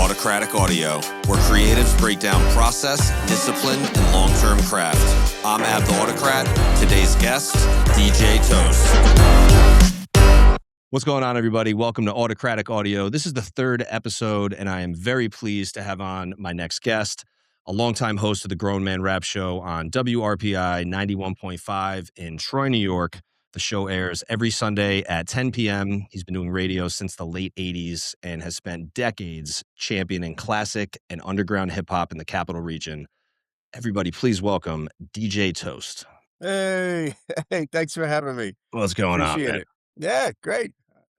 Audicratic Audio, where creatives break down process, discipline, and long-term craft. I'm Ab the Audicrat. Today's guest, DJ Toast. What's going on, everybody? Welcome to Audicratic Audio. This is the third episode, and I am very pleased to have on my next guest, a longtime host of the Grown Man Rap Show on WRPI 91.5 in Troy, New York. The show airs every Sunday at 10 p.m. He's been doing radio since the late 80s and has spent decades championing classic and underground hip-hop in the capital region. Everybody, please welcome DJ Toast. Hey, thanks for having me. What's going on, man? It. Yeah, great.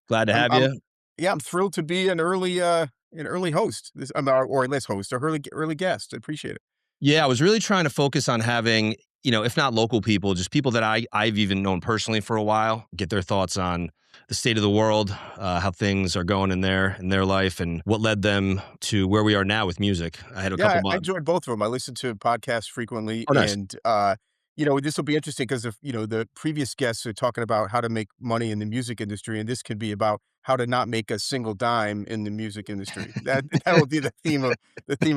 Glad to have you. I'm thrilled to be an early host, or at least host, or early guest. I appreciate it. Yeah, I was really trying to focus on having, if not local people, just people that I've even known personally for a while, get their thoughts on the state of the world, how things are going in their life, and what led them to where we are now with music. I had a couple. I enjoyed both of them. I listen to podcasts frequently, nice. And this will be interesting because the previous guests are talking about how to make money in the music industry, and this could be about how to not make a single dime in the music industry. That will be the theme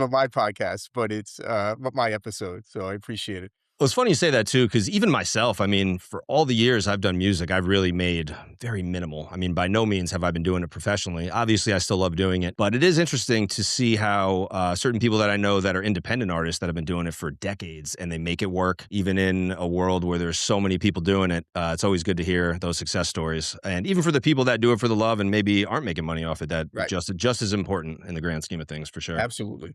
of my podcast, but it's my episode, so I appreciate it. Well, it's funny you say that too, because even myself, for all the years I've done music, I've really made very minimal. By no means have I been doing it professionally. Obviously, I still love doing it, but it is interesting to see how certain people that I know that are independent artists that have been doing it for decades and they make it work, even in a world where there's so many people doing it. It's always good to hear those success stories. And even for the people that do it for the love and maybe aren't making money off it, that right. just as important in the grand scheme of things, for sure. Absolutely.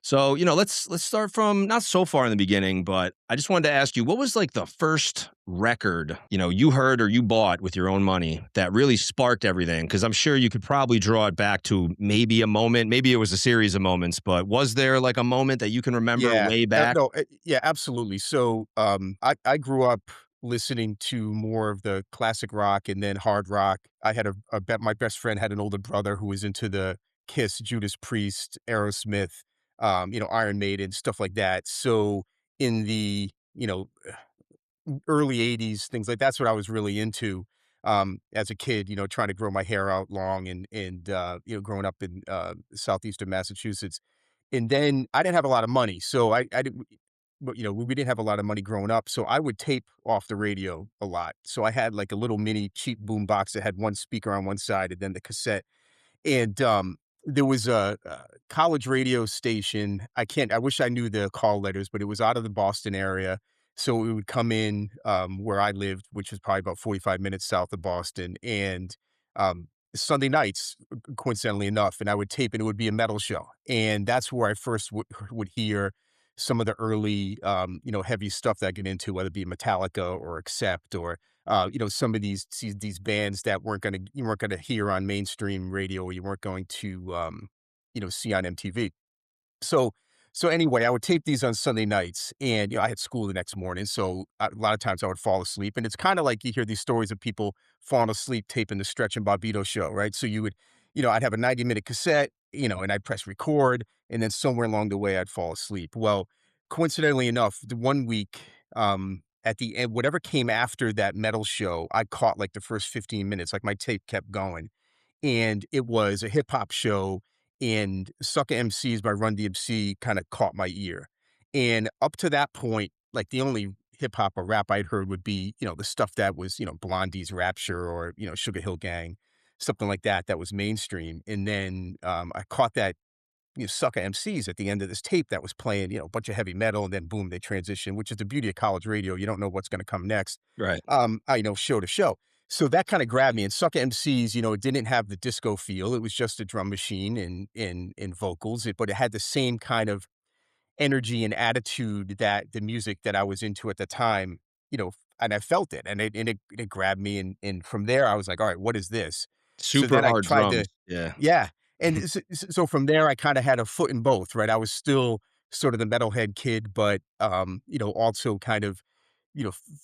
So, let's start from not so far in the beginning, but I just wanted to ask you, what was like the first record, you heard or you bought with your own money that really sparked everything? Because I'm sure you could probably draw it back to maybe a moment, maybe it was a series of moments, but was there like a moment that you can remember way back? Yeah, absolutely. So I grew up listening to more of the classic rock and then hard rock. I had my best friend had an older brother who was into the Kiss, Judas Priest, Aerosmith, Iron Maiden, stuff like that. So in the, early 80s, things like that's what I was really into as a kid, trying to grow my hair out long and growing up in southeastern Massachusetts. And then I didn't have a lot of money. So I didn't, we didn't have a lot of money growing up. So I would tape off the radio a lot. So I had like a little mini cheap boom box that had one speaker on one side and then the cassette. And there was a college radio station. I wish I knew the call letters, but it was out of the Boston area. So it would come in where I lived, which was probably about 45 minutes south of Boston. And Sunday nights, coincidentally enough, and I would tape and it would be a metal show. And that's where I first would hear some of the early, heavy stuff that I get into, whether it be Metallica or Accept or some of these bands that you weren't gonna hear on mainstream radio, or you weren't going to see on MTV. So anyway, I would tape these on Sunday nights, and I had school the next morning, so a lot of times I would fall asleep. And it's kind of like you hear these stories of people falling asleep taping the Stretch and Bobbito show, right? So you would, I'd have a 90-minute cassette, and I'd press record, and then somewhere along the way I'd fall asleep. Well, coincidentally enough, the one week at the end, whatever came after that metal show, I caught like the first 15 minutes, like my tape kept going. And it was a hip hop show, and Sucker MCs by Run DMC kind of caught my ear. And up to that point, like the only hip hop or rap I'd heard would be, the stuff that was, Blondie's Rapture or, Sugar Hill Gang, something like that was mainstream. And then I caught that Sucker MCs at the end of this tape that was playing, a bunch of heavy metal, and then boom, they transition, which is the beauty of college radio. You don't know what's going to come next. Right. Show to show. So that kind of grabbed me. And Sucker MCs, it didn't have the disco feel. It was just a drum machine and vocals, but it had the same kind of energy and attitude that the music that I was into at the time, and I felt it, and it grabbed me. And from there, I was like, all right, what is this? Super hard drums. Yeah. And so from there, I kind of had a foot in both, right? I was still sort of the metalhead kid, but, also kind of,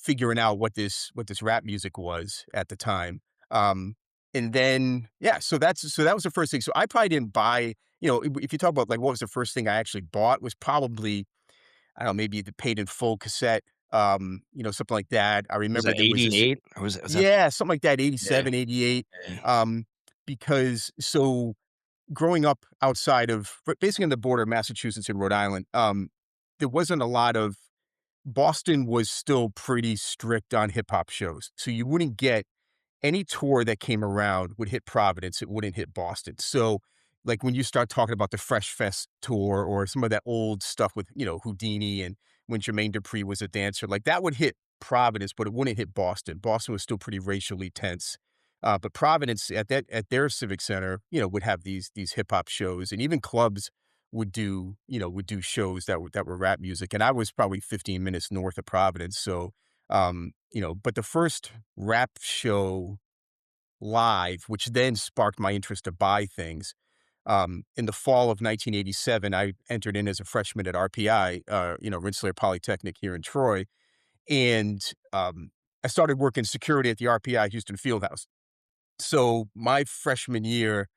figuring out what this rap music was at the time. And then, so that was the first thing. So I probably didn't buy, if you talk about like, what was the first thing I actually bought, was probably, I don't know, maybe the paid in full cassette, something like that. I remember was it 88 or was that? Something like that. 87, 88. Because growing up outside of, but basically on the border of Massachusetts and Rhode Island, there wasn't a lot of, Boston was still pretty strict on hip hop shows. So you wouldn't get any tour that came around would hit Providence, it wouldn't hit Boston. So, like when you start talking about the Fresh Fest tour or some of that old stuff with, Houdini and when Jermaine Dupri was a dancer, like that would hit Providence, but it wouldn't hit Boston. Boston was still pretty racially tense. But Providence at their civic center, would have these hip hop shows, and even clubs would do shows that were rap music. And I was probably 15 minutes north of Providence, so but the first rap show live, which then sparked my interest to buy things. In the fall of 1987, I entered in as a freshman at RPI, Rensselaer Polytechnic here in Troy, and I started working security at the RPI Houston Fieldhouse. So my freshman year,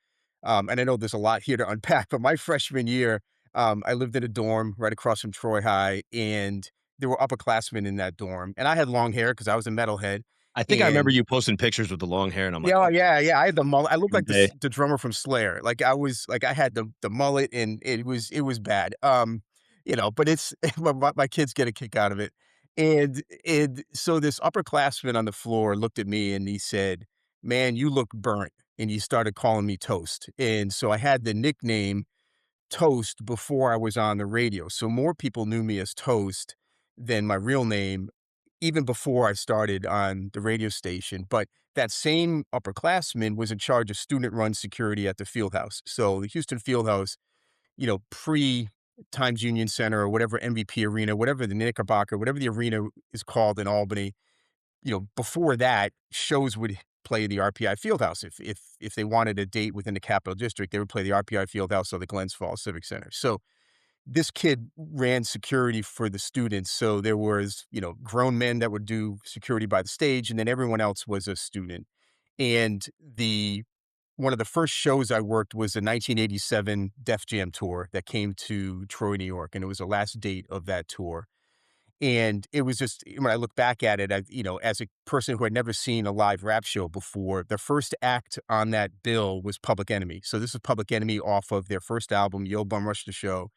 and I know there's a lot here to unpack, but my freshman year, I lived in a dorm right across from Troy High, and there were upperclassmen in that dorm, and I had long hair because I was a metalhead, I think I remember and you posting pictures with the long hair, and I'm like, yeah, "Oh, yeah, yeah, I had the mullet. I looked like day." the drummer from Slayer. Like, I had the mullet, and it was bad. But it's my kids get a kick out of it. And so this upperclassman on the floor looked at me and he said, "Man, you look burnt." And he started calling me Toast. And so I had the nickname Toast before I was on the radio. So more people knew me as Toast than my real name, even before I started on the radio station. But that same upperclassman was in charge of student run security at the field house. So the Houston field house, pre Times Union Center or whatever MVP arena, whatever the Knickerbocker, whatever the arena is called in Albany, before that, shows would play the RPI Fieldhouse. If they wanted a date within the Capital District, they would play the RPI Fieldhouse or the Glens Falls Civic Center. So this kid ran security for the students. So there was, grown men that would do security by the stage, and then everyone else was a student. And the one of the first shows I worked was the 1987 Def Jam tour that came to Troy, New York, and it was the last date of that tour. And it was just, when I look back at it, as a person who had never seen a live rap show before, the first act on that bill was Public Enemy. So this was Public Enemy off of their first album, Yo Bum Rush the Show.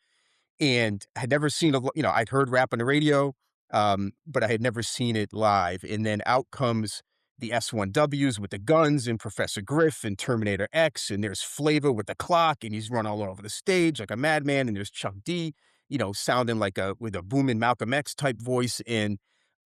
And I had never seen I'd heard rap on the radio, but I had never seen it live. And then out comes the S1Ws with the guns and Professor Griff and Terminator X, and there's Flavor with the clock, and he's run all over the stage like a madman, and there's Chuck D, sounding like with a booming Malcolm X type voice, and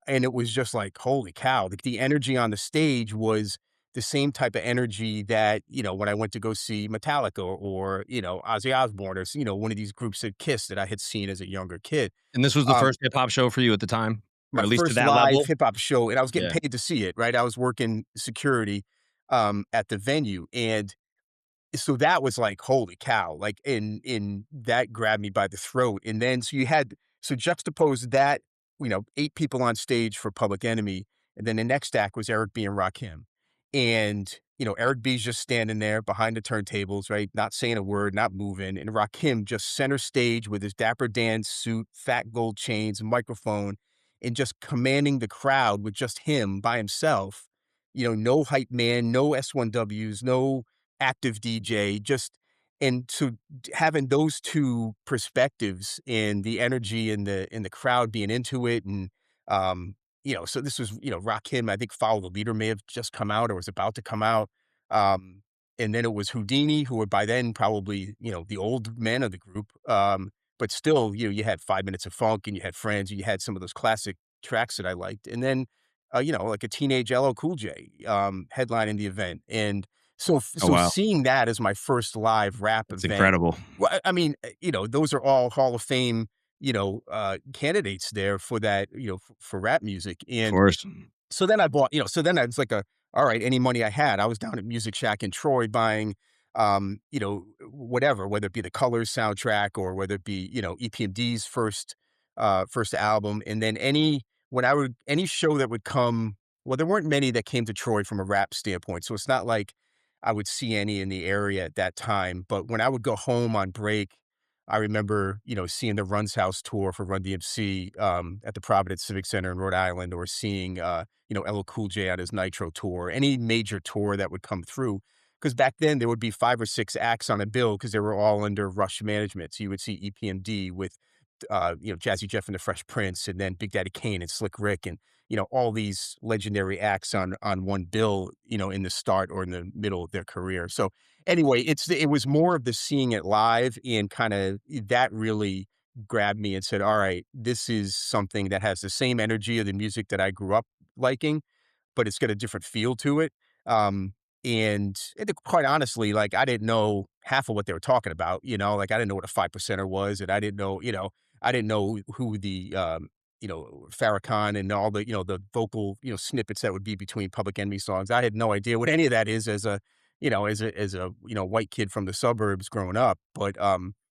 it was just like, holy cow, the energy on the stage was the same type of energy that, when I went to go see Metallica or Ozzy Osbourne or, one of these groups at Kiss that I had seen as a younger kid. And this was the Um, first hip hop show for you at the time? Or my at least to first that live level? hip hop show, and I was getting Yeah. paid to see it, right? I was working security, at the venue. And so that was like, holy cow, like, in that grabbed me by the throat. And then so juxtapose that, 8 people on stage for Public Enemy, and then the next act was Eric B and Rakim. And, Eric B's just standing there behind the turntables, right? Not saying a word, not moving. And Rakim just center stage with his Dapper Dan suit, fat gold chains, microphone, and just commanding the crowd with just him by himself. No hype man, no S1Ws, no active DJ, just, and so having those two perspectives and the energy and the crowd being into it. And so this was, Rakim, I think Follow the Leader may have just come out or was about to come out. Um, and then it was Houdini, who were by then probably, the old men of the group. But still, you had 5 Minutes of Funk, and you had Friends, and you had some of those classic tracks that I liked. And then, like a teenage LL Cool J, headlining the event. And Oh, so wow. seeing that as my first live rap That's event, incredible. well, I mean, those are all Hall of Fame, candidates there for that, for rap music. Of And course. so then I bought, so then I was like, all right, any money I had, I was down at Music Shack in Troy buying, whatever, whether it be the Colors soundtrack or whether it be, EPMD's first album. And then any show that would come, well, there weren't many that came to Troy from a rap standpoint. So it's not like I would see any in the area at that time. But when I would go home on break, I remember, seeing the Run's House tour for Run DMC, at the Providence Civic Center in Rhode Island, or seeing, LL Cool J on his Nitro tour, any major tour that would come through. because back then there would be 5 or 6 acts on a bill because they were all under Rush management. So you would see EPMD with, Jazzy Jeff and the Fresh Prince, and then Big Daddy Kane and Slick Rick, and all these legendary acts on one bill, in the start or in the middle of their career. So anyway, it was more of the seeing it live and kind of that really grabbed me and said, all right, this is something that has the same energy of the music that I grew up liking, but it's got a different feel to it. And quite honestly, like I didn't know half of what they were talking about, like I didn't know what a 5 percenter was, and I didn't know, I didn't know who the, Farrakhan and all the, the vocal, snippets that would be between Public Enemy songs. I had no idea what any of that is as a, white kid from the suburbs growing up. But,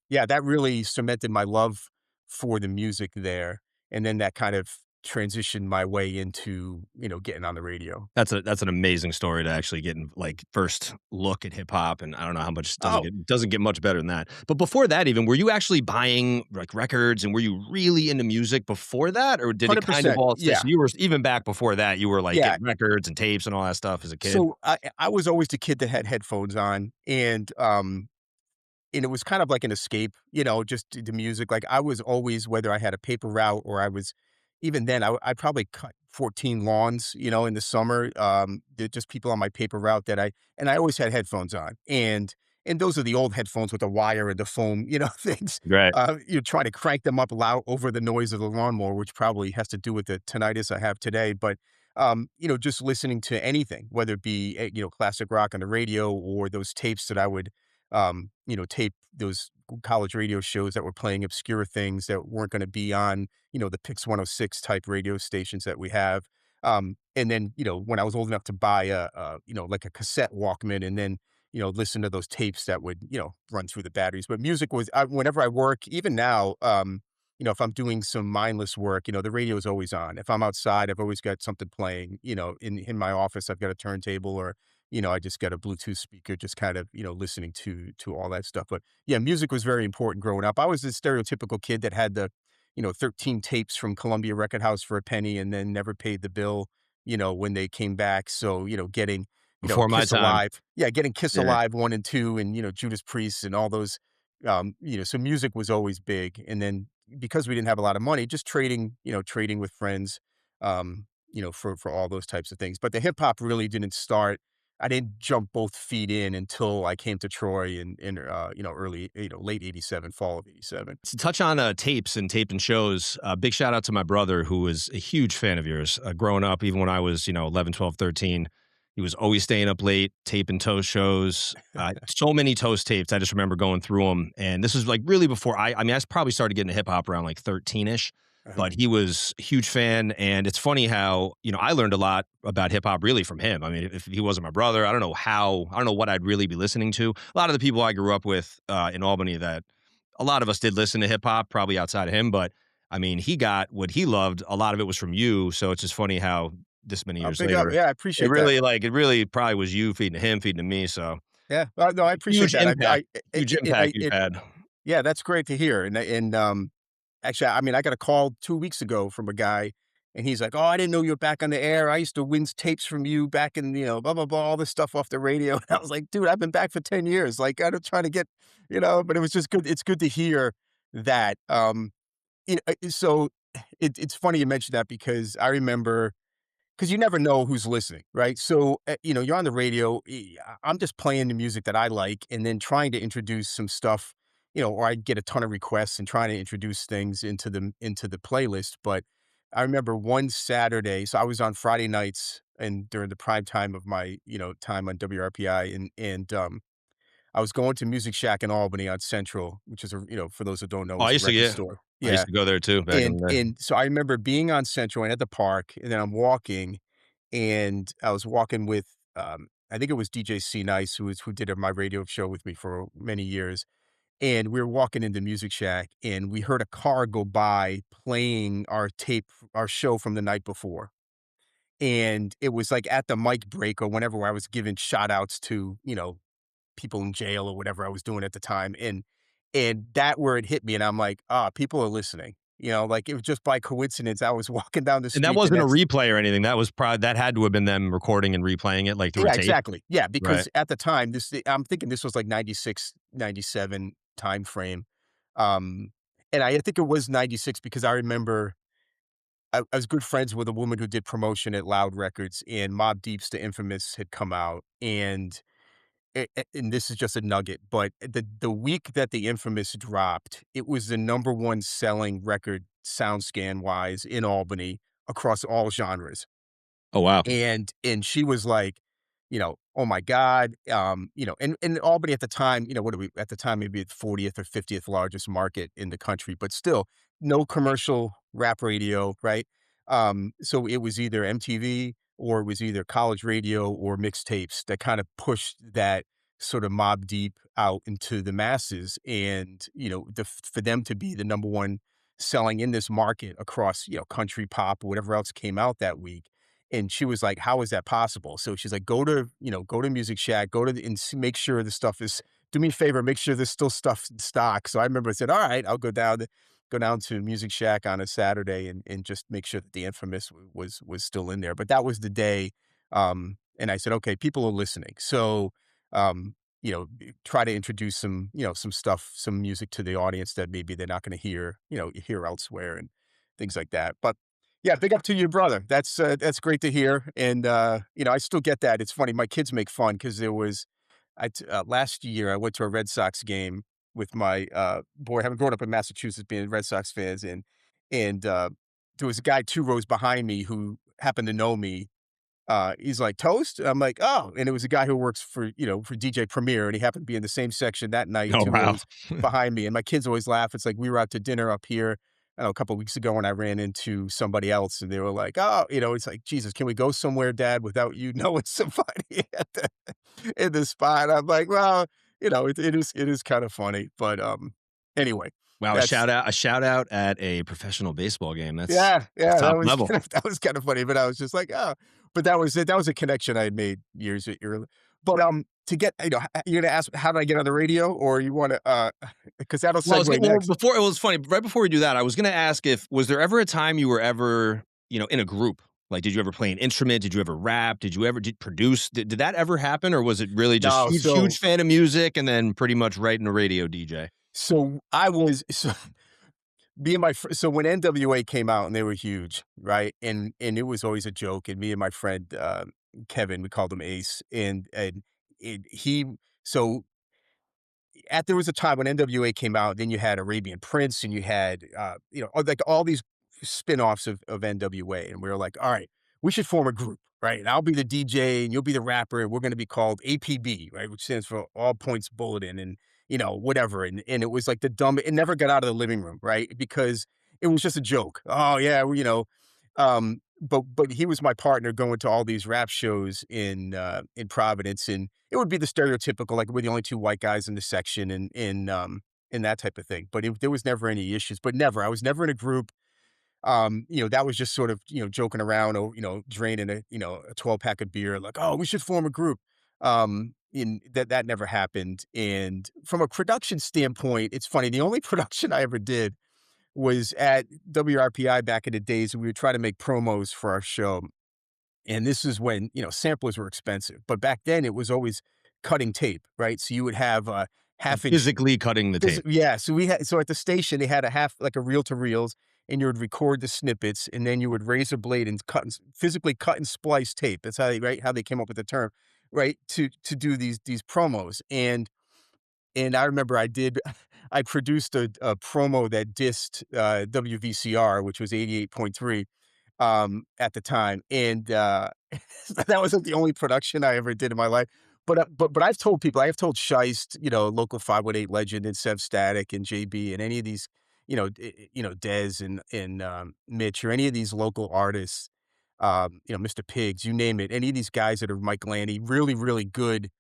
yeah, that really cemented my love for the music there. And then that kind of transitioned my way into, getting on the radio. That's an amazing story to actually get in, like, first look at hip hop, and I don't know how much Oh, doesn't get much better than that. But before that even, were you actually buying, like, records, and were you really into music before that, or did it kind of 100%. all so Yeah. you were even back before that, you were, like, Yeah. getting records and tapes and all that stuff as a kid? So I was always the kid that had headphones on, and it was kind of like an escape, just the music. Like I was always, whether I had a paper route or I was, even then, I probably cut 14 lawns, in the summer. Just people on my paper route and I always had headphones on, and those are the old headphones with the wire and the foam, things. Right. You're trying to crank them up loud over the noise of the lawnmower, which probably has to do with the tinnitus I have today. But just listening to anything, whether it be classic rock on the radio or those tapes that I would tape those college radio shows that were playing obscure things that weren't going to be on, the Pix 106 type radio stations that we have. And then, when I was old enough to buy like a cassette Walkman and then, listen to those tapes that would, run through the batteries. But music was, whenever I work, even now, if I'm doing some mindless work, the radio is always on. If I'm outside, I've always got something playing, in my office, I've got a turntable or I just got a Bluetooth speaker, just kind of, listening to all that stuff. But yeah, music was very important growing up. I was the stereotypical kid that had the, 13 tapes from Columbia Record House for a penny and then never paid the bill, when they came back. So, getting, Before my Kiss time. Alive. Yeah, getting Kiss Yeah. Alive 1 and 2 and, Judas Priest and all those, so music was always big. And then because we didn't have a lot of money, just trading with friends, for all those types of things. But the hip hop really didn't start. I didn't jump both feet in until I came to Troy in early, late '87, fall of '87. To touch on tapes and tape and shows, big shout out to my brother who was a huge fan of yours. Growing up, even when I was, 11, 12, 13, he was always staying up late, taping toast shows. So many toast tapes. I just remember going through them. And this was like really before I mean, I probably started getting to hip hop around like 13-ish, Uh-huh. but he was a huge fan. And it's funny how, I learned a lot about hip hop really from him. I mean, if he wasn't my brother, I don't know what I'd really be listening to. A lot of the people I grew up with in Albany, that a lot of us did listen to hip hop, probably outside of him, but I mean, he got what he loved. A lot of it was from you. So it's just funny how this many years Big up. later, Yeah, I appreciate that. it really probably was you feeding to him, feeding to me. So Yeah. No, I appreciate huge that. impact, huge impact you've had. Yeah, that's great to hear. And actually, I mean, I got a call 2 weeks ago from a guy, and he's like, "Oh, I didn't know you were back on the air. I used to win tapes from you back in, blah blah blah, all this stuff off the radio." And I was like, "Dude, I've been back for 10 years. Like, I'm trying to get, But it was just good. It's good to hear that. So it's funny you mentioned that because I remember. Because you never know who's listening, right? So, you're on the radio. I'm just playing the music that I like and then trying to introduce some stuff, or I get a ton of requests and trying to introduce things into the playlist. But I remember one Saturday, so I was on Friday nights and during the prime time of my, time on WRPI and I was going to Music Shack in Albany on Central, which is for those who don't know, Oh, is a record store. I used Yeah. to go there too back in And the day. and so I remember being on Central and at the park, and then I'm walking, and I was walking with, I think it was DJ C Nice, who did my radio show with me for many years, and we were walking into Music Shack, and we heard a car go by playing our show from the night before, and it was, like, at the mic break or whenever I was giving shout outs to, people in jail or whatever I was doing at the time, and that where it hit me, and I'm like, "Ah, people are listening." like it was just by coincidence. I was walking down the And that street the wasn't a next. replay or anything. That was probably that had to have been them recording and replaying it, like, through a Yeah, tape? exactly. Yeah, Right. because at the time, I'm thinking this was like 96, 97 time frame. Um, and I think it was 96 because I remember I was good friends with a woman who did promotion at Loud Records, and Mobb Deep's The Infamous had come out, and this is just a nugget, but the week that The Infamous dropped, it was the number one selling record SoundScan wise in Albany across all genres. Oh, wow. And she was like, "Oh my god," and Albany at the time, what are we at the time, maybe the 40th or 50th largest market in the country, but still no commercial rap radio, right? So it was either MTV or it was either college radio or mixtapes that kind of pushed that sort of Mobb Deep out into the masses, and for them to be the number one selling in this market across country, pop, or whatever else came out that week. And she was like, "How is that possible?" So she's like, go to Music Shack, go to the, and make sure the stuff is. Do me a favor, make sure there's still stuff in stock." So I remember I said, "All right, I'll go down to Music Shack on a Saturday and just make sure that the Infamous was still in there." But that was the day, and I said, "Okay, people are listening." So, try to introduce some stuff, some music to the audience that maybe they're not going to hear elsewhere and things like that. But yeah, big up to your brother. That's great to hear, and, I still get that. It's funny, my kids make fun because there was last year, I went to a Red Sox game with my, boy, having grown up in Massachusetts, being Red Sox fans, and there was a guy 2 rows behind me who happened to know me. He's like, "Toast?" I'm like, "Oh," and it was a guy who works for DJ Premier, and he happened to be in the same section that night, Oh, 2 wow. rows behind me, and my kids always laugh. It's like we were out to dinner up here, I don't know, a couple weeks ago, and I ran into somebody else, and they were like, "Oh," it's like, "Jesus, can we go somewhere, Dad, without you knowing somebody at the in the spot?" I'm like, "Well, it is kind of funny," but, anyway, Wow, that's a shout out at a professional baseball game. yeah, That's yeah, top level. that was kind of funny, but I was just like, "Oh," but that was it. That was a connection I had made years early. But, to get you're gonna ask, how did I get on the radio, or you wanna, because that'll Well, segue well, next. before it was funny, right before we do that, I was gonna ask if was there ever a time you were ever, in a group? Like, did you ever play an instrument? Did you ever rap? Did you ever produce? Did that ever happen, or was it really just No, huge fan of music and then pretty much writing a radio DJ? so I was so me and my so when NWA came out and they were huge, right? And it was always a joke, and me and my friend, Kevin, we called him Ace, and he so there was a time when NWA came out, then you had Arabian Prince and you had, like all these spin-offs of NWA. And we were like, all right, we should form a group, right? And I'll be the DJ and you'll be the rapper. And we're going to be called APB, right? Which stands for All Points Bulletin and, whatever. And it was like it never got out of the living room, right? Because it was just a joke. Oh yeah. But he was my partner going to all these rap shows in Providence, and it would be the stereotypical, like, we're the only 2 white guys in the section and that type of thing, but there was never any issues, but never I was never in a group. That was just sort of, joking around or, draining a 12-pack of beer, like, "Oh, we should form a group." And that never happened, and from a production standpoint, it's funny, the only production I ever did was at WRPI back in the days, and we would try to make promos for our show. And this is when, samplers were expensive. But back then it was always cutting tape, right? So you would have a half inch. Physically cutting the tape. Yeah. So at the station, they had a half, like a reel to reels, and you would record the snippets, and then you would razor blade and physically cut and splice tape. That's how they came up with the term, right? To do these promos. And I remember I produced a promo that dissed, WVCR, which was 88.3, at the time, and, that wasn't the only production I ever did in my life, but I've told people, I have told Shiest, local 518 legend and Sev Static and JB and any of these, Dez and Mitch or any of these local artists, Mr. Pigs, you name it, any of these guys that are Mike Lanny, really, really good.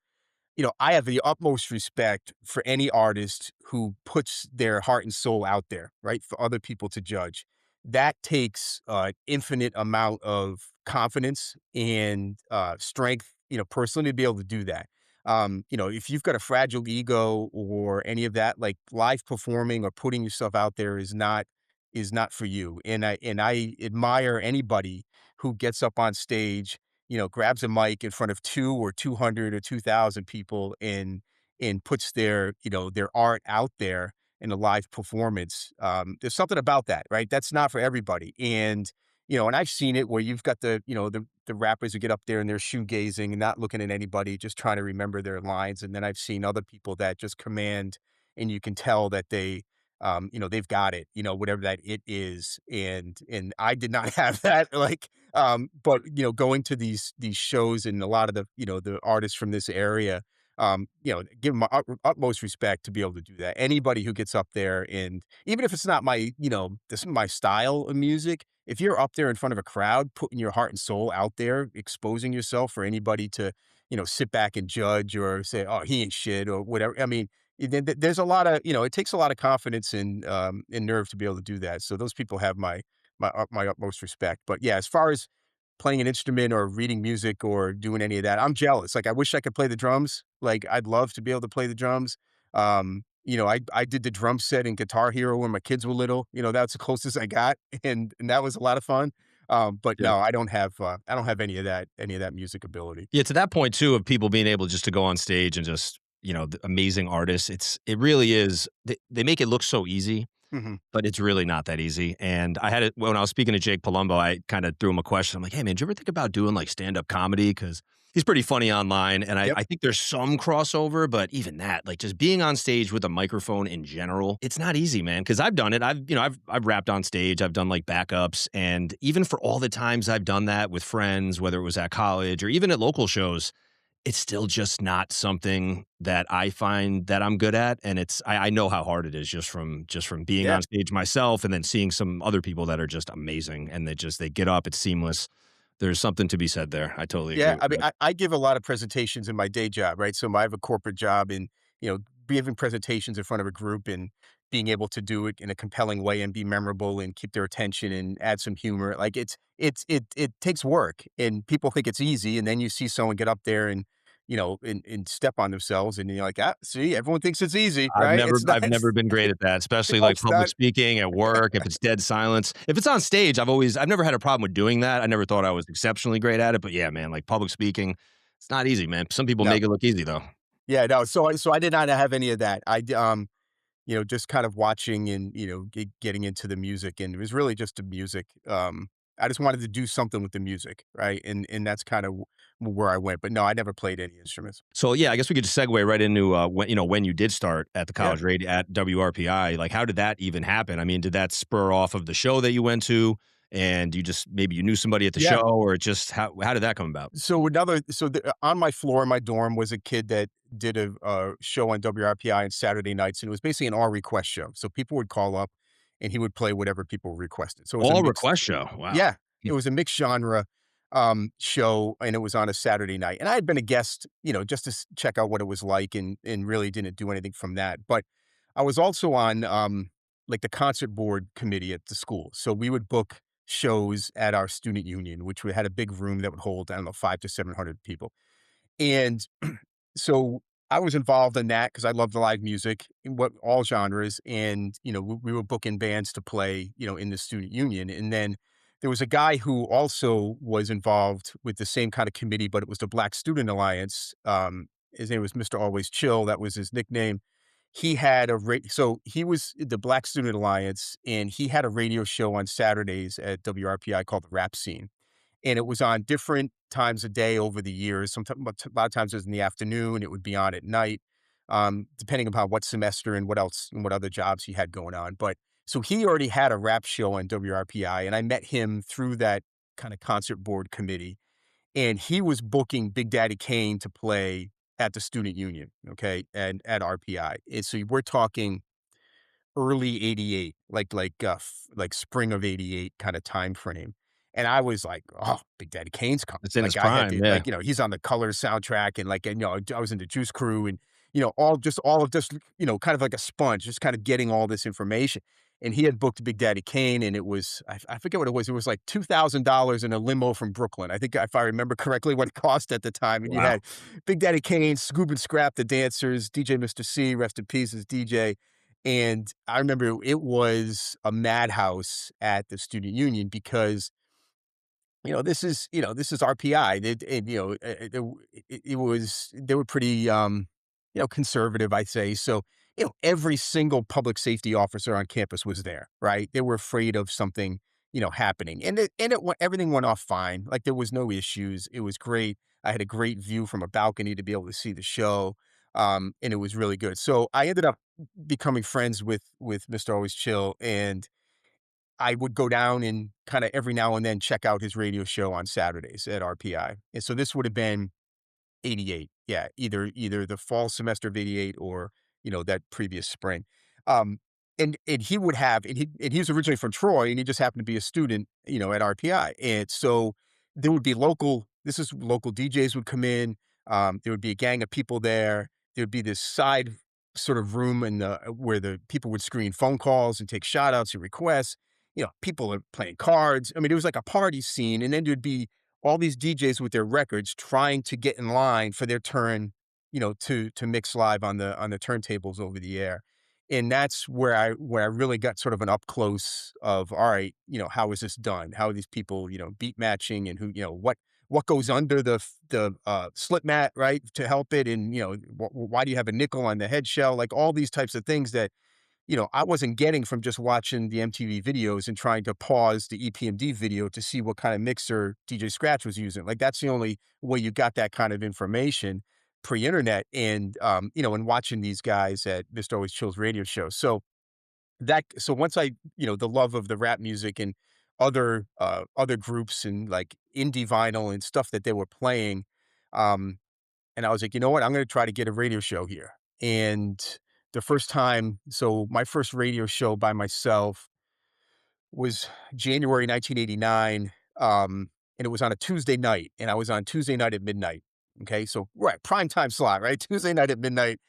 I have the utmost respect for any artist who puts their heart and soul out there, right, for other people to judge. That takes an infinite amount of confidence and strength, personally to be able to do that. If you've got a fragile ego or any of that, like live performing or putting yourself out there is not is not for you. And I admire anybody who gets up on stage, grabs a mic in front of 200 or 2,000 people and puts their art out there in a live performance. There's something about that, right? That's not for everybody. And I've seen it where you've got the rappers who get up there and they're shoegazing and not looking at anybody, just trying to remember their lines. And then I've seen other people that just command, and you can tell that they've got it, whatever that it is. And I did not have that. But going to these shows and a lot of the artists from this area, give them my utmost respect to be able to do that. Anybody who gets up there, and even if it's not this is my style of music, if you're up there in front of a crowd, putting your heart and soul out there, exposing yourself for anybody to, sit back and judge or say, oh, he ain't shit or whatever. I mean, there's a lot of, it takes a lot of confidence and nerve to be able to do that. So those people have my utmost respect. But yeah, as far as playing an instrument or reading music or doing any of that, I'm jealous. Like, I wish I could play the drums. Like, I'd love to be able to play the drums. I did the drum set in Guitar Hero when my kids were little. That's the closest I got, and that was a lot of fun. But Yeah. no, I don't have any of that music ability. Yeah, to that point too of people being able just to go on stage and just, the amazing artists, it really is they make it look so easy, Hmm. but it's really not that easy. And I had it when I was speaking to Jake Palumbo, I kind of threw him a question. I'm like, "Hey man, do you ever think about doing like stand-up comedy?" Cuz he's pretty funny online and I, Yep. I think there's some crossover, but even that, like just being on stage with a microphone in general, it's not easy, man. Cause I've done it. I've rapped on stage, I've done like backups. And even for all the times I've done that with friends, whether it was at college or even at local shows, it's still just not something that I find that I'm good at, and I know how hard it is just from being Yeah. on stage myself and then seeing some other people that are just amazing, and they get up, it's seamless. There's something to be said there. I totally agree Yeah, with I mean, that. I give a lot of presentations in my day job, right? So I have a corporate job, and giving presentations in front of a group and being able to do it in a compelling way and be memorable and keep their attention and add some humor. Like, it takes work, and people think it's easy, and then you see someone get up there and step on themselves, and you're like, ah, see, everyone thinks it's easy, I've right? never It's not. I've never been great at that, especially No, like it's public not. speaking at work, if it's dead silence. If it's on stage, I've never had a problem with doing that. I never thought I was exceptionally great at it, but yeah, man, like public speaking, it's not easy, man. Some people No. make it look easy though. Yeah, no. So I did not have any of that. Just kind of watching and, getting into the music, and it was really just the music. I just wanted to do something with the music, right? And that's kind of where I went. But no, I never played any instruments. So yeah, I guess we could just segue right into when you did start at the Yeah. college radio at WRPI. Like, how did that even happen? I mean, did that spur off of the show that you went to, and you just maybe you knew somebody at the Yeah. show, or it just how did that come about? On my floor in my dorm was a kid that did a show on WRPI on Saturday nights, and it was basically an all request show. So people would call up, and he would play whatever people requested. So it was a All mixed. request show. Wow. Yeah, it was a mixed genre, show, and it was on a Saturday night, and I had been a guest, just to check out what it was like, and really didn't do anything from that, but I was also on, like, the concert board committee at the school, so we would book shows at our student union, which we had a big room that would hold, I don't know, 5 to 700 people, and so I was involved in that because I love the live music in all genres, and we were booking bands to play, in the student union, and then there was a guy who also was involved with the same kind of committee, but it was the Black Student Alliance. His name was Mr. Always Chill. That was his nickname. So he was the Black Student Alliance, and he had a radio show on Saturdays at WRPI called the Rap Scene, and it was on different times of day over the years. Sometimes, a lot of times it was in the afternoon. It would be on at night, depending upon what semester and what else and what other jobs he had going on. But so he already had a rap show on WRPI, and I met him through that kind of concert board committee. And he was booking Big Daddy Kane to play at the student union, okay, and at RPI. And so we're talking early '88, like spring of '88 kinda time frame, and I was like, "Oh, Big Daddy Kane's coming." It's in its Like, I had prime. to Yeah. he's on the Colors soundtrack, I was in the Juice Crew, and, all of this, kind of like a sponge, just kinda getting all this information, and he had booked Big Daddy Kane, and I forget what it was like $2,000 in a limo from Brooklyn. I think if I remember correctly what it cost at the time, and you Wow. had Big Daddy Kane, Scoob and Scrap, the dancers, DJ Mr. C, rest in peace, his DJ, And I remember it was a madhouse at the student union because this is RPI. It was they were pretty conservative, I'd say. So, every single public safety officer on campus was there, right? They were afraid of something, happening. Everything went off fine. Like there was no issues. It was great. I had a great view from a balcony to be able to see the show. And it was really good. So I ended up becoming friends with Mr. Always Chill, and I would go down and kinda every now and then check out his radio show on Saturdays at RPI. And so this would have been '88. Yeah, either the fall semester of '88 or, that previous spring. Um, and he would have and he was originally from Troy, and he just happened to be a student, at RPI. And so there would be local DJs would come in, there would be a gang of people there. There would be this side sort of room in the where the people would screen phone calls and take shout outs and requests. People are playing cards. I mean, it was like a party scene, and then there'd be all these DJs with their records trying to get in line for their turn, to mix live on the turntables over the air. And that's where I really got sort of an up close of, all right, how is this done? How are these people, beat matching, and who, what goes under the slip mat, right, to help it, and why do you have a nickel on the head shell? Like all these types of things that I wasn't getting from just watching the MTV videos and trying to pause the EPMD video to see what kind of mixer DJ Scratch was using. Like that's the only way you got that kind of information pre-internet, and watching these guys at Mr. Always Chill's radio show. So once the love of the rap music and other groups and like indie vinyl and stuff that they were playing, um, and I was like, you know what? I'm going to try to get a radio show here. And my first radio show by myself was January 1989. And it was on a Tuesday night, and I was on Tuesday night at midnight. Okay. So, right. Prime time slot, right? Tuesday night at midnight,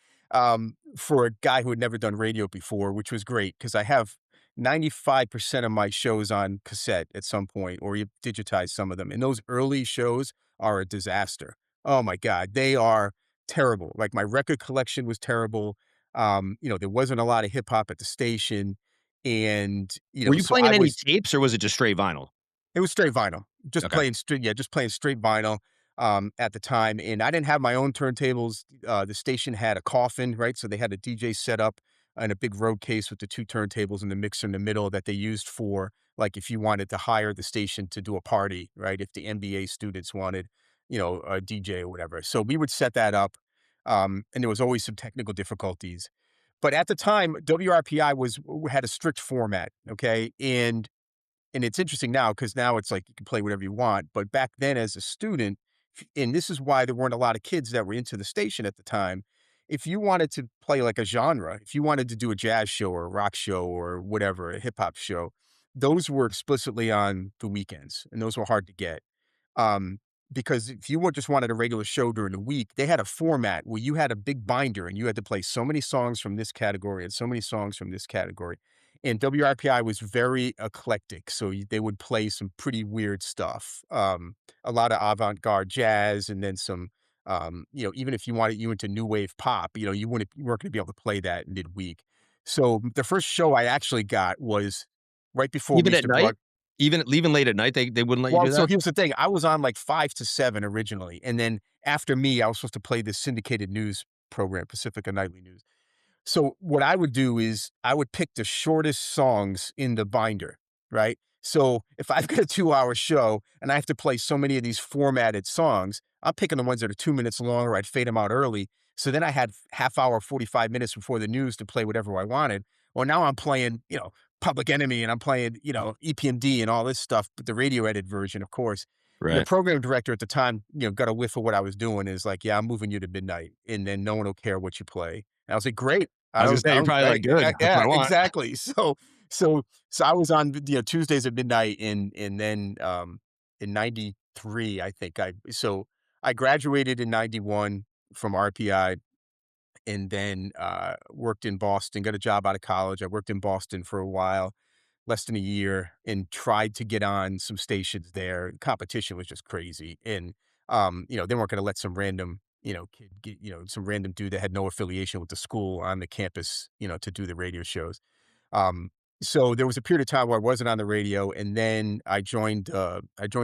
for a guy who had never done radio before, which was great because I have 95% of my shows on cassette at some point, or you digitize some of them. And those early shows are a disaster. Oh my God. They are terrible. Like my record collection was terrible. There wasn't a lot of hip hop at the station. And, Were you so playing I any was tapes or was it just straight vinyl? it was straight vinyl. Okay. Just playing straight vinyl, at the time, and I didn't have my own turntables. The station had a coffin, right? So they had a DJ set up and a big road case with the 2 turntables and the mixer in the middle that they used for, like, if you wanted to hire the station to do a party, right? If the MBA students wanted, a DJ or whatever. So we would set that up, and there was always some technical difficulties. But at the time, WRPI had a strict format, okay? And it's interesting now because now it's like you can play whatever you want. But back then, as a student, and this is why there weren't a lot of kids that were into the station at the time. If you wanted to play like a genre, if you wanted to do a jazz show or a rock show or whatever, a hip hop show, those were explicitly on the weekends, and those were hard to get. Um, because if you just wanted a regular show during the week, they had a format where you had a big binder and you had to play so many songs from this category and so many songs from this category. And WRPI was very eclectic, so they would play some pretty weird stuff. A lot of avant-garde jazz, and then some, even if you into new wave pop, you weren't going to be able to play that in midweek. So the first show I actually got was right before we Even used at to night? broad. Even leaving late at night, they wouldn't let you Well, do so that? here's the thing. I was on like 5 to 7 originally, and then after me, I was supposed to play this syndicated news program, Pacifica Nightly News. So what I would do is I would pick the shortest songs in the binder, right? So if I've got a 2-hour show and I have to play so many of these formatted songs, I'm picking the ones that are 2 minutes long, or I'd fade them out early. So then I had half hour, 45 minutes before the news to play whatever I wanted. Well, now I'm playing, Public Enemy, and I'm playing, EPMD and all this stuff, but the radio edit version, of course. The Right. program director at the time, got a whiff of what I was doing, is like, yeah, I'm moving you to midnight, and then no one will care what you play. And I was like, great. I was gonna say, you're probably like, "Good, that's what Yeah, I want." exactly. So I was on, Tuesdays at midnight, and then, in '93, I think I graduated in '91 from RPI, and then, worked in Boston, got a job out of college. I worked in Boston for a while, less than a year, and tried to get on some stations there. Competition was just crazy, and, they weren't gonna let some random, some random dude that had no affiliation with the school on the campus, to do the radio shows. So there was a period of time where I wasn't on the radio, and then I joined a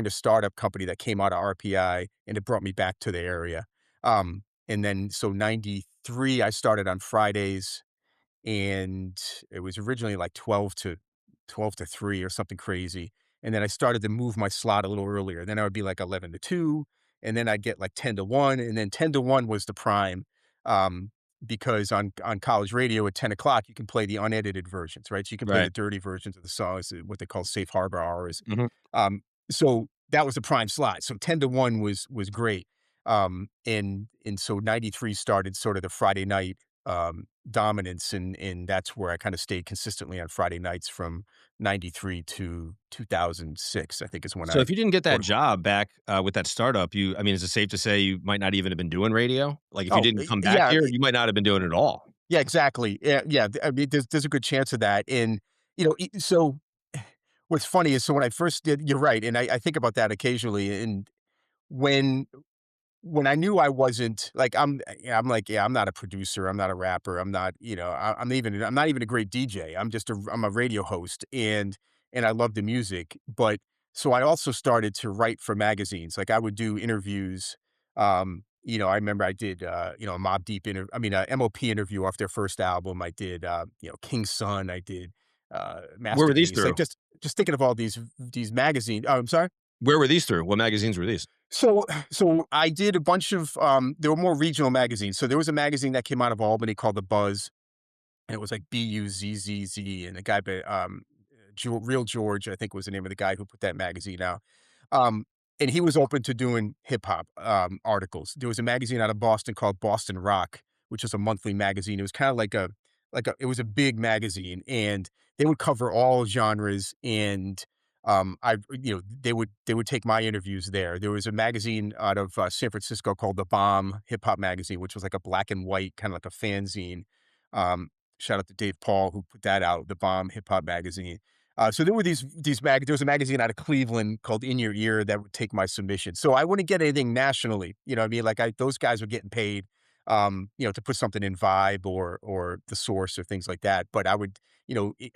startup company that came out of RPI, and it brought me back to the area. And then so 93, I started on Fridays, and it was originally like 12 to 3 or something crazy. And then I started to move my slot a little earlier. Then I would be like 11 to 2, and then I'd get like 10 to 1, and then 10 to 1 was the prime. Um, because on college radio at 10 o'clock, you can play the unedited versions, right? So you can play the Right. dirty versions of the songs, what they call safe harbor hours. Mhm. So that was the prime slot. So 10 to 1 was great. And so 93 started sort of the Friday night dominance, and that's where I kind of stayed consistently on Friday nights from 93 to 2006, I think is when So I if you didn't get that quote unquote. job back, with that startup, I mean, is it safe to say you might not even have been doing radio? Like, if you Oh, didn't come back yeah, here, you might not have been doing it at all. yeah, exactly. Yeah, yeah. I mean, there's a good chance of that. And, so what's funny is, so when I first did, you're right. And I think about that occasionally. And when when I knew I wasn't like, I'm like, yeah, I'm not a producer, I'm not a rapper, I'm not, I'm not even a great DJ. I'm a radio host, and I love the music. But so I also started to write for magazines. Like I would do interviews. I remember I did a Mob Deep interview, MOP interview off their first album. I did King's Son, I did Where Master were these Ace. Like through? just thinking of all these magazines. Oh, I'm sorry. Where were these through? What magazines were these? So I did a bunch of, there were more regional magazines. So there was a magazine that came out of Albany called The Buzz, and it was like Buzzz, and the guy, Real George, I think was the name of the guy who put that magazine out. Um, and he was open to doing hip hop articles. There was a magazine out of Boston called Boston Rock, which was a monthly magazine. It was kind of it was a big magazine, and they would cover all genres. And they would take my interviews there. There was a magazine out of San Francisco called The Bomb Hip Hop Magazine, which was like a black and white, kind of like a fanzine. Um, Shout out to Dave Paul who put that out, The Bomb Hip Hop Magazine. So there were there was a magazine out of Cleveland called In Your Ear that would take my submission. So I wouldn't get anything nationally. You know what I mean? Like those guys were getting paid, to put something in Vibe or The Source or things like that. But I would,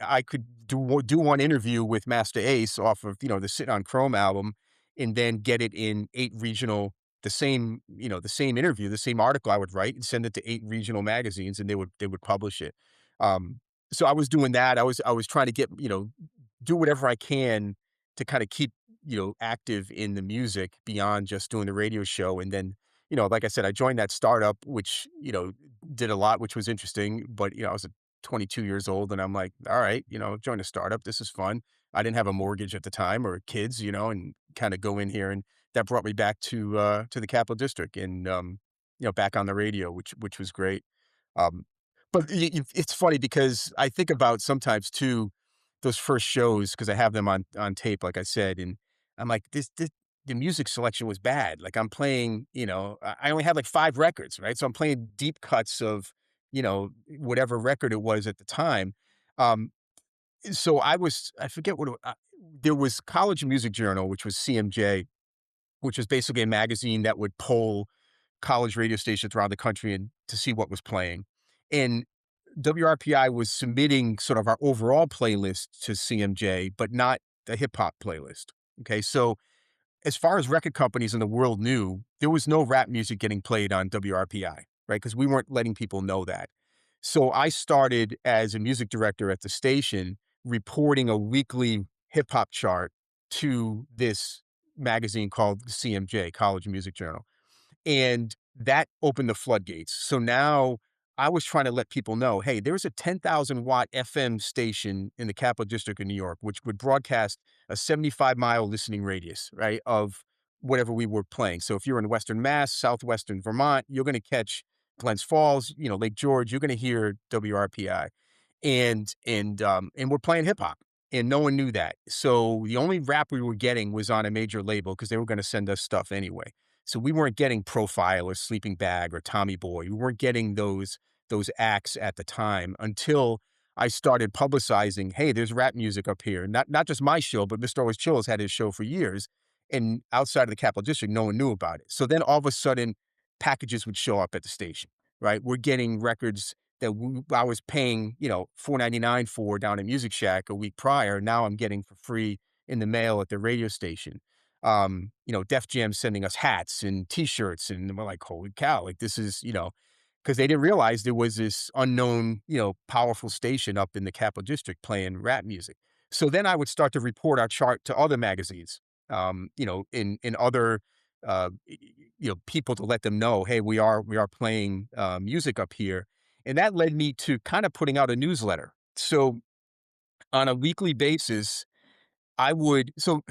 I could do one interview with Master Ace off of, the Sit on Chrome album, and then get it in 8 regional, the same interview, the same article I would write and send it to 8 regional magazines, and they would publish it. Um, so I was doing that. I was trying to do whatever I can to kind of keep, active in the music beyond just doing the radio show. And then, like I said, I joined that startup, which, did a lot, which was interesting. But, I was 22 years old, and I'm like, all right, join a startup. This is fun. I didn't have a mortgage at the time or kids, and kind of go in here, and that brought me back to the Capital District, and, back on the radio, which was great. Um, but it's funny because I think about sometimes too, those first shows, because I have them on tape, like I said, and I'm like, this the music selection was bad. Like I'm playing, I only had like 5 records, right? So I'm playing deep cuts of, whatever record it was at the time. Um, so I forget there was College Music Journal, which was CMJ, which was basically a magazine that would poll college radio stations around the country and to see what was playing. And WRPI was submitting sort of our overall playlist to CMJ, but not the hip hop playlist. Okay. So as far as record companies in the world knew, there was no rap music getting played on WRPI, right? Because we weren't letting people know that. So I started as a music director at the station, reporting a weekly hip hop chart to this magazine called CMJ, College Music Journal. And that opened the floodgates. So now I was trying to let people know, hey, there's a 10,000-watt FM station in the Capital District of New York, which would broadcast a 75-mile listening radius, right, of whatever we were playing. So if you're in Western Mass, Southwestern Vermont, you're going to catch Glens Falls, Lake George, you're going to hear WRPI. And we're playing hip hop. And no one knew that. So the only rap we were getting was on a major label because they were going to send us stuff anyway. So we weren't getting Profile or Sleeping Bag or Tommy Boy. We weren't getting those acts at the time until I started publicizing, hey, there's rap music up here. Not just my show, but Mr. Always Chill has had his show for years. And outside of the Capital District, no one knew about it. So then all of a sudden, packages would show up at the station, right? We're getting records that I was paying, $4.99 for down at Music Shack a week prior. Now I'm getting for free in the mail at the radio station. Def Jam sending us hats and T-shirts, and we're like, holy cow! Like this is, because they didn't realize there was this unknown, powerful station up in the Capital District playing rap music. So then I would start to report our chart to other magazines, in other, people to let them know, hey, we are playing music up here, and that led me to kind of putting out a newsletter. So on a weekly basis, I would so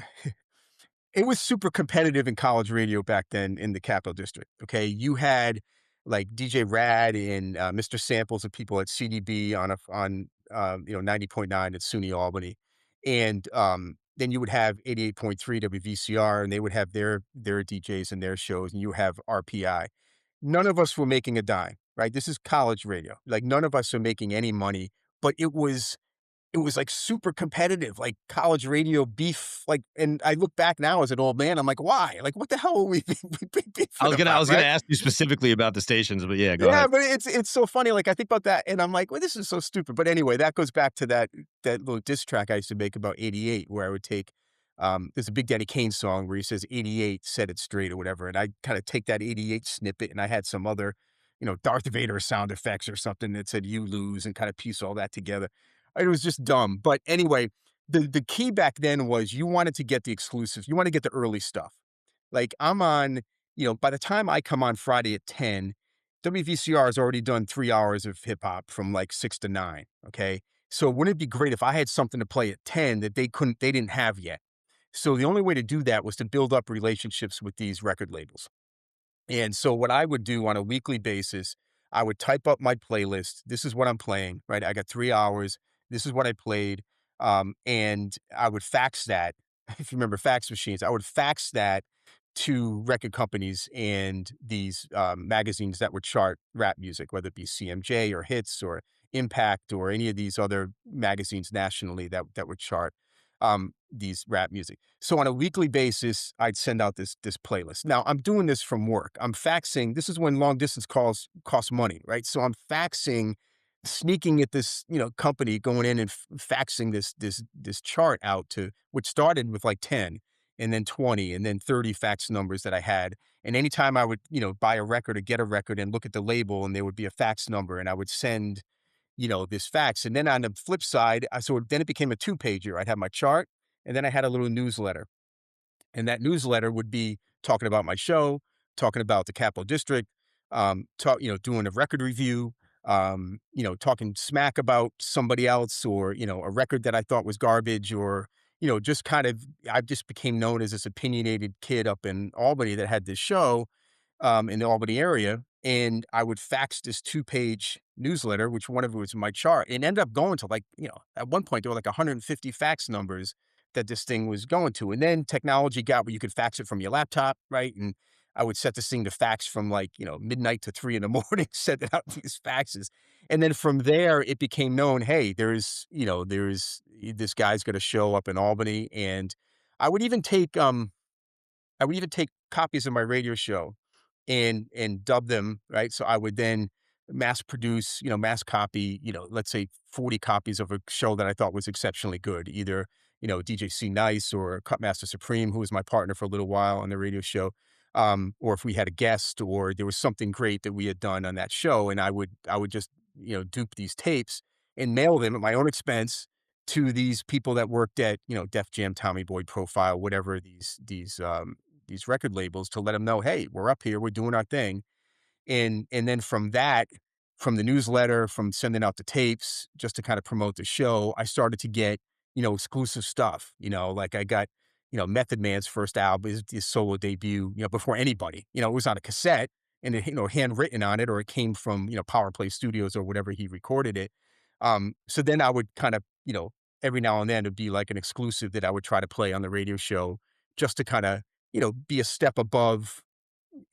it was super competitive in college radio back then in the Capital District. Okay, you had like DJ Rad and Mr. Samples of people at CDB on 90.9 at SUNY Albany, and then you would have 88.3 WVCR, and they would have their DJs and their shows, and you have RPI. None of us were making a dime, right? This is college radio. Like none of us are making any money, but it was like super competitive, like college radio beef. Like, and I look back now as an old man, I'm like, why? Like, what the hell are we I beefing was gonna, I about, was gonna right? ask you specifically about the stations, but yeah, go Yeah, ahead. but it's so funny. Like I think about that, and I'm like, well, this is so stupid. But anyway, that goes back to that little diss track I used to make about '88, where I would take there's a Big Daddy Kane song where he says '88, set it straight or whatever, and I kind of take that '88 snippet, and I had some other, Darth Vader sound effects or something that said "you lose" and kind of piece all that together. It was just dumb. But anyway, the key back then was you wanted to get the exclusives, you want to get the early stuff. Like I'm on, by the time I come on Friday at 10, WVCR has already done 3 hours of hip hop from like 6 to 9. Okay. So wouldn't it be great if I had something to play at 10 that they didn't have yet? So the only way to do that was to build up relationships with these record labels. And so what I would do on a weekly basis, I would type up my playlist. This is what I'm playing, right? I got 3 hours. This is what I played. And I would fax that. If you remember fax machines, I would fax that to record companies and these magazines that would chart rap music, whether it be CMJ or Hits or Impact or any of these other magazines nationally that would chart these rap music. So on a weekly basis, I'd send out this playlist. Now I'm doing this from work. I'm faxing. This is when long distance calls cost money, right? So I'm faxing, sneaking at this company, going in and faxing this chart out to, which started with like 10 and then 20 and then 30 fax numbers that I had. And anytime I would buy a record or get a record and look at the label, and there would be a fax number, and I would send this fax. And then on the flip side, so then it became a two-pager. I'd have my chart, and then I had a little newsletter. And that newsletter would be talking about my show, talking about the Capital District, doing a record review, talking smack about somebody else, or, a record that I thought was garbage, or, just kind of, I just became known as this opinionated kid up in Albany that had this show in the Albany area. And I would fax this 2-page newsletter, which one of it was my chart. It ended up going to like, at one point there were like 150 fax numbers that this thing was going to. And then technology got where you could fax it from your laptop, right? And I would set this thing to fax from like, midnight to 3 a.m, send it out these faxes. And then from there, it became known, hey, there's this guy's got a show up in Albany. And I would even take, copies of my radio show and dub them, right? So I would then mass produce, mass copy, let's say 40 copies of a show that I thought was exceptionally good, either, DJ C Nice or Cutmaster Supreme, who was my partner for a little while on the radio show. Or if we had a guest or there was something great that we had done on that show, and I would just, dupe these tapes and mail them at my own expense to these people that worked at, Def Jam, Tommy Boy Profile, whatever these record labels, to let them know, hey, we're up here, we're doing our thing. And then from that, from the newsletter, from sending out the tapes just to kind of promote the show, I started to get, exclusive stuff. Like I got, Method Man's first album, his solo debut, before anybody. It was on a cassette and it, handwritten on it, or it came from, Power Play Studios or whatever he recorded it. So then I would kind of, every now and then it'd be like an exclusive that I would try to play on the radio show just to kind of, be a step above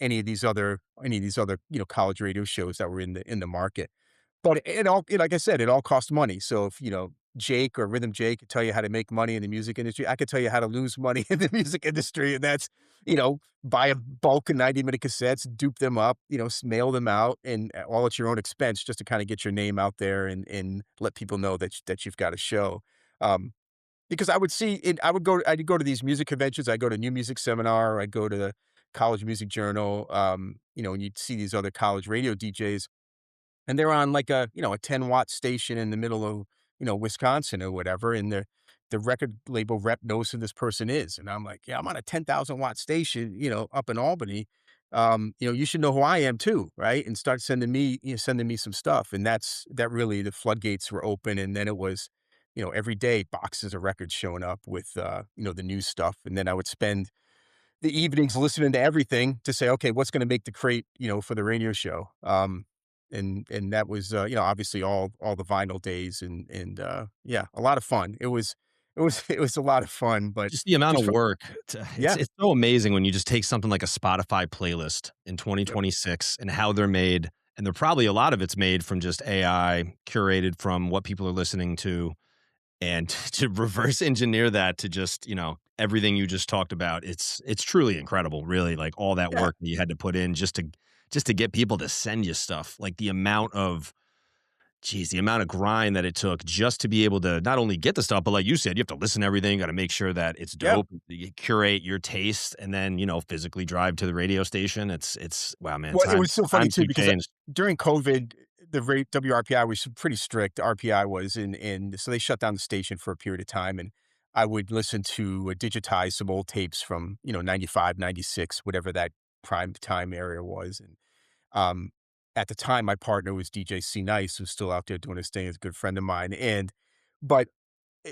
any of these other, college radio shows that were in the market. But it all, like I said, it all cost money. So if, Jake or Rhythm Jake could tell you how to make money in the music industry. I could tell you how to lose money in the music industry, and that's, buy a bulk of 90-minute cassettes, dupe them up, mail them out, and all at your own expense, just to kind of get your name out there and let people know that you've got a show. Um, because I would see it, I'd go to these music conventions. I go to New Music Seminar. I go to the College Music Journal. And you'd see these other college radio DJs, and they're on like a 10-watt station in the middle of, Wisconsin or whatever. And the record label rep knows who this person is. And I'm like, yeah, I'm on a 10,000-watt station, up in Albany. You should know who I am too, right? And start sending me some stuff. And that really, the floodgates were open. And then it was, every day boxes of records showing up with, the new stuff. And then I would spend the evenings listening to everything to say, okay, what's going to make the crate, for the radio show. And that was, obviously all the vinyl days and yeah, a lot of fun. It was a lot of fun, but Just the amount just of from, work. It's yeah, it's so amazing when you just take something like a Spotify playlist in yep, 2026 and how they're made, and they're probably a lot of it's made from just AI, curated from what people are listening to, and to reverse engineer that to just, everything you just talked about. It's truly incredible, really, like all that yeah, work that you had to put in just to get people to send you stuff. Like the amount of grind that it took just to be able to not only get the stuff, but like you said, you have to listen to everything, you gotta make sure that it's yep. dope, you curate your taste, and then, physically drive to the radio station. It's wow, man, Well, it was so funny times too do because change. during COVID, the rate WRPI was pretty strict. RPI was, and so they shut down the station for a period of time, and I would listen to digitize some old tapes from 95, 96, whatever that prime time area was, and um, at the time my partner was DJ C Nice, who's still out there doing his thing. He's a good friend of mine, and but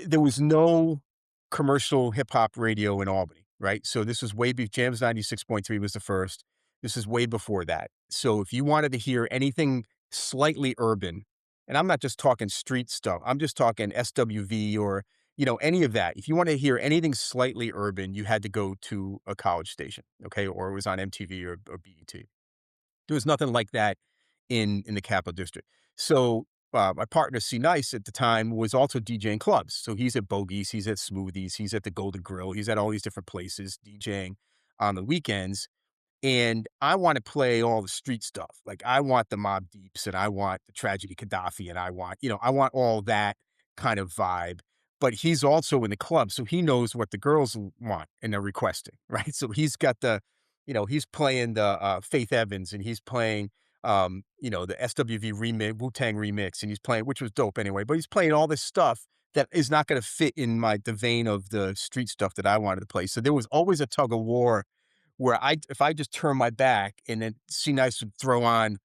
there was no commercial hip hop radio in Albany, right? So this was way before Jams 96.3 was the first. This is way before that. So if you wanted to hear anything slightly urban, and I'm not just talking street stuff, I'm just talking SWV or, any of that. If you want to hear anything slightly urban, you had to go to a college station, okay? Or it was on MTV or BET. There was nothing like that in the Capital District. So, my partner, C Nice, at the time was also DJing clubs. So he's at Bogies, he's at Smoothies, he's at the Golden Grill, he's at all these different places DJing on the weekends. And I want to play all the street stuff. Like I want the Mob Deeps and I want the Tragedy Gaddafi and I want all that kind of vibe. But he's also in the club, so he knows what the girls want and they're requesting, right? So he's got he's playing the Faith Evans and he's playing the SWV remix, Wu-Tang remix, and he's playing, which was dope anyway, but he's playing all this stuff that is not going to fit in the vein of the street stuff that I wanted to play. So there was always a tug of war where if I just turn my back and then C Nice would throw on,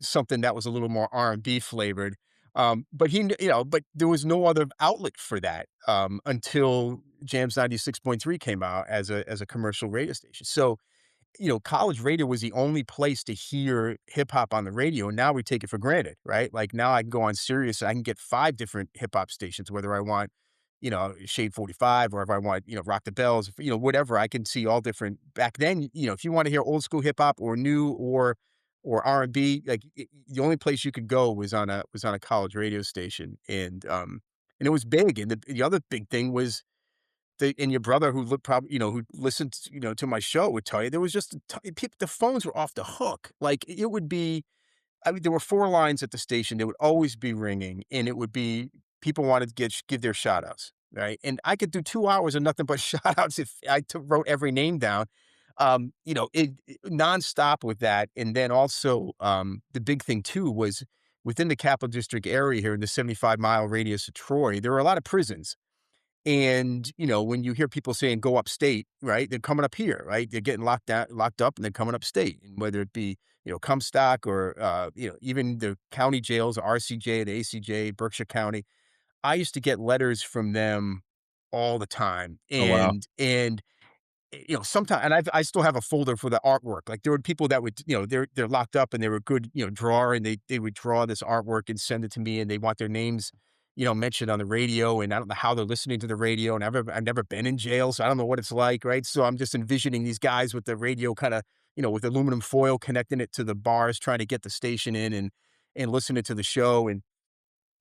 something that was a little more R&B flavored. But there was no other outlet for that until Jams 96.3 came out as a commercial radio station. So, college radio was the only place to hear hip hop on the radio. And now we take it for granted, right? Like now I can go on Sirius and I can get 5 different hip hop stations, whether I want, Shade 45 or if I want, Rock the Bells, whatever. I can see all different. Back then, if you want to hear old school hip hop or new or R&B, like the only place you could go was on a college radio station. And it was big. And the other big thing was and your brother who probably, who listened, to my show would tell you there was just the phones were off the hook. Like it would be, I mean, there were 4 lines at the station. They would always be ringing, and it would be people wanted to give their shout outs, right? And I could do 2 hours of nothing but shout outs if wrote every name down. Nonstop with that. And then also, the big thing too was within the Capital District area here in the 75-mile radius of Troy, there were a lot of prisons. And, when you hear people saying go upstate, right? They're coming up here, right? They're getting locked up and they're coming upstate. And whether it be, Comstock or, even the county jails, RCJ, the ACJ, Berkshire County. I used to get letters from them all the time. Oh, wow. Sometimes, and I still have a folder for the artwork. Like there were people that would, they're locked up and they were good, drawer, and they would draw this artwork and send it to me, and they want their names, mentioned on the radio. And I don't know how they're listening to the radio. And I've never been in jail, so I don't know what it's like, right? So I'm just envisioning these guys with the radio kind of, with aluminum foil connecting it to the bars, trying to get the station in and listening to the show.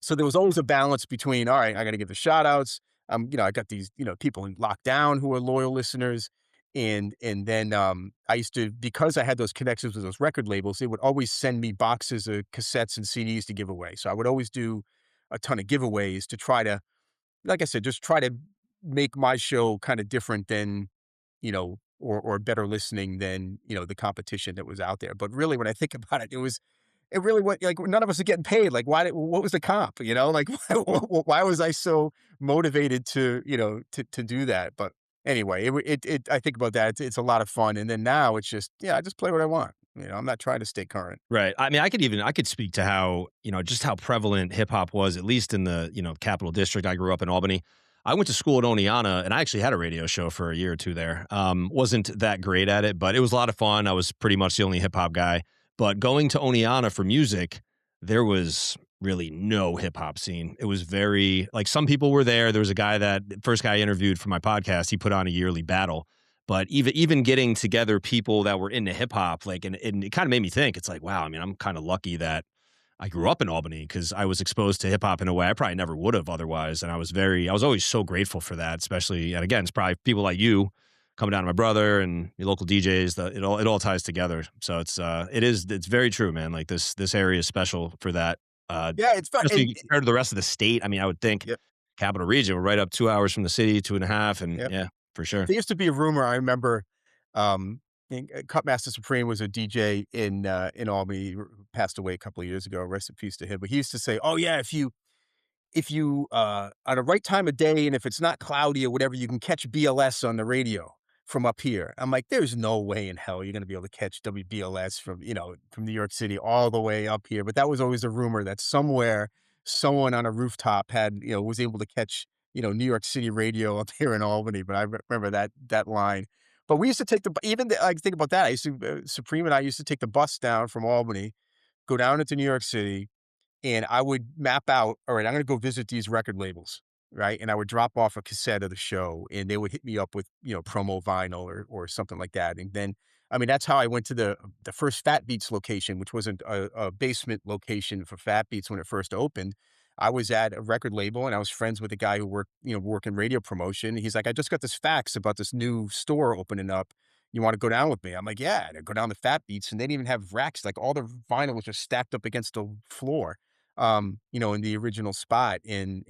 So there was always a balance between, all right, I got to give the shout outs. I got these, people in lockdown who are loyal listeners. And then I used to, because I had those connections with those record labels, they would always send me boxes of cassettes and CDs to give away. So I would always do a ton of giveaways to try to, like I said, just try to make my show kind of different than, or better listening than, the competition that was out there. But really, when I think about it, it really went like none of us are getting paid. Like, what was the comp? Like, why was I so motivated to, to do that? But anyway, I think about that. It's a lot of fun. And then now it's just, yeah, I just play what I want. I'm not trying to stay current. Right. I mean, I could speak to how, just how prevalent hip hop was, at least in the, Capital District. I grew up in Albany. I went to school at Oneonta, and I actually had a radio show for a year or two there. Wasn't that great at it, but it was a lot of fun. I was pretty much the only hip hop guy. But going to Oneonta for music, there was really no hip hop scene. It was very like some people were there. There was a guy first guy I interviewed for my podcast, he put on a yearly battle. But even getting together people that were into hip hop, like, and it kind of made me think, it's like, wow, I mean, I'm kind of lucky that I grew up in Albany because I was exposed to hip hop in a way I probably never would have otherwise. And I was always so grateful for that, especially, and again, it's probably people like you coming down to my brother and your local DJs, it all ties together. So it's very true, man. Like this area is special for that. Yeah, it's fun. Especially compared to the rest of the state. I mean, I would think Yeah, Capital Region, we're right up 2 hours from the city, 2.5. And yeah. yeah, for sure. There used to be a rumor. I remember, Cutmaster Supreme was a DJ in Albany, who passed away a couple of years ago. Rest in peace to him. But he used to say, "Oh yeah, if you on the right time of day and if it's not cloudy or whatever, you can catch BLS on the radio from up here." I'm like, there's no way in hell you're gonna be able to catch WBLS from New York City all the way up here. But that was always a rumor that somewhere someone on a rooftop was able to catch, New York City radio up here in Albany. But I remember that line. But we used to take I think about that. I used to Supreme and I used to take the bus down from Albany, go down into New York City, and I would map out, all right, I'm gonna go visit these record labels, right? And I would drop off a cassette of the show, and they would hit me up with, promo vinyl or something like that. And then, I mean, that's how I went to the first Fat Beats location, which wasn't a basement location for Fat Beats when it first opened. I was at a record label, and I was friends with a guy who worked in radio promotion. He's like, "I just got this fax about this new store opening up. You want to go down with me?" I'm like, "Yeah." And I go down to Fat Beats, and they didn't even have racks. Like all the vinyl was just stacked up against the floor, in the original spot. And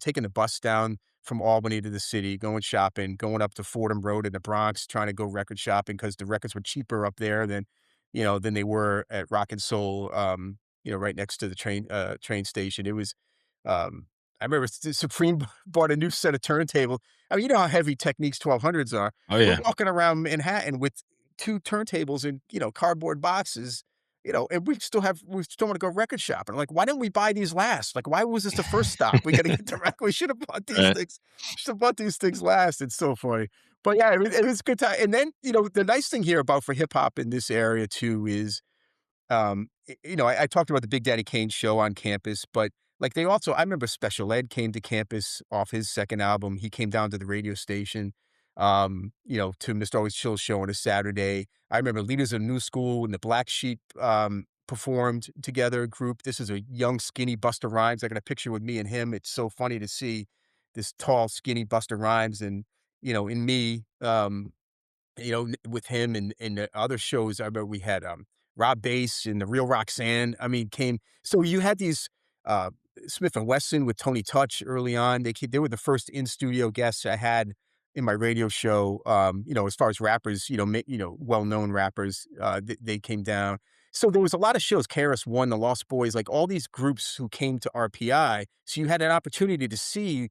taking the bus down from Albany to the city, going shopping, going up to Fordham Road in the Bronx, trying to go record shopping because the records were cheaper up there than they were at Rock and Soul, right next to the train station. It was, I remember Supreme bought a new set of turntable. I mean, you know how heavy Techniques 1200s are. Oh We're yeah. walking around Manhattan with two turntables in, cardboard boxes, and we still want to go record shopping. Like, why didn't we buy these last? Like, why was this the first stop? We got to get the record. We should have bought these Right. things. Should have bought these things last. It's so funny. But yeah, it was a good time. And then, the nice thing here about for hip hop in this area too is I talked about the Big Daddy Kane show on campus, but like I remember Special Ed came to campus off his second album. He came down to the radio station, to Mr. Always Chill show on a Saturday. I remember Leaders of New School and the Black Sheep performed together, group. This is a young, skinny Busta Rhymes. I got a picture with me and him. It's so funny to see this tall, skinny Busta Rhymes and, in me, with him and the other shows. I remember we had Rob Bass and the Real Roxanne. I mean, came so you had these uh, Smith and Wesson with Tony Touch early on. They were the first in studio guests I had in my radio show. As far as rappers, well known rappers, they came down. So there was a lot of shows. KRS One, the Lost Boys, like all these groups who came to RPI. So you had an opportunity to see,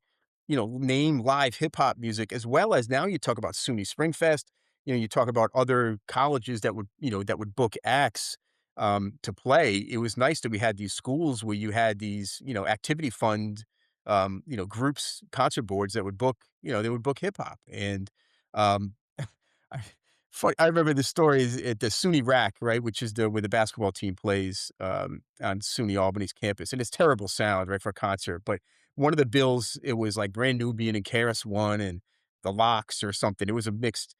name live hip hop music, as well as now you talk about SUNY Springfest. You talk about other colleges that would book acts to play. It was nice that we had these schools where you had these, activity fund, groups, concert boards that would book, they would book hip hop. And um, I, I remember the story is at the SUNY Rack, right, which is where the basketball team plays on SUNY Albany's campus, and it's terrible sound, right, for a concert. But one of the bills, it was like Brand Nubian and KRS One and the Locks or something. It was a mixed,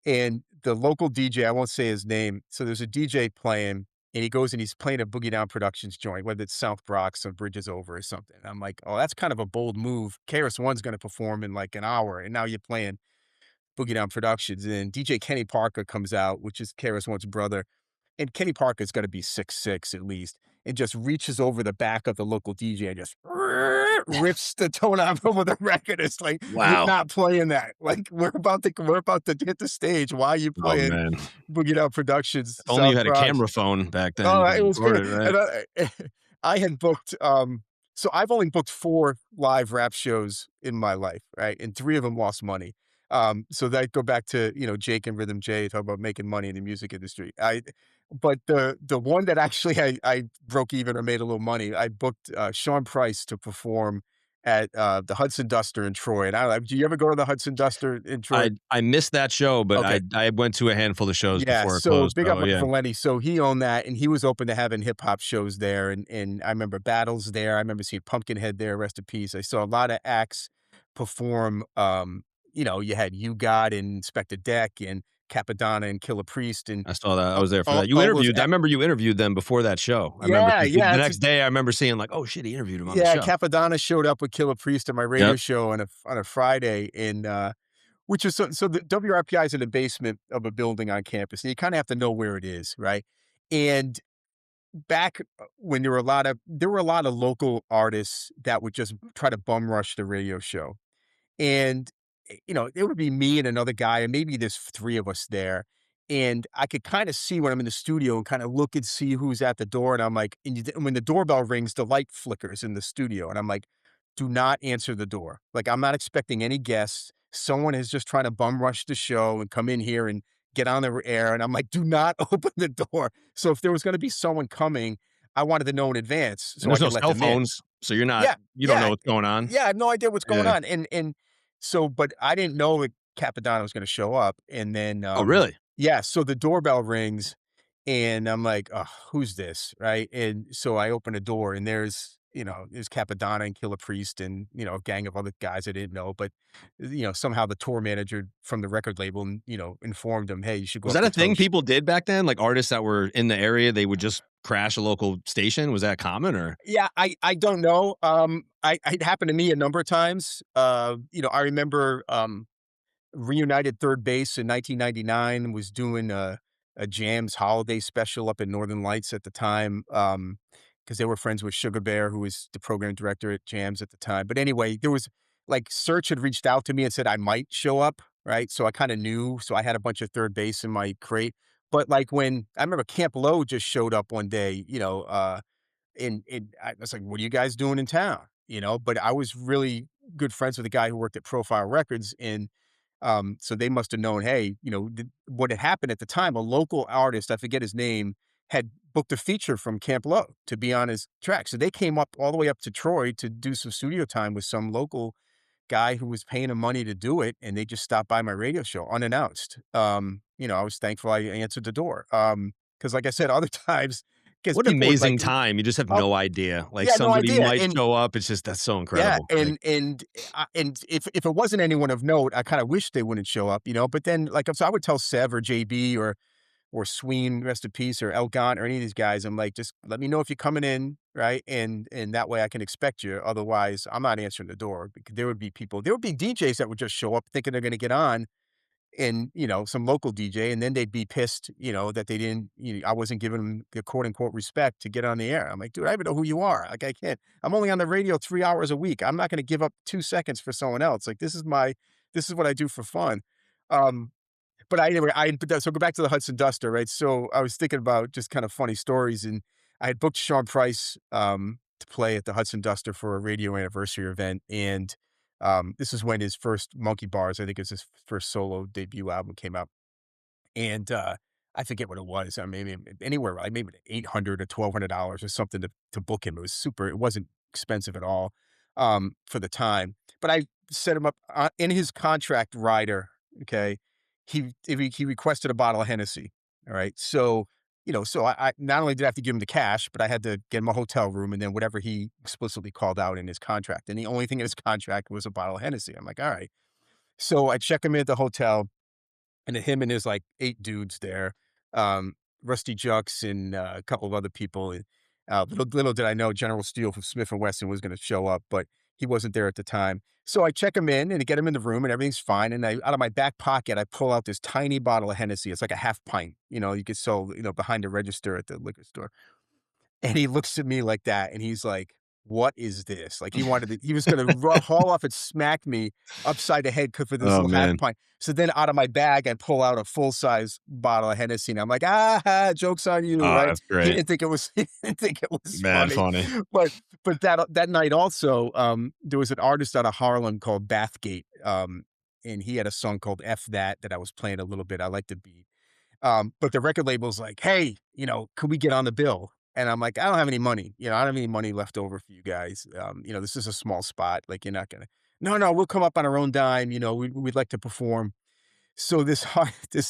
and the local DJ, I won't say his name. So there's a DJ playing. and he goes and he's playing a Boogie Down Productions joint, whether it's South Bronx or Bridges Over or something. I'm like, oh, that's kind of a bold move. KRS-One's going to perform in like an hour, and now you're playing Boogie Down Productions. And DJ Kenny Parker comes out, which is KRS-One's brother, and Kenny Parker's got to be 6'6" at least, and just reaches over the back of the local DJ and just rips the tone off over the record. It's like, we're Wow. not playing that. Like, we're about to hit the stage. Why are you Oh playing man. Boogie Down Productions, If only you South had a Bronx? camera phone back then, Oh, you it could was record great. it, right? And I had booked, so I've only booked 4 live rap shows in my life, right? And 3 of them lost money. So that go back to, Jake and Rhythm J talk about making money in the music industry. But the one that actually I broke even or made a little money, I booked Sean Price to perform at the Hudson Duster in Troy. And I don't know, do you ever go to the Hudson Duster in Troy? I missed that show, but Okay. I went to a handful of shows Yeah, before it so closed. big up So Mike yeah, Valenti. So he owned that, and he was open to having hip hop shows there. And I remember Battles there. I remember seeing Pumpkinhead there. Rest in peace. I saw a lot of acts perform. You had You God and Inspector Deck and Capadonna and Killer Priest and I saw that. I all, was there for all, that. You all those. interviewed. I remember you interviewed them before that show. I remember Yeah, 'cause yeah, the it's next day. I remember seeing like, oh shit, he interviewed him on the yeah. show. Capadonna showed up with Killer Priest at my radio Yep. show on a Friday, and which is so the WRPI is in the basement of a building on campus, and you kind of have to know where it is, right? And back when there were a lot of local artists that would just try to bum rush the radio show. And, it would be me and another guy, and maybe there's 3 of us there. And I could kind of see when I'm in the studio and kind of look and see who's at the door. And I'm like, and when the doorbell rings, the light flickers in the studio. And I'm like, do not answer the door. Like, I'm not expecting any guests. Someone is just trying to bum rush the show and come in here and get on the air. And I'm like, do not open the door. So if there was going to be someone coming, I wanted to know in advance And so I there's no could let cell them in. phones, so you're not. Yeah, You don't know yeah, what's going on. yeah, I had no idea what's going Yeah. on, and so but I didn't know that Capadonna was gonna show up, and then, Oh really? yeah, so the doorbell rings, and I'm like, "Oh, who's this?" Right? And so I open the door, and there's Capadonna and Killer Priest and, a gang of other guys I didn't know, but, somehow the tour manager from the record label, informed him, "Hey, you should go Was up that to a thing Toast." people did back then? Like artists that were in the area, they would just crash a local station. Was that common or? Yeah, I don't know, it happened to me a number of times. I remember, Reunited Third Base in 1999 was doing a Jams holiday special up in Northern Lights at the time, because they were friends with Sugar Bear, who was the program director at Jams at the time. But anyway, there was like Search had reached out to me and said I might show up, right? So I kind of knew. So I had a bunch of Third Base in my crate. But like when I remember Camp Low just showed up one day, and I was like, "What are you guys doing in town?" But I was really good friends with a guy who worked at Profile Records, and so they must have known, hey, what had happened at the time, a local artist, I forget his name, had booked a feature from Camp Low to be on his track. So they came up all the way up to Troy to do some studio time with some local guy who was paying him money to do it, and they just stopped by my radio show unannounced. I was thankful I answered the door. Because like I said, other times, because What an people would amazing like, time. You just have oh, no idea. Like yeah, no somebody idea. might And show up. It's just that's so yeah, incredible. Like, and if it wasn't anyone of note, I kind of wish they wouldn't show up, But then, like, so I would tell Sev or JB or Sween, rest in peace, or El Gant or any of these guys, I'm like, just let me know if you're coming in, right? And that way I can expect you. Otherwise, I'm not answering the door because there would be DJs that would just show up thinking they're going to get on, and some local DJ, and then they'd be pissed, that they didn't, I wasn't giving them the quote unquote respect to get on the air. I'm like, dude, I don't even know who you are. Like, I can't. I'm only on the radio 3 hours a week. I'm not going to give up 2 seconds for someone else. Like, this is what I do for fun. Um, but anyway, so go back to the Hudson Duster, right? So I was thinking about just kind of funny stories, and I had booked Sean Price to play at the Hudson Duster for a radio anniversary event, and this is when his first Monkey Bars, I think, it was his first solo debut album, came out, and I forget what it was. I mean, maybe anywhere like maybe $800 or $1,200 or something to book him. It was super. It wasn't expensive at all for the time. But I set him up in his contract rider. Okay, he requested a bottle of Hennessy. All right, so I not only did I have to give him the cash, but I had to get him a hotel room and then whatever he explicitly called out in his contract. And the only thing in his contract was a bottle of Hennessy. I'm like, all right. So I check him in at the hotel, and then him and his like 8 dudes there. Rusty Jux and a couple of other people. And little did I know General Steele from Smith and Wesson was going to show up, but he wasn't there at the time. So I check him in and get him in the room, and everything's fine. And out of my back pocket, I pull out this tiny bottle of Hennessy. It's like a half pint. You could sell behind the register at the liquor store. And he looks at me like that, and he's like, "What is this?" Like, he was gonna haul off and smack me upside the head for this Oh little half man. pint. So then out of my bag, I pull out a full-size bottle of Hennessy, and I'm like, "Ah, joke's on you," Oh, right? that's He great. didn't think it was he didn't think it was Man, funny. funny. But that night also, there was an artist out of Harlem called Bathgate, and he had a song called F That I was playing a little bit. I like the beat. But the record label's like, "Hey, could we get on the bill?" And I'm like, "I don't have any money. I don't have any money left over for you guys. This is a small spot. Like, you're not gonna." "No, no, we'll come up on our own dime. We'd like to perform." So this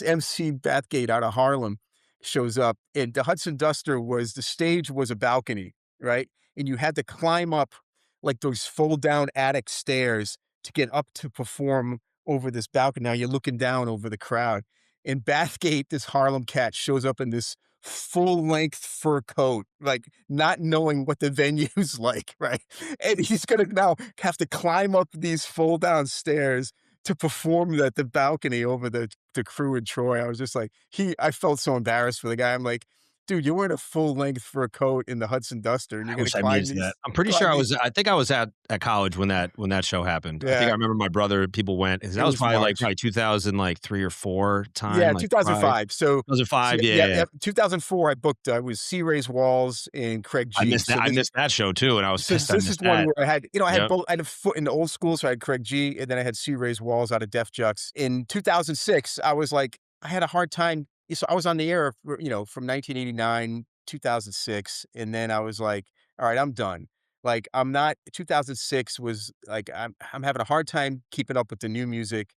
MC Bathgate out of Harlem shows up, and the Hudson Duster the stage was a balcony, right? And you had to climb up like those fold down attic stairs to get up to perform over this balcony. Now you're looking down over the crowd. And Bathgate, this Harlem cat, shows up in this full length fur coat, like not knowing what the venue's like, right? And he's gonna now have to climb up these fold down stairs to perform at the balcony over the crew in Troy. I was just like, I felt so embarrassed for the guy. I'm like, dude, you're wearing a full length fur coat in the Hudson Duster, and you're I gonna wish I missed that. I'm pretty sure climb these. I think I was at college when that show happened. I think I Yeah, remember my brother, people went 'cause it that was was probably March. 2000, like 3 or 4 time, Yeah, like, right? 2005. So, 2005, yeah, yeah, yeah. yeah, 2004, I booked, it was C. Ray's Walls and Craig G. I missed that show too, and I was pissed I This is missed one that. where I had Yep. both. I had a foot in the old school, so I had Craig G, and then I had C. Ray's Walls out of Def Jux. In 2006, I was like, I had a hard time. So I was on the air, from 1989, 2006, and then I was like, all right, I'm done. Like, I'm not. 2006 was like, I'm having a hard time keeping up with the new music.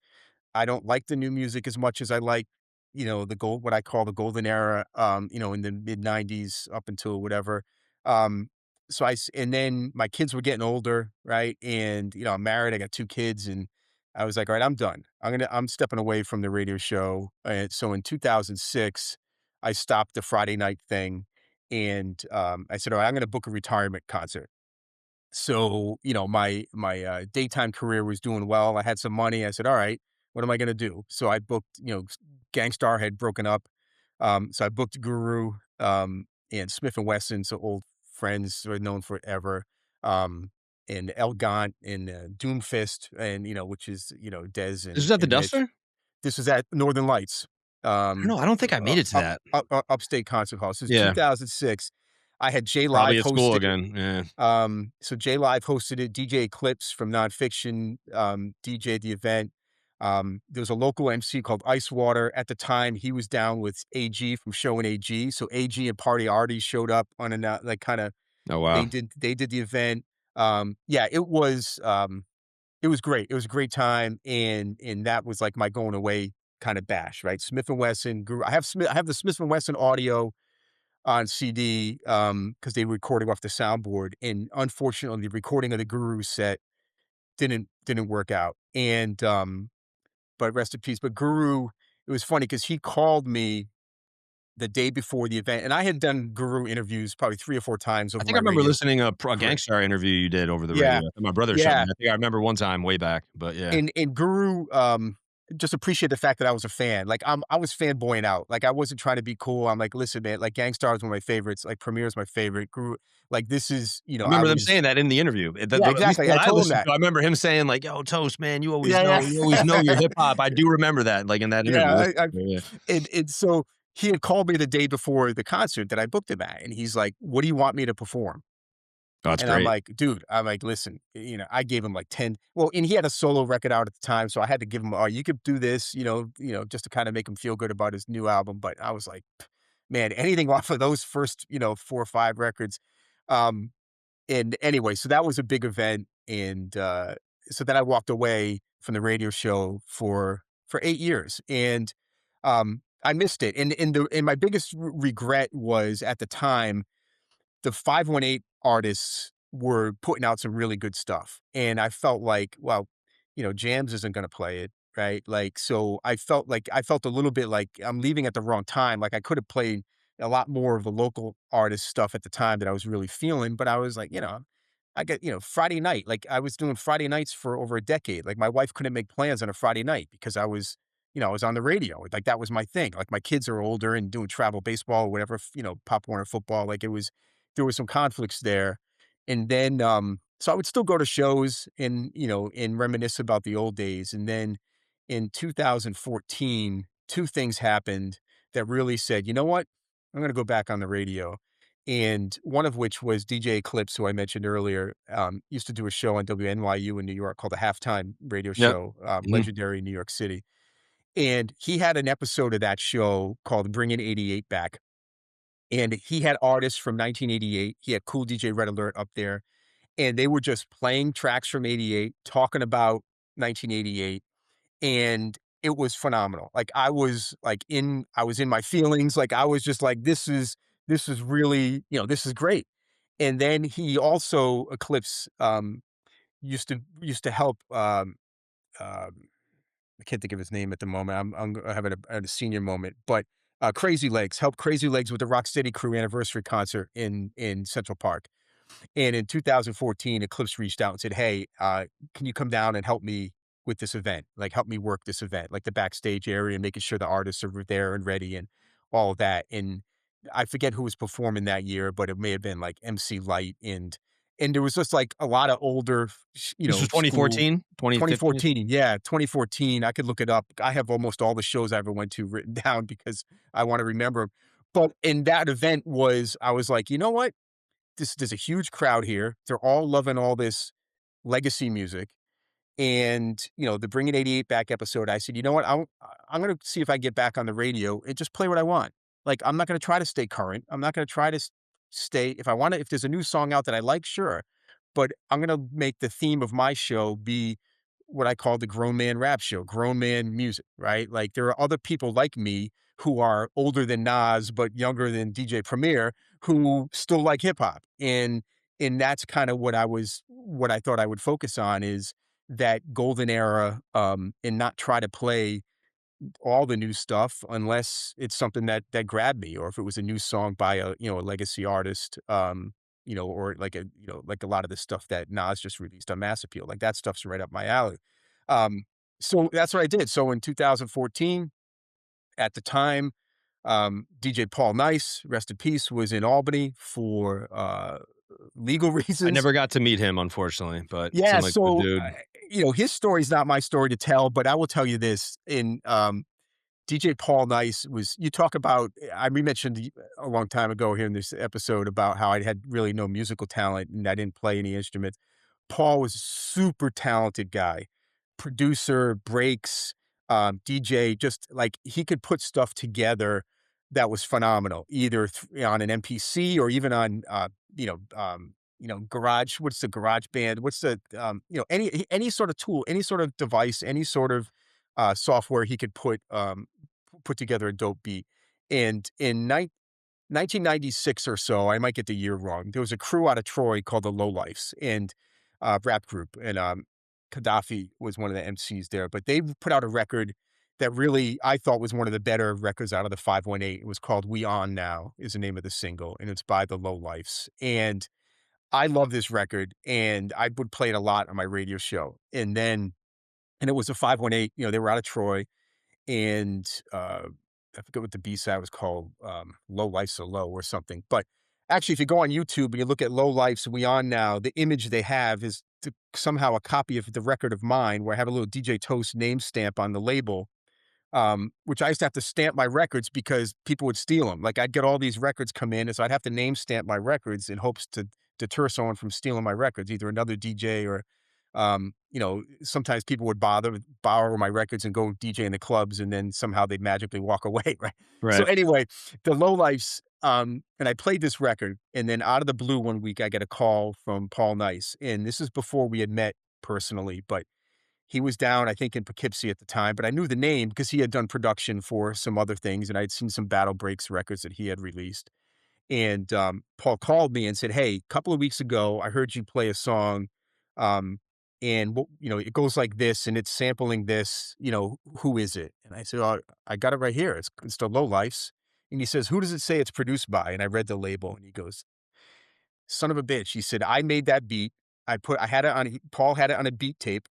I don't like the new music as much as I like, what I call the golden era, in the mid '90s up until whatever. Um, and then my kids were getting older, right? And, I'm married, I got 2 kids, and I was like, all right, I'm done. I'm stepping away from the radio show. And so in 2006, I stopped the Friday night thing. And, I said, all right, I'm going to book a retirement concert. So, my daytime career was doing well. I had some money. I said, "All right, what am I gonna do?" So I booked, Gangstar had broken up. So I booked Guru, and Smith& and Wesson, so old friends who I've known forever, um, and El Gaunt and, Doomfist and, which is, Dez This was at the and Mitch. Duster? This was at Northern Lights, I don't know, I don't think I made it to that. Upstate Concert Hall. This is Yeah, 2006. I had J probably Live at school hosted it. again, yeah. So J Live hosted it. DJ Eclipse from Nonfiction DJ'd the event. There was a local MC called Ice Water. At the time, he was down with AG from Show and AG. So AG and Party Artie showed up on like kind of Oh, wow. they did the event. Yeah, it was great. It was a great time, and that was like my going away kind of bash, right? Smith and Wesson. I have the Smith and Wesson audio on CD, because they were recording off the soundboard, and unfortunately, the recording of the Guru set didn't work out, and, but rest in peace. But Guru, it was funny because he called me the day before the event, and I had done Guru interviews probably 3 or 4 times I over think my I remember radio listening a career. Gangstar interview you did over the Yeah, radio. My brother shot me. yeah. I think I remember one time way back, but yeah. And Guru, just appreciate the fact that I was a fan. Like, I was fanboying out. Like, I wasn't trying to be cool. I'm like, "Listen, man, like, Gangstar is one of my favorites. Like, Premier is my favorite. Guru, like, this is, I I remember them was." saying that in the interview. Yeah, At least exactly. what I I told him listened that. to, I remember him saying like, "Yo, Toast, man, Yeah, you always know your hip hop." I do remember that, like, in that interview. yeah. Listening to it, yeah. And so he had called me the day before the concert that I booked him at, and he's like, "What do you want me to perform?" Oh, that's And I'm great. like, "Dude," I'm like, "Listen," I gave him like 10. Well, and he had a solo record out at the time, so I had to give him, "Oh, you could do this," just to kind of make him feel good about his new album. But I was like, man, anything off of those first, 4 or 5 records. Um, and anyway, so that was a big event, and so then I walked away from the radio show for 8 years, and I missed it. And my biggest regret was at the time the 518 artists were putting out some really good stuff. And I felt like, well, Jams isn't going to play it, right? Like, so I felt a little bit like I'm leaving at the wrong time. Like, I could have played a lot more of the local artist stuff at the time that I was really feeling. But I was like, I get, Friday night, like I was doing Friday nights for over a decade. Like my wife couldn't make plans on a Friday night because I was on the radio. Like that was my thing. Like my kids are older and doing travel baseball or whatever, Pop Warner football. There was some conflicts there. And then, so I would still go to shows and reminisce about the old days. And then in 2014, two things happened that really said, you know what? I'm going to go back on the radio. And one of which was DJ Eclipse, who I mentioned earlier, used to do a show on WNYU in New York called the Halftime Radio Yep. Show, Mhm. legendary in New York City. And he had an episode of that show called Bringing 88 Back. And he had artists from 1988. He had Cool DJ Red Alert up there, and they were just playing tracks from '88, talking about 1988, and it was phenomenal. Like I was in my feelings. Like I was just like, this is really, this is great. And then he also Eclipse used to help um I can't think of his name at the moment. I'm having a senior moment, but Crazy Legs helped Crazy Legs with the Rocksteady Crew anniversary concert in Central Park. And in 2014, Eclipse reached out and said, "Hey, can you come down and help me with this event? Like, help me work this event, like the backstage area, and making sure the artists are there and ready and all of that." And I forget who was performing that year, but it may have been like MC Light and there was just like a lot of older, This was school 2014, 2015? 2014, yeah, 2014, I could look it up. I have almost all the shows I ever went to written down because I wanna remember 'em. But in that event I was like, "You know what? There's a huge crowd here. They're all loving all this legacy music." And, the Bringing 88 Back episode, I said, "You know what? I'm gonna see if I get back on the radio and just play what I want. Like, I'm not gonna try to stay current. I'm not gonna try to stay if there's a new song out that I like, sure. But I'm gonna make the theme of my show be what I call the grown man rap show, grown man music, right? Like there are other people like me who are older than Nas, but younger than DJ Premier who still like hip hop. And that's kind of what I thought I would focus on is that golden era, and not try to play all the new stuff unless it's something that grabbed me or if it was a new song by a legacy artist, or like a lot of the stuff that Nas just released on Mass Appeal. Like that stuff's right up my alley. Um, so that's what I did. So in 2014, at the time, DJ Paul Nice, rest in peace, was in Albany for legal I reasons. never got to meet him, unfortunately, but Yeah, seemed like a good so dude. his story's not my story to tell, but I will tell you this: in DJ Paul Nice was you talk about we mentioned a long time ago here in this episode about how I had really no musical talent and I didn't play any instruments. Paul was a super talented guy, producer, breaks, DJ, just like he could put stuff together that was phenomenal, either on an MPC or even on, garage. What's the garage band? What's the, any sort of tool, any sort of device, any sort of software he could put together a dope beat. And in 1996 or so, I might get the year wrong. There was a crew out of Troy called the Lowlifes and rap group, and Gaddafi was one of the MCs there. But they put out a record that really I thought was one of the better records out of the 518. It was called "We On Now" is the name of the single, and it's by the Lowlifes. And I love this record, and I would play it a lot on my radio show. And it was a 518. They were out of Troy and I forget what the B-side was called, "Low Life So Low" or something. But actually, if you go on YouTube and you look at Low Life's "We On Now," the image they have is somehow a copy of the record of mine, where I have a little DJ Toast name stamp on the label, which I used to have to stamp my records because people would steal them. Like I'd get all these records come in, and so I'd have to name stamp my records in hopes to deter someone from stealing my records, either another DJ or, sometimes people would borrow my records and go DJ in the clubs, and then somehow they'd magically walk away, right? So Right. anyway, the Lowlifes, and I played this record, and then out of the blue one week, I get a call from Paul Nice, and this is before we had met personally, but he was down, I think, in Poughkeepsie at the time, but I knew the name because he had done production for some other things, and I'd seen some Battle Breaks records that he had released. And Paul called me and said, "Hey, a couple of weeks ago, I heard you play a song, um, and it goes like this, and it's sampling this. Who is it?" And I said, "Oh, I got it right here. It's the Lowlifes." And he says, "Who does it say it's produced by?" And I read the label, and he goes, "Son of a bitch." He said, "I made that beat. I had it on Paul had it on a beat tape.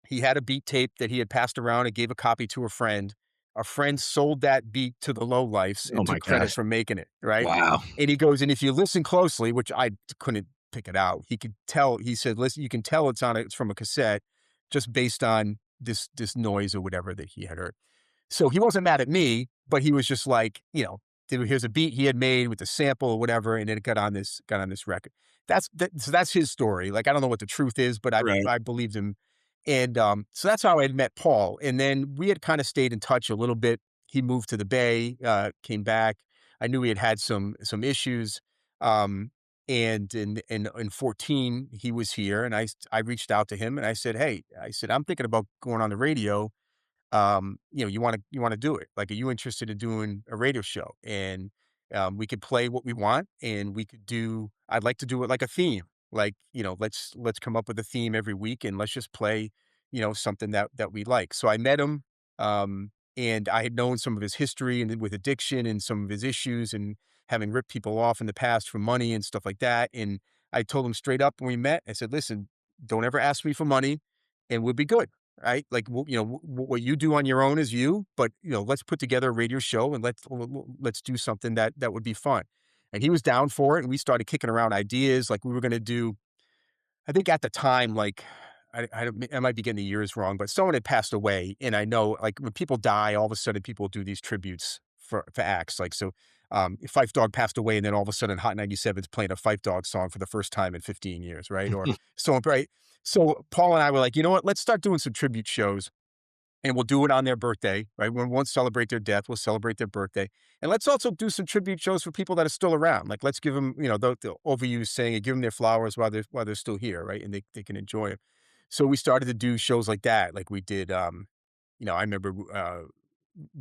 He had a beat tape that he had passed around and gave a copy to a friend. A friend sold that beat to the lowlifes Oh and my took credit gosh. for making it, right?" Wow. And he goes, "And if you listen closely," which I couldn't pick it out, he could tell, he said, "Listen, you can tell it's from a cassette just based on this noise or whatever that he had heard." So he wasn't mad at me, but he was just like, here's a beat he had made with a sample or whatever, and then it got on this record. So that's his story. Like, I don't know what the truth is, but I Right. I believed him. And so that's how I had met Paul. And then we had kind of stayed in touch a little bit. He moved to the Bay, came back. I knew he had had some issues. Um, and in 14, he was here, and I reached out to him and I said, "Hey," I said, "I'm thinking about going on the radio. You want to do it? Like, are you interested in doing a radio show? And we could play what we want, and we could do. I'd like to do it like a theme. Like, let's come up with a theme every week, and let's just play, something that we like." So I met him, and I had known some of his history and with addiction and some of his issues and having ripped people off in the past for money and stuff like that. And I told him straight up when we met. I said, "Listen, don't ever ask me for money, and we'll be good." Right? Like, what you do on your own is you, but, let's put together a radio show and let's do something that would be fun. And he was down for it. And we started kicking around ideas. Like, we were going to do, I think at the time, like, I might be getting the years wrong, but someone had passed away. And I know, like, when people die, all of a sudden people do these tributes for acts. Like, so, Fife Dog passed away, and then all of a sudden Hot 97 is playing a Fife Dog song for the first time in 15 years, right? Or so, right? So Paul and I were like, you know what? Let's start doing some tribute shows, and we'll do it on their birthday, right? We won't celebrate their death. We'll celebrate their birthday. And let's also do some tribute shows for people that are still around. Like, let's give them, the overused saying, give them their flowers while they're still here, right? And they can enjoy it. So we started to do shows like that. Like we did, I remember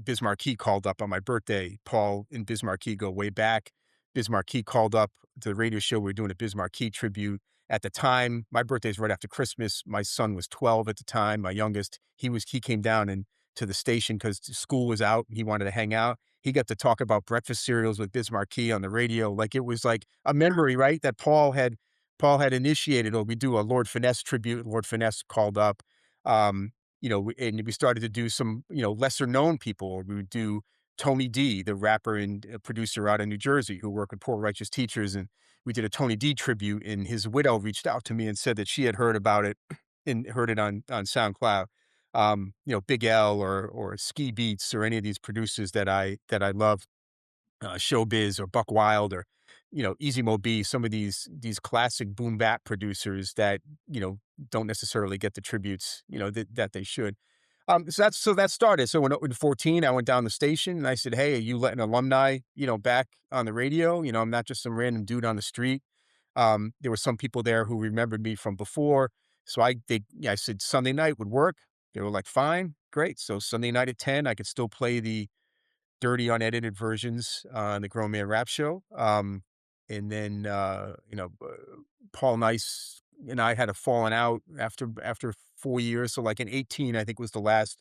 Biz Markie called up on my birthday. Paul and Biz Markie go way back. Biz Markie called up to the radio show. We were doing a Biz Markie tribute. At the time, my birthday's right after Christmas. My son was 12 at the time, my youngest. He came down and to the station because school was out. He wanted to hang out. He got to talk about breakfast cereals with Biz Markie on the radio. Like, it was like a memory, right? That Paul had initiated. Or we do a Lord Finesse tribute. Lord Finesse called up. And we started to do some, lesser known people. We would do Tony D, the rapper and producer out of New Jersey who worked with Poor Righteous Teachers. And we did a Tony D tribute, and his widow reached out to me and said that she had heard about it and heard it on SoundCloud. Big L or Ski Beats or any of these producers that I love, Showbiz or Buck Wild or, Easy Mo B, some of these classic boom bap producers that, don't necessarily get the tributes, that they should. So that started. So when in 14, I went down the station and I said, "Hey, are you letting alumni, back on the radio? I'm not just some random dude on the street." There were some people there who remembered me from before. So I said Sunday night would work. They were like, "Fine, great." So Sunday night at 10, I could still play the dirty unedited versions on the Grown Man Rap Show. And then, Paul Nice and I had a falling out after 4 years. So like in 18, I think was the last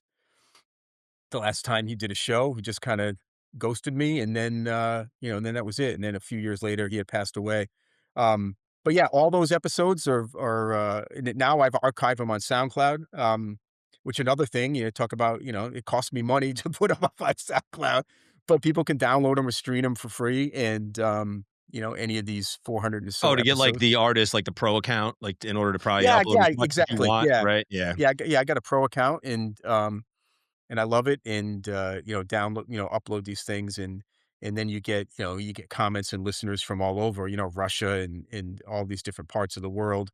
time he did a show. He just kind of ghosted me, and then and then that was it. And then a few years later, he had passed away. But yeah, all those episodes and now I've archived them on SoundCloud. Which another thing, talk about, it costs me money to put them up on SoundCloud, but people can download them or stream them for free. And any of these 400 or so Oh, to get like episodes. the artist, like the pro account, like in order to probably Yeah, upload yeah, as much as you exactly. want, Yeah, right? Yeah. yeah, I got a pro account, and I love it. And download, upload these things, and then you get comments and listeners from all over, Russia and all these different parts of the world,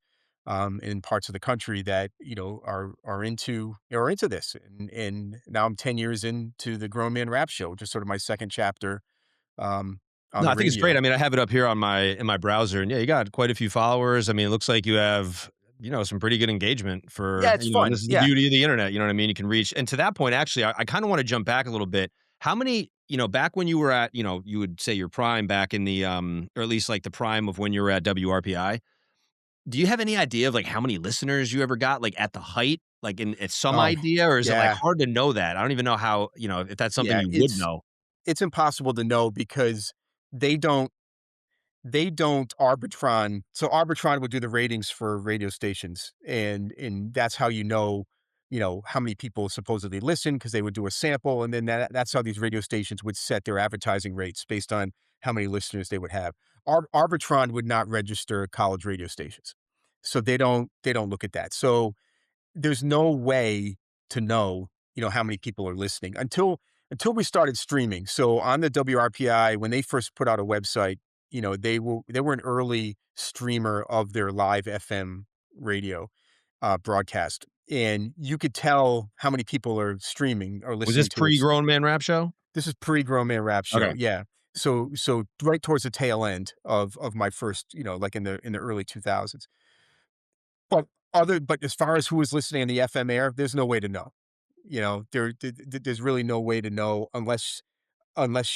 and parts of the country that are into this. And now I'm 10 years into the Grown Man Rap Show, which is sort of my second chapter, um, on No, the I think it's great. radio. I mean, I have it up here on in my browser, and yeah, you got quite a few followers. I mean, it looks like you have, some pretty good engagement Yeah, for, it's and fun. this is the Yeah. beauty of the internet. You know what I mean? You can reach, and to that point, actually, I kind of want to jump back a little bit. How many, back when you were at, you would say your prime back in the, or at least like the prime of when you were at WRPI. Do you have any idea of like how many listeners you ever got, like at the height, like it's some Oh, idea, or is it like yeah. hard to know that? I don't even know how, if that's something Yeah. you would It's know. it's impossible to know because they don't Arbitron. So Arbitron would do the ratings for radio stations, and that's how how many people supposedly listen because they would do a sample, and then that's how these radio stations would set their advertising rates based on how many listeners they would have. Arbitron would not register college radio stations, so they don't look at that. So there's no way to know, how many people are listening until we started streaming. So on the WRPI, when they first put out a website, they were an early streamer of their live FM radio broadcast, and you could tell how many people are streaming or Was listening this to it. pre-Grown Man Rap Show? This is pre-Grown Man Rap Show, Okay. yeah. So right towards the tail end of my first, like in the early 2000s. But as far as who was listening on the FM air, there's no way to know. There's really no way to know unless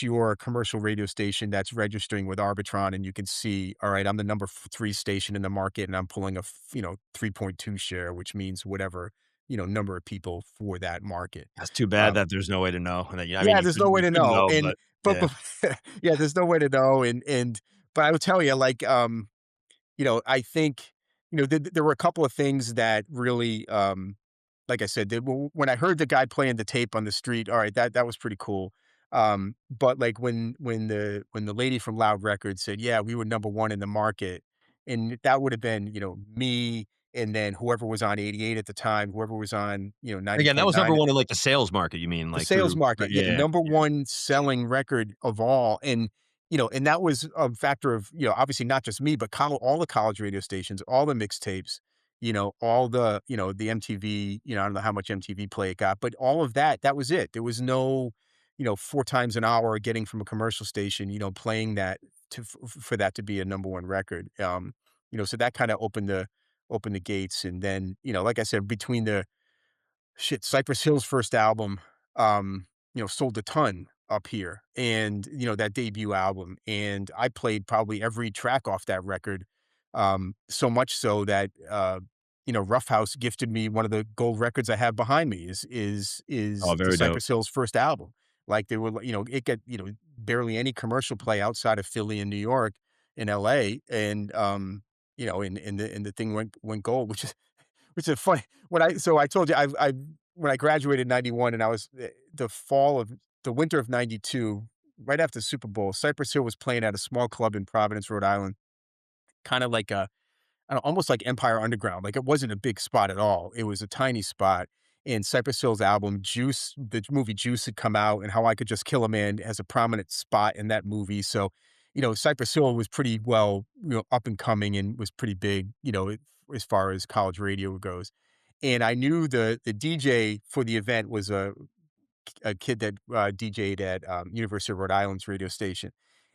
you're a commercial radio station that's registering with Arbitron and you can see, all right, I'm the number 3 station in the market and I'm pulling a 3.2 share, which means whatever, number of people for that market. That's too bad Um, that there's no way to know. And that, I mean, yeah, there's no way you to could know. know, And but but, yeah. but yeah, there's no way to know. But I would tell you, like, I think, there were a couple of things that really, like I said, when I heard the guy playing the tape on the street, all right, that was pretty cool. But like when the lady from Loud Records said, "Yeah, we were number 1 in the market," and that would have been, me, and then whoever was on 88 at the time, whoever was on, Again, that was number 90.9. one in like the sales market, you mean, The like sales through market, yeah, yeah. number Yeah. 1 selling record of all, and that was a factor of, obviously not just me, but all the college radio stations, all the mixtapes, all the MTV, I don't know how much MTV play it got, but all of that was it. There was no, 4 times an hour getting from a commercial station, playing that for that to be a number 1 record. So that kinda opened the gates, and then, like I said, between the shit, Cypress Hill's first album, sold a ton up here, and, that debut album, and I played probably every track off that record, so much so that, Rough House gifted me one of the gold records I have behind me is Oh, the very dope. Cypress Hill's first album. Like, they were, it got, barely any commercial play outside of Philly and New York and LA, and the thing went gold, which is funny. I told you when I graduated in 91 and I was the winter of 92, right after the Super Bowl, Cypress Hill was playing at a small club in Providence, Rhode Island, kind of like I don't know, almost like Empire Underground. Like, it wasn't a big spot at all. It was a tiny spot. And Cypress Hill's album Juice, the movie Juice, had come out, and How I Could Just Kill a Man has a prominent spot in that movie. So, Cypress Hill was pretty well, up and coming and was pretty big, as far as college radio goes. And I knew the DJ for the event was a kid that DJ'd at University of Rhode Island's radio station,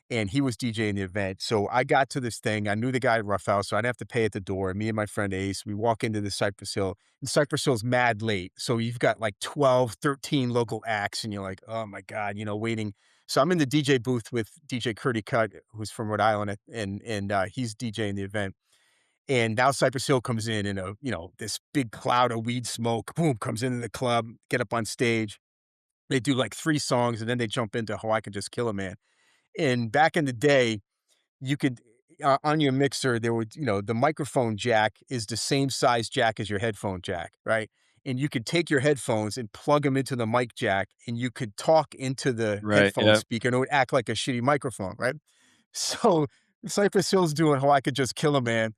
and he was DJing the event. So I got to this thing. I knew the guy at Rough House, so I didn't have to pay at the door. Me and my friend Ace, we walk into the Cypress Hill, and Cypress Hill's mad late. So you've got like 12, 13 local acts, and you're like, oh my God, waiting. So I'm in the DJ booth with DJ Curdy Cut, who's from Rhode Island, and he's DJing the event. And now Cypress Hill comes in this big cloud of weed smoke, boom, comes into the club, get up on stage. They do like 3 songs, and then they jump into How I Could Just Kill a Man. And back in the day, you could on your mixer, there would, the microphone jack is the same size jack as your headphone jack, right? And you could take your headphones and plug them into the mic jack, and you could talk into the Right, headphone yeah. speaker, and it would act like a shitty microphone, right? So Cypress Hill's doing How I Could Just Kill a Man,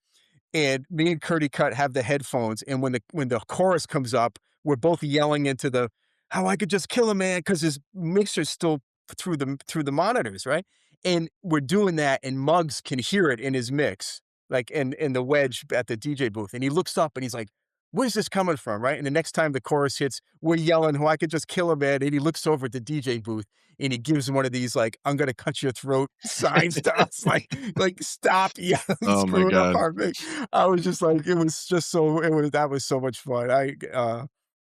and me and Curdy Cut have the headphones, and when the chorus comes up, we're both yelling into the "How I Could Just Kill a Man" because his mixer's still through the monitors, right? And we're doing that, and Muggs can hear it in his mix, like in the wedge at the DJ booth, and he looks up and he's like, "Where's this coming from?" Right? And the next time the chorus hits, we're yelling, "How I Could Just Kill a Man," and he looks over at the DJ booth and he gives him one of these like "I'm gonna cut your throat" signs to us, like stop yelling, Oh my screwing up God. our mix. I was just like, that was so much fun.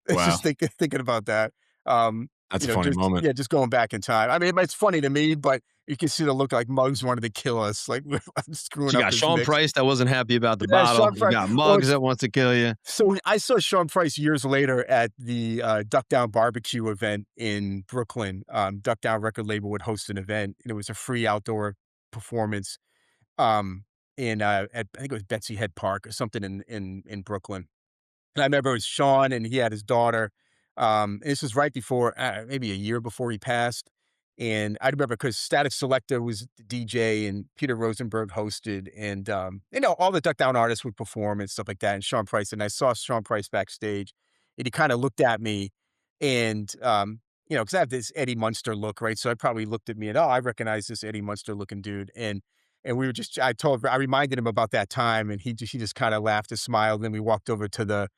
It's Wow. just thinking about that. That's a funny moment. Just going back in time. I mean, it's funny to me, but you can see the look like Muggs wanted to kill us, like, I'm screwing You up got his Sean mix. Price that wasn't happy about the Yeah, bottle. Sean You Price. got Well, Muggs that wants to kill you. so I saw Sean Price years later at the, Duck Down Barbecue event in Brooklyn. Duck Down record label would host an event, and it was a free outdoor performance, um, at I think it was Betsy Head Park or something in Brooklyn. And I remember it was Sean, and he had his daughter. This was right before, maybe a year before he passed. And I remember because Static Selector was the DJ and Peter Rosenberg hosted, and all the Duck Down artists would perform and stuff like that. And Sean Price, and I saw Sean Price backstage, and he kind of looked at me, and because I have this Eddie Munster look, right? So I probably looked at me and, oh, I recognize this Eddie Munster looking dude, and we were just, I reminded him about that time, and he just kind of laughed and smiled. And then we walked over to the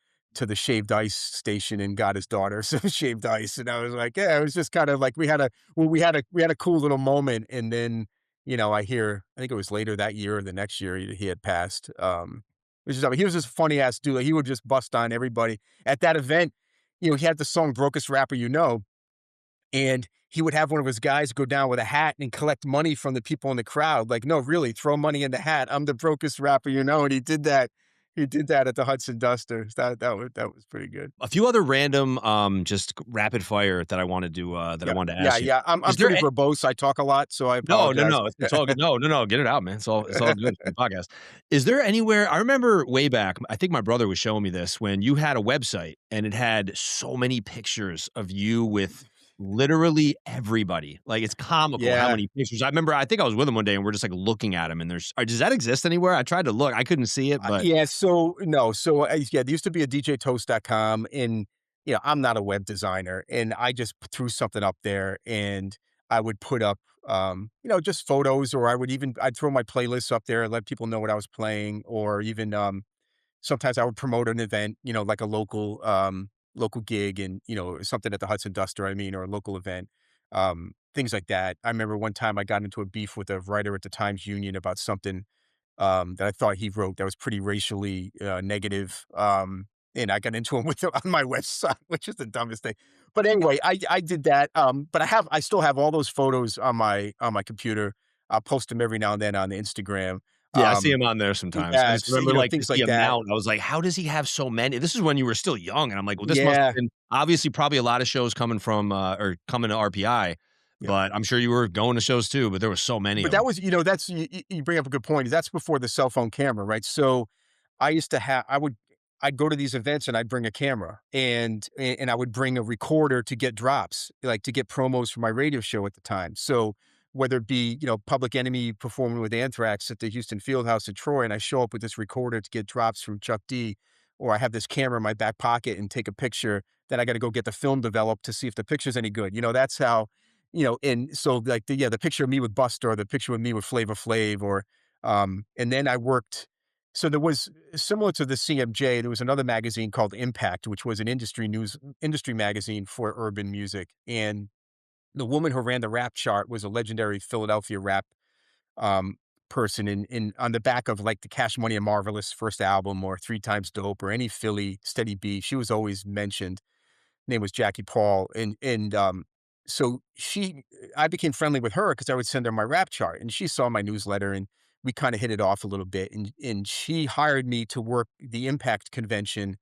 shaved ice station and got his daughter some shaved ice. And I was like, yeah, it was just kind of like we had a cool little moment. And then, I think it was later that year or the next year he had passed. He was just a funny ass dude. Like, he would just bust on everybody at that event. He had the song Brokest Rapper and he would have one of his guys go down with a hat and collect money from the people in the crowd. Like, no, really, throw money in the hat. I'm the brokest rapper, and he did that. He did that at the Hudson Dusters. That was pretty good. A few other random, just rapid fire that I Yeah, wanted to yeah, ask you. yeah. I'm Is there pretty verbose. I talk a lot, so I No, no, apologize. no. It's all good. No, no, no. Get it out, man. It's all good for the podcast. Is there anywhere I remember way back, I think my brother was showing me this when you had a website and it had so many pictures of you with literally everybody. Like it's comical how Yeah. many pictures. I think I was with him one day and we're just like looking at him and does that exist anywhere? I tried to look. I couldn't see it, but Yeah, so no, so yeah, there used to be a djtoast.com, and I'm not a web designer, and I just threw something up there, and I would put up just photos, or I'd throw my playlists up there and let people know what I was playing, or even sometimes I would promote an event, like a local gig, and something at the Hudson Duster, or a local event. Things like that. I remember one time I got into a beef with a writer at the Times Union about something that I thought he wrote that was pretty racially negative. And I got into him with it on my website, which is the dumbest thing. But anyway, I did that. But I still have all those photos on my computer. I'll post them every now and then on the Instagram. yeah, I see Um, him on there sometimes. I yeah, just so, remember like things just the like that. amount. I was like, how does he have so many? This is when you were still young. And I'm like, well, this must have Yeah, been obviously probably a lot of shows coming from or coming to RPI, yeah. but I'm sure you were going to shows too, but there was so many But of that them. was, that's you bring up a good point. That's before the cell phone camera, right? So I used to have I'd go to these events and I'd bring a camera and I would bring a recorder to get drops, like to get promos for my radio show at the time. So whether it be, Public Enemy performing with Anthrax at the Houston Fieldhouse in Troy, and I show up with this recorder to get drops from Chuck D, or I have this camera in my back pocket and take a picture, then I got to go get the film developed to see if the picture's any good. That's how, and so like the picture of me with Buster, or the picture of me with Flavor Flav, or and then I worked. So there was, similar to the CMJ, there was another magazine called Impact, which was an industry magazine for urban music. And the woman who ran the rap chart was a legendary Philadelphia rap um, person. In on the back of like the Cash Money and Marvelous first album, or Three Times Dope, or any Philly Steady B, she was always mentioned. Name was Jackie Paul, and so I became friendly with her because I would send her my rap chart, and she saw my newsletter, and we kind of hit it off a little bit, and she hired me to work the Impact convention.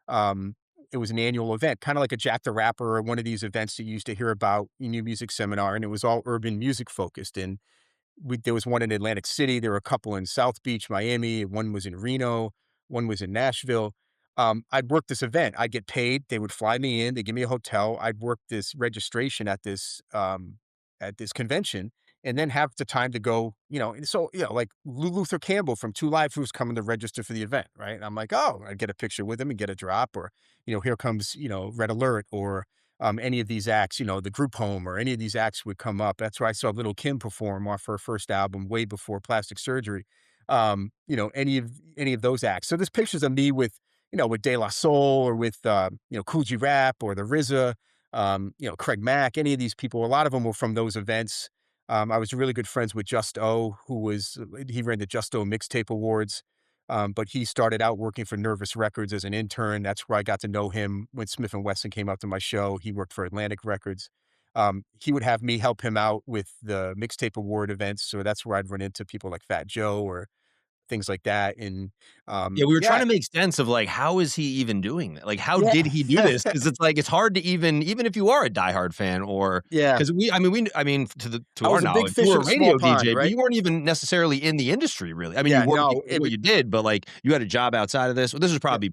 Um, it was an annual event, kind of like a Jack the Rapper, or one of these events that you used to hear about in your music seminar, and it was all urban music focused. And there was one in Atlantic City. There were a couple in South Beach, Miami. One was in Reno. One was in Nashville. I'd work this event. I'd get paid. They would fly me in. They give me a hotel. I'd work this registration at this convention, and then have the time to go. And so like Luther Campbell from Two Live Crew was coming to register for the event, right? And I'm like, oh, I'd get a picture with him and get a drop, or here comes Red Alert, or any of these acts, the group home, or any of these acts would come up. That's where I saw Little Kim perform off her first album way before Plastic Surgery. Any of those acts. So there's pictures of me with De La Soul, or with Cool G Rap, or the RZA, Craig Mack, any of these people. A lot of them were from those events. I was really good friends with Just O, he ran the Just O Mixtape Awards. But he started out working for Nervous Records as an intern. That's where I got to know him when Smith and Wesson came out to my show. He worked for Atlantic Records. he would have me help him out with the mixtape award events. So that's where I'd run into people like Fat Joe or things like that. And Yeah, we were trying yeah, to make sense of, like, how is he even doing that? Like, how yeah, did he do this? Because it's like, it's hard to even if you are a diehard fan or yeah. because I mean, to I our was a big knowledge, you fish were in a a small radio pond, DJ, but right? you weren't even necessarily in the industry, really. I mean, you Yeah, were you no, did what you did, but, like, you had a job outside of this. Well, this was yeah. probably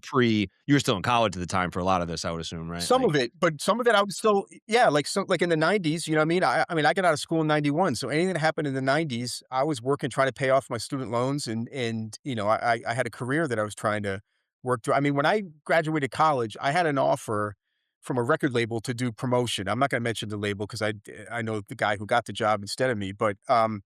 you were still in college at the time for a lot of this, I would assume, right? Some Like, of it, but some of it I was still yeah, like, so like, in the '90s, you know what I mean? I mean, I got out of school in '91, so anything that happened in the '90s, I was working trying to pay off my student loans and, you know, I had a career that I was trying to work through. I mean, when I graduated college, I had an offer from a record label to do promotion. I'm not gonna mention the label because I know the guy who got the job instead of me, but, and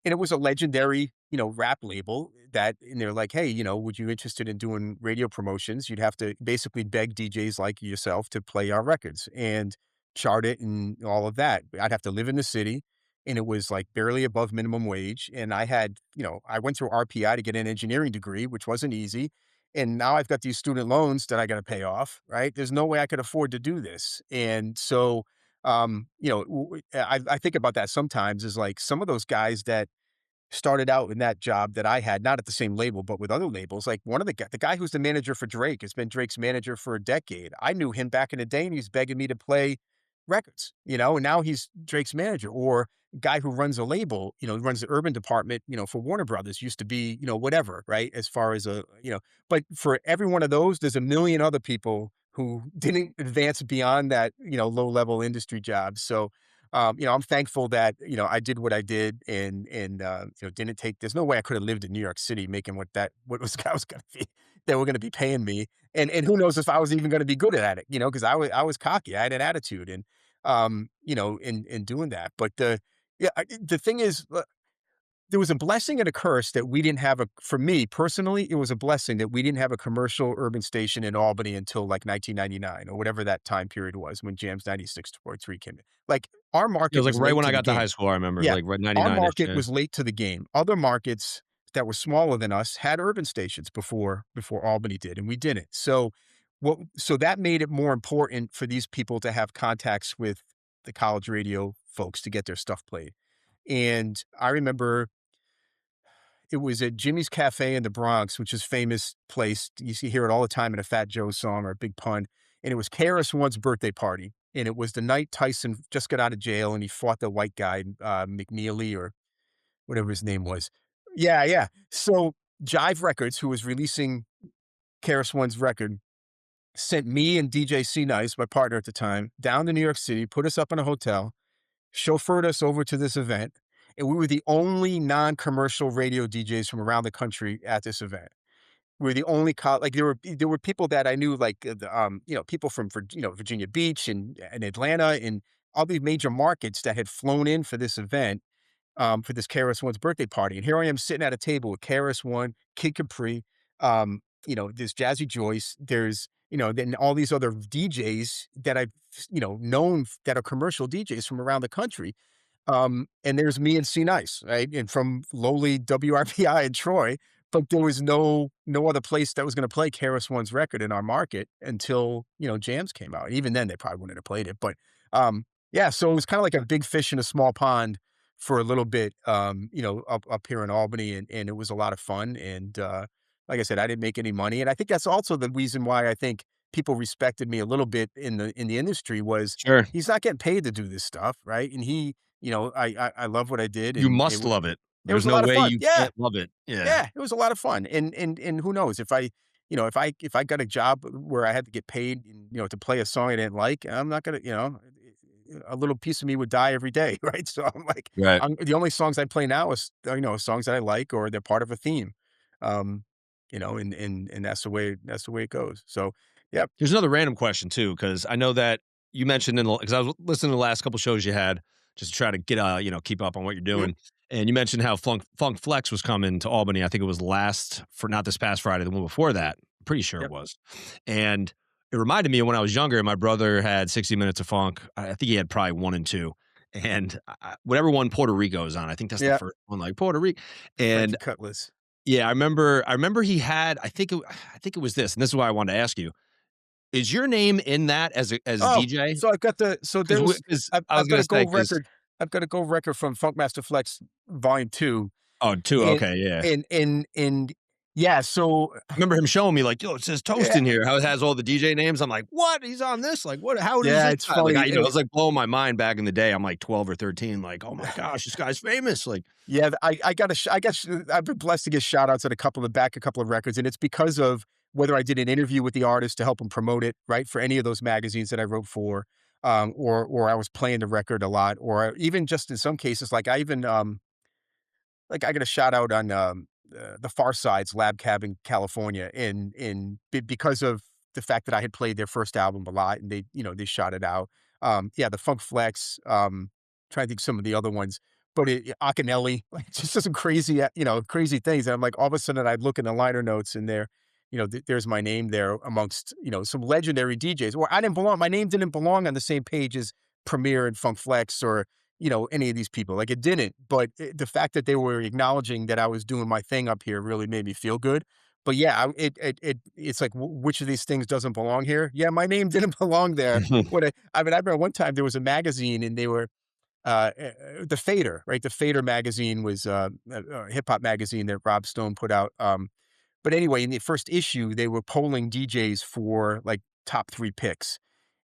it was a legendary, you know, rap label that and they're like, "Hey, you know, would you interested in doing radio promotions? You'd have to basically beg DJs like yourself to play our records and chart it and all of that. I'd have to live in the city, and it was like barely above minimum wage. And I had, you know, I went through RPI to get an engineering degree, which wasn't easy. And now I've got these student loans that I got to pay off, right? There's no way I could afford to do this. And so you know, I think about that sometimes is like some of those guys that started out in that job that I had, not at the same label, but with other labels. Like one of the guy who's the manager for Drake has been Drake's manager for a decade. I knew him back in the day and he's begging me to play records, you know, and now he's Drake's manager or guy who runs a label, you know, runs the urban department, you know, for Warner Brothers used to be, you know, whatever, right? As far as a, you know, but for every one of those, there's a million other people who didn't advance beyond that, you know, low level industry jobs. So, you know, I'm thankful that, you know, I did what I did and you know, didn't take, there's no way I could have lived in New York City making what was, I was going to be, they were going to be paying me. And who knows if I was even going to be good at it, you know, cause I was cocky. I had an attitude and, you know, in doing that. But yeah, the thing is, there was a blessing and a curse that we didn't have for me personally, it was a blessing that we didn't have a commercial urban station in Albany until like 1999 or whatever that time period was when Jams 96.3 came in. Like our it was, market like, was right late when to I the got to high game. school, I remember, Yeah. like, right Our 99-ish, market yeah. was late to the game. Other markets that were smaller than us had urban stations before Albany did, and we didn't. So that made it more important for these people to have contacts with the college radio folks to get their stuff played. And I remember it was at Jimmy's Cafe in the Bronx, which is famous place. You see hear it all the time in a Fat Joe song or a Big Pun. And it was KRS-One's birthday party. And it was the night Tyson just got out of jail and he fought the white guy, McNeely or whatever his name was. Yeah, yeah. So Jive Records, who was releasing KRS-One's record, sent me and DJ C Nice, my partner at the time, down to New York City, put us up in a hotel, chauffeured us over to this event, and we were the only non-commercial radio DJs from around the country at this event. We were the only like there were people that I knew like you know people from you know Virginia Beach and Atlanta and all these major markets that had flown in for this event for this KRS-One's birthday party. And here I am sitting at a table with KRS-One, Kid Capri, you know, there's Jazzy Joyce, there's, you know, then all these other DJs that I've, you know, known that are commercial DJs from around the country. And there's me and C Nice, right? And from lowly WRPI in Troy, but there was no other place that was going to play KRS-One's record in our market until, you know, Jams came out. Even then they probably wouldn't have played it. But yeah, so it was kind of like a big fish in a small pond for a little bit, you know, up here in Albany, and it was a lot of fun. And like I said, I didn't make any money, and I think that's also the reason why I think people respected me a little bit in the industry was Sure. he's not getting paid to do this stuff, right? And he, you know, I love what I did, You and must love it. it was There's a no lot of way fun. you Yeah, can't love it. Yeah. yeah, it was a lot of fun, and who knows if I. You know, if I got a job where I had to get paid, you know, to play a song I didn't like, I'm not gonna, you know, a little piece of me would die every day, right? So I'm like, Right. the only songs I play now is you know songs that I like or they're part of a theme, um, you know, and that's the way it goes. So yeah, Here's another random question too, because I know that you mentioned because I was listening to the last couple shows you had just to try to get you know, keep up on what you're mhm, doing. And you mentioned how Funk Flex was coming to Albany. I think it was not this past Friday, the one before that. I'm pretty sure it yep, was. And it reminded me of when I was younger, my brother had 60 Minutes of Funk. I think he had probably one and two. And whatever one Puerto Rico is on, I think that's the yeah, first one, like Puerto Rico. Frankie And Cutlass. yeah, I remember he had, I think it was this, and this is why I wanted to ask you Is your name in that as Oh, DJ? so I've got the so Because there's I was I've got gonna a say gold because record. I've got a gold record from Funkmaster Flex Volume 2. oh, 2, And okay, yeah. and yeah, so I remember him showing me like, "Yo, it says Toast yeah, in here." How it has all the DJ names. I'm like, "What? He's on this? Like, what? How does yeah, this it's guy?" Like, funny. it was like blowing my mind back in the day. I'm like 12 or 13. Like, oh my gosh, this guy's famous. Like, Yeah, I got I guess I've been blessed to get shout outs at a couple of records, and it's because of whether I did an interview with the artist to help him promote it, right, for any of those magazines that I wrote for, or I was playing the record a lot, or even just in some cases, like I even like I got a shout out on the Far Side's Lab Cab in California, because of the fact that I had played their first album a lot, and they shot it out. Yeah, the Funk Flex. Trying to think some of the other ones, but Akinelli, like just some crazy, crazy things. And I'm like, all of a sudden, I'd look in the liner notes, and there's my name there amongst some legendary DJs. Or I didn't belong. My name didn't belong on the same page as Premier and Funk Flex, or any of these people. Like it didn't, but the fact that they were acknowledging that I was doing my thing up here really made me feel good. But yeah, it's like which of these things doesn't belong here? Yeah, my name didn't belong there. I mean, I remember one time there was a magazine and they were the Fader, right? The Fader magazine was a hip hop magazine that Rob Stone put out. But anyway, in the first issue, they were polling DJs for like top 3 picks.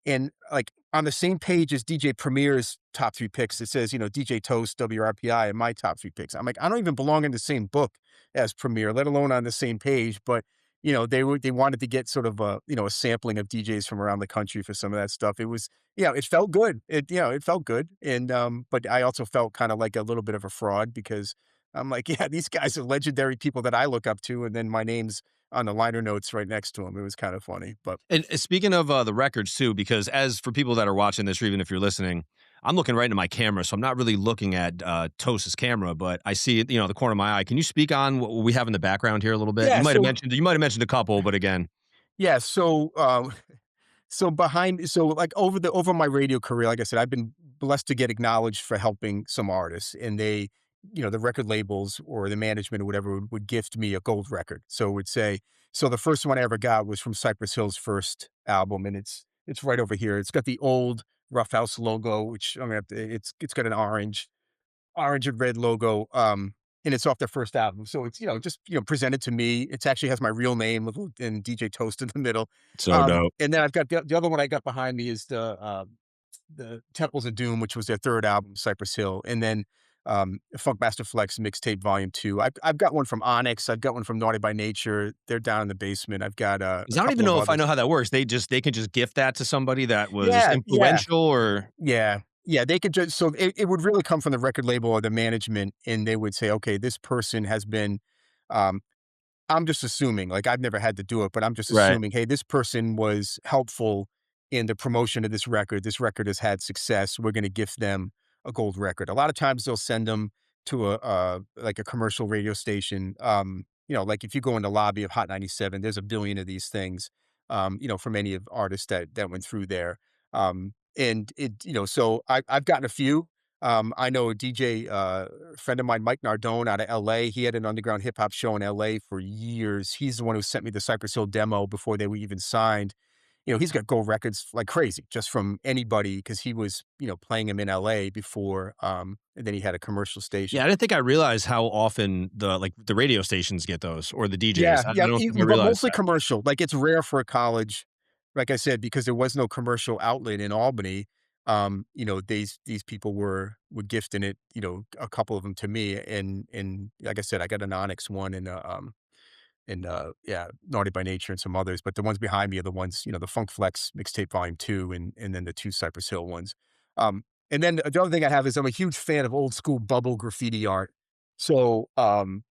And, like, on the same page as DJ Premier's top 3 picks, it says, DJ Toast, WRPI, and my top 3 picks. I'm like, I don't even belong in the same book as Premier, let alone on the same page. But, they wanted to get sort of a sampling of DJs from around the country for some of that stuff. It was, it felt good. It felt good. And, but I also felt kind of like a little bit of a fraud because I'm like, yeah, these guys are legendary people that I look up to. And then my name's on the liner notes right next to them. It was kind of funny, but and speaking of the records too, because as for people that are watching this, or even if you're listening, I'm looking right into my camera, so I'm not really looking at Toast's camera, but I see it, the corner of my eye. Can you speak on what we have in the background here a little bit? yeah. You might have mentioned a couple, but again, Yeah, so like over my radio career, like I said, I've been blessed to get acknowledged for helping some artists, and the record labels or the management or whatever would gift me a gold record. So it would say, so the first one I ever got was from Cypress Hill's first album, and it's right over here. It's got the old Rough House logo, which I'm gonna have to, it's got an orange and red logo, and it's off their first album. So it's, just, presented to me. It actually has my real name and DJ Toast in the middle. so dope. And then I've got the other one I got behind me is the Temples of Doom, which was their third album, Cypress Hill. And then Funkmaster Flex Mixtape Volume 2. I've got one from Onyx. I've got one from Naughty by Nature. They're down in the basement. I've got Because a I don't even couple of know if I others. know how that works. They can just gift that to somebody that was Yeah, yeah. influential, or Yeah. Yeah, they could just so it would really come from the record label or the management, and they would say, "Okay, this person has been," um, I'm just assuming, like, I've never had to do it, but I'm just right. assuming, "Hey, this person was helpful in the promotion of this record. This record has had success. We're gonna gift them a gold record." A lot of times they'll send them to like a commercial radio station. Like if you go in the lobby of Hot 97, there's a billion of these things, from any of artists that went through there. And so I've gotten a few. I know a DJ, friend of mine, Mike Nardone out of LA. He had an underground hip hop show in LA for years. He's the one who sent me the Cypress Hill demo before they were even signed. He's got gold records like crazy just from anybody because he was, playing him in LA before. And then he had a commercial Yeah, station. I didn't think I realized how often the radio stations get those, or the DJs. Yeah, I yeah, don't think I but realized mostly that. commercial. Like it's rare for a college, like I said, because there was no commercial outlet in Albany. These people were gifting it, a couple of them to me, and like I said, I got an Onyx one and yeah, Naughty by Nature and some others, but the ones behind me are the ones, the Funk Flex Mixtape Volume 2 and then the 2 Cypress Hill ones. And then the other thing I have is I'm a huge fan of old school bubble graffiti art. So,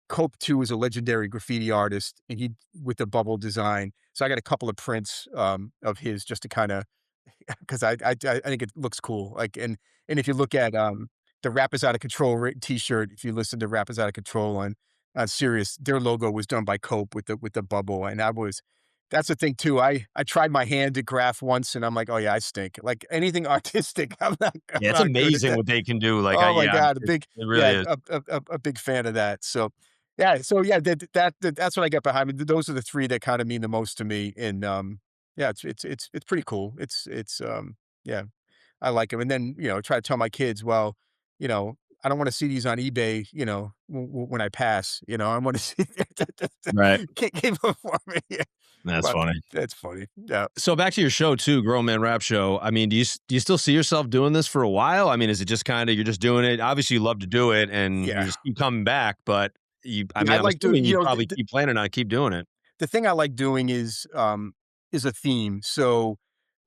Cope 2 is a legendary graffiti artist, and he with the bubble design. So I got a couple of prints, of his just to kinda 'cause I think it looks cool, like, and if you look at, the Rappers Out of Control T-shirt, if you listen to Rappers Out of Control on Sirius, their logo was done by Cope with the bubble, and that's the thing too, I tried my hand at graph once, and I'm like, "Oh, yeah, I stink." Like, anything artistic, I'm Yeah, it's not good at amazing that. what they can do. Like, Oh my god, it really is. a big fan of that, so, yeah, that's what I got behind me. Those are the 3 that kinda mean the most to me, and, Yeah, it's pretty cool. Yeah, I like them. And then, I try to tell my kids, well, you know, I don't want to see these on eBay, when I pass, I want to see Right. keep them for me. Yeah. That's But funny. that's funny. Yeah. So back to your show too, Grown Man Rap Show. I mean, do you still see yourself doing this for a while? I mean, is it just kind of you're just doing it? Obviously, you love to do it, and you Yeah. just keep coming back. But I Yeah, mean, I I'm like to, assuming you probably keep planning on keep doing it. the thing I like doing is a theme. So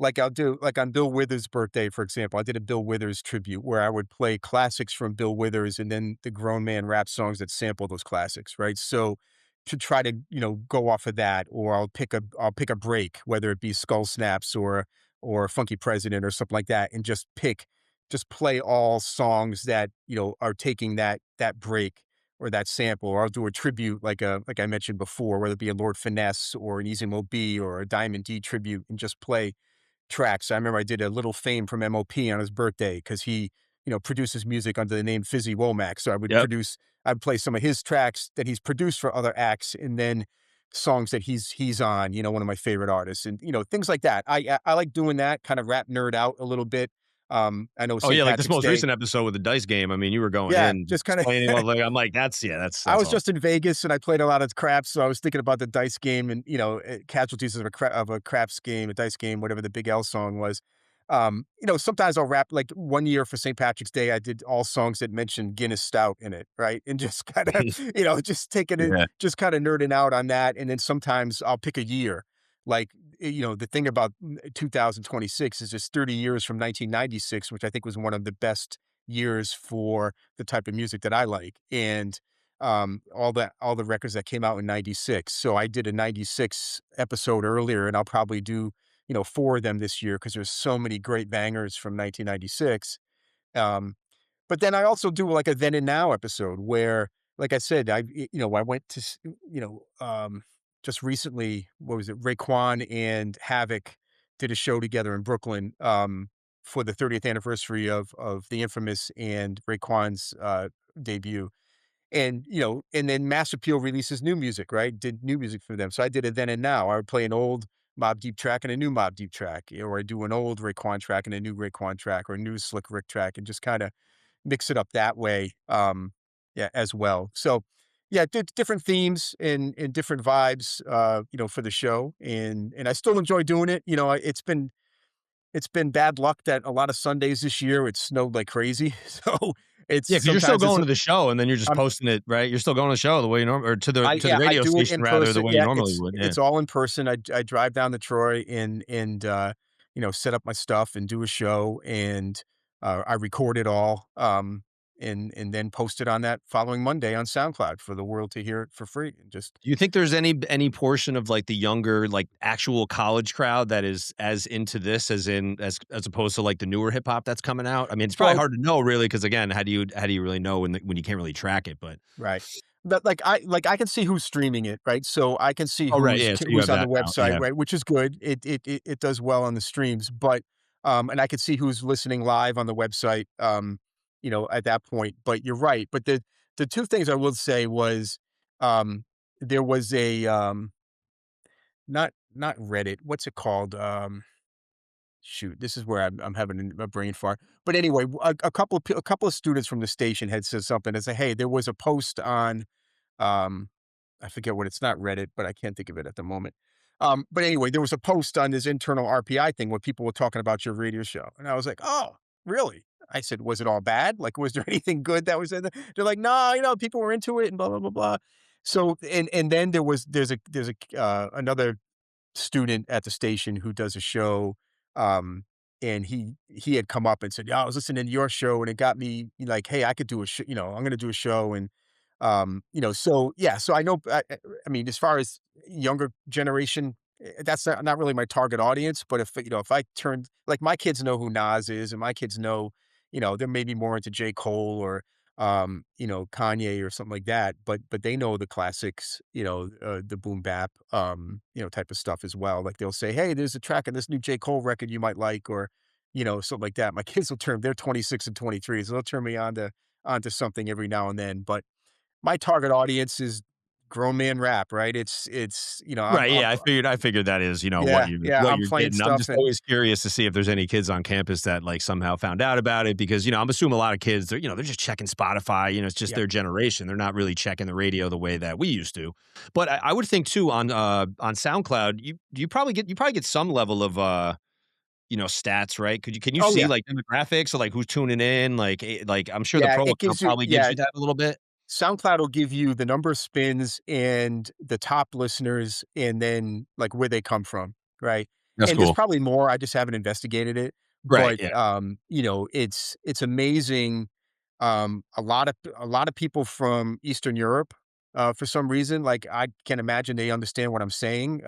like on Bill Withers' birthday, for example, I did a Bill Withers tribute where I would play classics from Bill Withers and then the grown man rap songs that sample those classics, right? So to try to, go off of that, or I'll pick a break, whether it be Skull Snaps or Funky President or something like that, and just play all songs that, are taking that break or that sample, or I'll do a tribute like I mentioned before, whether it be a Lord Finesse or an Easy Mo B or a Diamond D tribute, and just play tracks. I remember I did a Little Fame from MOP on his birthday because he, produces music under the name Fizzy Womack. So Yep. I'd play some of his tracks that he's produced for other acts, and then songs that he's on, one of my favorite artists, and things like that. I like doing that, kind of rap nerd out a little bit. I know Oh St. yeah, like this Patrick's most Day. recent episode with the dice game. I mean, you were going Yeah, in just kind of explaining all like I'm like I that's was awesome. just in Vegas and I played a lot of craps, so I was thinking about the dice game and, casualties of a craps game, a dice game, whatever the Big L song was. Sometimes I'll rap like one year for St. Patrick's Day, I did all songs that mentioned Guinness Stout in it, right? And just kind of, just taking it, Yeah. just kind of nerding out on that. And then sometimes I'll pick a year. Like, the thing about 2026 is just 30 years from 1996, which I think was one of the best years for the type of music that I like. And all the records that came out in 96. So I did a 96 episode earlier, and I'll probably do, four of them this year because there's so many great bangers from 1996. Um, but then I also do like a then and now episode where, like I said, I went to, just recently, what was it? Raekwon and Havoc did a show together in Brooklyn, for the 30th anniversary of the infamous and Raekwon's, debut. And then Mass Appeal releases new music, right? Did new music for them. So I did a then and now. I would play an old Mobb Deep track and a new Mobb Deep track, or I do an old Raekwon track and a new Raekwon track, or a new Slick Rick track, and just kind of mix it up that way, yeah, as well. So, yeah, different themes and different vibes, for the show, and I still enjoy doing it. It's been bad luck that a lot of Sundays this year it snowed like crazy, so it's Yeah, because 'cause you're still sometimes it's going to the show and then you're just I'm posting it, right? You're still going to the show the way you normally or to the I radio do it station in rather the person. way you Yeah, normally it's would, yeah. it's all in person. I drive down to Troy and set up my stuff and do a show, and I record it all, and then post it on that following Monday on SoundCloud for the world to hear it for free. And just Do you think there's any portion of, like, the younger, like, actual college crowd that is as into this as opposed to, like, the newer hip hop that's coming out? I mean, it's probably well, hard to know really because again, how do you really know when you can't really track it, but right. But, I can see who's streaming it, right? So I can see Oh, right, yeah, so you who's have on the that now, website, yeah. right? Which is good. It does well on the streams, but, and I can see who's listening live on the website, at that point. But you're right. But the 2 things I will say was, um, there was not Reddit, what's it called? Shoot, this is where I'm having a brain fart. But anyway, a couple of students from the station had said something and said, "Hey, there was a post on." Um, I forget what it's not Reddit, but I can't think of it at the moment. But anyway, there was a post on this internal RPI thing where people were talking about your radio show. And I was like, oh, really? I said, was it all bad? Like, was there anything good that was in there? They're like, no, people were into it and blah, blah, blah, blah. So, and then there's another student at the station who does a show, um, and he had come up and said, "Yeah, I was listening to your show, and it got me like, hey, I could do a show. I'm going to do a show." And so yeah, so I know. I mean, as far as younger generation, that's not really my target audience. But if I turned like my kids know who Nas is, and my kids know, they're maybe more into J. Cole or Kanye or something like that, but they know the classics, the boom bap, type of stuff as well. Like they'll say, "Hey, there's a track on this new J. Cole record you might like," or something like that. My kids will they're 26 and 23, so they'll turn me on to onto something every now and then. But my target audience is grown man rap, right? You know, Right, yeah, I figured that is, what yeah, you yeah, what I'm you're playing getting. I'm stuff just and always curious to see if there's any kids on campus that, like, somehow found out about it because, I'm assuming a lot of kids, they're just checking Spotify, it's just yeah. their generation. They're not really checking the radio the way that we used to. But I would think too on SoundCloud, you probably get some level of, stats, right? Can you Oh, see, yeah. like, demographics of, like, who's tuning in? Like, I'm sure the Yeah, pro it account gives you probably gives yeah, you that a little bit? SoundCloud will give you the number of spins and the top listeners and then, like, where they come from, right? That's And there's cool. probably more, I just haven't investigated it, Right, but, yeah. you know, it's amazing. A lot of people from Eastern Europe, for some reason, like, I can imagine they understand what I'm saying,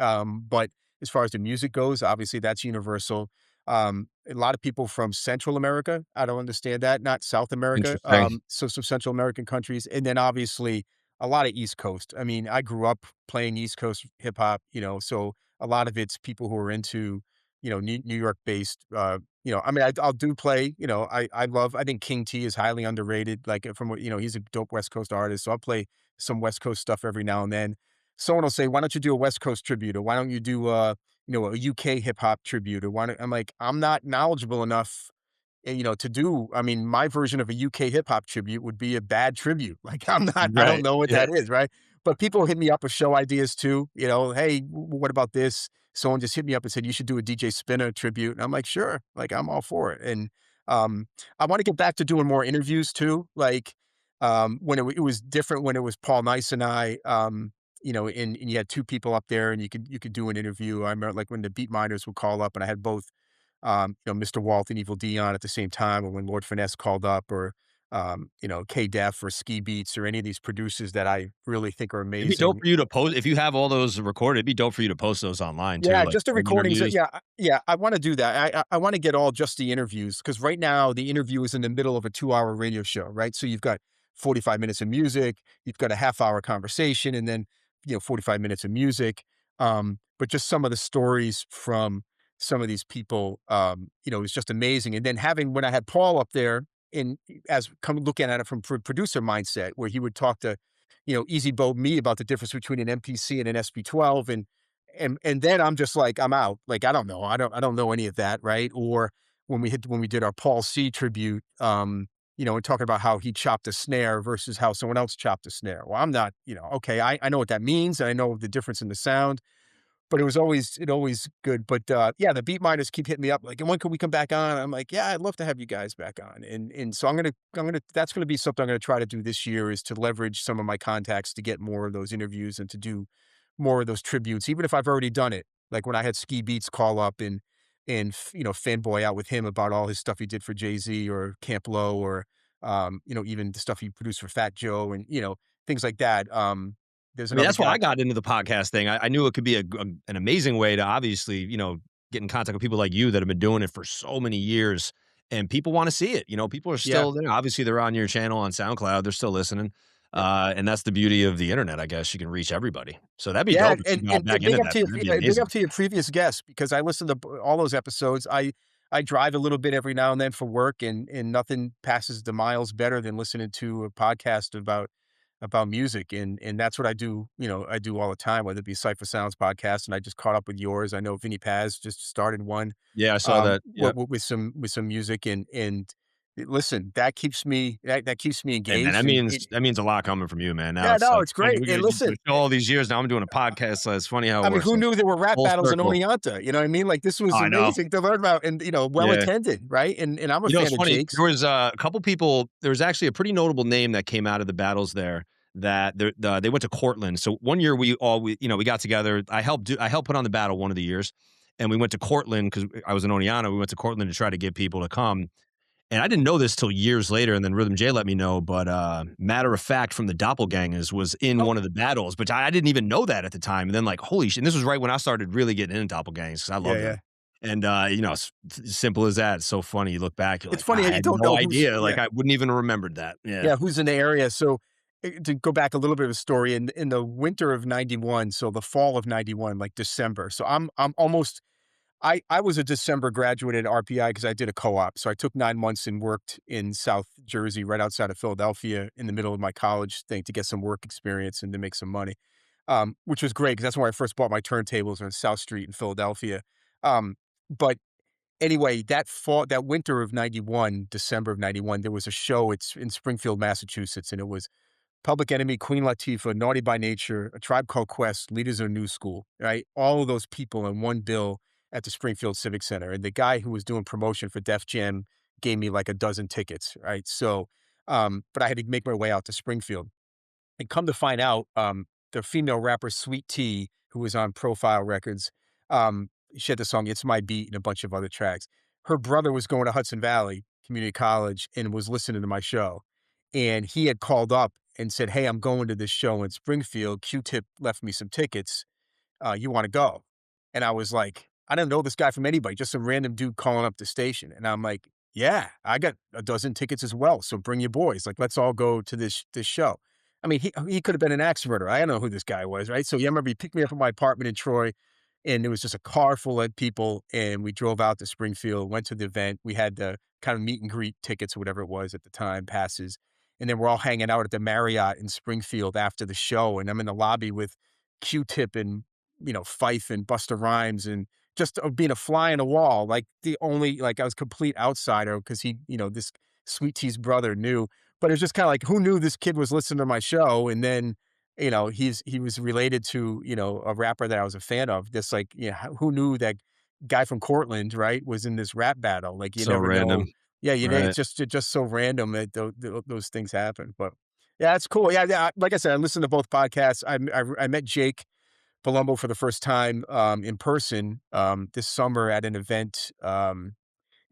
but as far as the music goes, obviously, that's universal. A lot of people from Central America, I don't understand that, not South America. Interesting. So some Central American countries, and then obviously a lot of East Coast. I mean, I grew up playing East Coast hip hop, so a lot of it's people who are into, New York based. I mean, I'll do play. I think King T is highly underrated. Like from what he's a dope West Coast artist, so I'll play some West Coast stuff every now and then. Someone will say, "Why don't you do a West Coast tribute, or why don't you do a UK hip hop tribute, or why don't," I'm like, I'm not knowledgeable enough, to do. I mean, my version of a UK hip hop tribute would be a bad tribute. Like, I don't Right, know what yeah. that is, right? But people hit me up with show ideas too. Hey, what about this? Someone just hit me up and said you should do a DJ Spinner tribute, and I'm like, sure, like I'm all for it. And I want to get back to doing more interviews too. Like when it was different when it was Paul Nice and I. And you had two people up there, and you could do an interview. I remember like when the Beat Miners would call up, and I had both Mr. Walt and Evil Dion at the same time, or when Lord Finesse called up, or K Def or Ski Beats or any of these producers that I really think are It'd be dope amazing. for you to post if you have all those recorded, it'd be dope for you to post those online too, Yeah, like just the phone recordings. interviews. Yeah, I want to do that. I want to get all just the interviews because right now the interview is in the middle of a 2 hour radio show, right? So you've got 45 minutes of music, you've got a half-hour conversation, and then 45 minutes of music. But just some of the stories from some of these people, is just amazing. And then having when I had Paul up there in as come looking at it from producer mindset, where he would talk to Easy Bo me about the difference between an MPC and an SP12, and then I'm just like, I'm out. Like, I don't know. I don't know any of that, right? Or when we did our Paul C tribute, and talking about how he chopped a snare versus how someone else chopped a snare. Well, I'm not, okay, I know what that means, and I know the difference in the sound, but it always good. But yeah, the beat miners keep hitting me up like, and when can we come back on? I'm like, yeah, I'd love to have you guys back on. And so I'm gonna that's gonna be something I'm gonna try to do this year is to leverage some of my contacts to get more of those interviews and to do more of those tributes, even if I've already done it. Like when I had Ski Beats call up and fanboy out with him about all his stuff he did for Jay-Z or Camp Low or even the stuff he produced for Fat Joe and things like that. There's I mean, another that's why guy. I got into the podcast thing. I knew it could be an amazing way to obviously, get in contact with people like you that have been doing it for so many years, and people wanna see it. People are Yeah. still there. Obviously, they're on your channel on SoundCloud. They're still listening, Yep. and that's the beauty of the internet, I guess. You can reach everybody. So that'd be Yeah, dope if you and got and back big into up that. to you, That'd be big up amazing. to your previous guests because I listen to all those episodes. I drive a little bit every now and then for work, and nothing passes the miles better than listening to a podcast about music, and that's what I do. I do all the time, whether it be Cypher Sounds podcast, and I just caught up with yours. I know Vinny Paz just started one, Yeah, I saw that. with, Yep. with some music, and listen, that keeps me Hey, man, engaged, that and means it. that means a lot coming from you, man. Now Yeah, it's no, like it's funny. great, and listen. All these years now, I'm doing a podcast, so it's funny how it I mean, works. who Like, knew there were rap full battles in circle. Oneonta? You know what I mean? Like, this Oh, was I know. amazing to learn about and, well Yeah. attended, right? And I'm a It's fan of funny, Jake's. there was, a couple people there was actually a pretty notable name that came out of the battles there that they went to Cortland. So one year we got together. I helped put on the battle one of the years, and we went to Cortland because I was in Oneonta. We went to Cortland to try to get people to come, and I didn't know this till years later, and then Rhythm J let me know, but, Matter of Fact from the Doppelgangers was in Oh, one of the battles, which I didn't even know that at the time, and then, like, holy shit, and this was right when I started really getting into Doppelgangers because I yeah, love them. yeah. And, it's simple as that. It's so funny. You look back, you're It's like, funny how I you had don't no know who's idea. Like, yeah, I wouldn't even remembered that. Yeah. yeah, who's in the area. So, to go back a little bit of a story, in the winter of '91, so the fall of '91, like December. So I'm almost I was a December graduate at RPI because I did a co-op. So I took 9 months and worked in South Jersey, right outside of Philadelphia, in the middle of my college thing to get some work experience and to make some money, which was great because that's where I first bought my turntables on South Street in Philadelphia. But anyway, that winter of '91, December of '91, there was a show. It's in Springfield, Massachusetts, and it was Public Enemy, Queen Latifah, Naughty by Nature, A Tribe Called Quest, Leaders of New School, right? All of those people in one bill at the Springfield Civic Center. And the guy who was doing promotion for Def Jam gave me like a dozen tickets, right? So, but I had to make my way out to Springfield. And come to find out, the female rapper Sweet Tea, who was on Profile Records, she had the song It's My Beat and a bunch of other tracks. Her brother was going to Hudson Valley Community College and was listening to my show. And he had called up and said, "Hey, I'm going to this show in Springfield. Q-Tip left me some tickets. You want to go?" And I was like, I didn't know this guy from anybody, just some random dude calling up the station. And I'm like, yeah, I got a dozen tickets as well. So bring your boys. Like, let's all go to this show. I mean, he could have been an axe murderer. I don't know who this guy was, right? So yeah, I remember he picked me up from my apartment in Troy, and it was just a car full of people. And we drove out to Springfield, went to the event. We had the kind of meet and greet tickets or whatever it was at the time, passes. And then we're all hanging out at the Marriott in Springfield after the show. And I'm in the lobby with Q-Tip and, Fife and Busta Rhymes and just being a fly on the wall. Like I was complete outsider because this Sweet Tea's brother knew, but it was just kind of like, who knew this kid was listening to my show? And then, he was related to, a rapper that I was a fan of. Just like, who knew that guy from Cortland, right, was in this rap battle? Like, you So never know. random. Yeah, Right. it's just so random that those things happen. But yeah, it's cool. Yeah, yeah. Like I said, I listened to both podcasts. I met Jake Palumbo for the first time in person this summer at an event.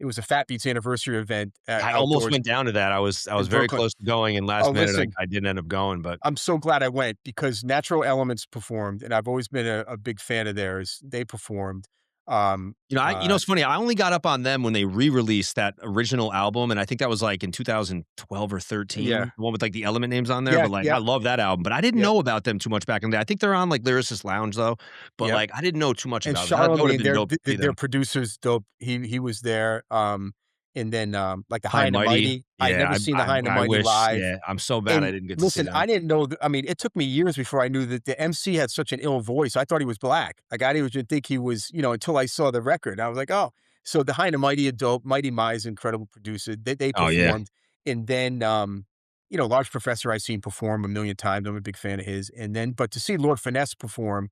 It was a Fat Beats anniversary event I almost outdoors went down to that. I was in very Brooklyn. close to going, and Oh, last minute listen, I didn't end up going, but I'm so glad I went because Natural Elements performed, and I've always been a big fan of theirs. They performed. Um, it's funny. I only got up on them when they re-released that original album, and I think that was like in 2012 or yeah, 13, the one with like the Element names on there. yeah, But like, I yep, love that album, but I didn't yep, know about them too much back in the day. I think they're on like Lyricist Lounge though, but yep. like I didn't know too much And about them. That would have Charlemagne, been dope to see their them. producer's dope. He was there. And then like the High High and and the Mighty, Mighty. I'd yeah. never seen the High and the I Mighty wish, live. yeah. I'm so bad I And didn't get to see listen, them. I didn't know I mean, it took me years before I knew that the MC had such an ill voice. I thought he was black. Like, I didn't even think he was, until I saw the record. I was like, "Oh." So the High and the Mighty are dope. Mighty Mize, incredible producer. They Oh yeah, performed. And then, Large Professor I've seen perform a million times. I'm a big fan of his. And then, but to see Lord Finesse perform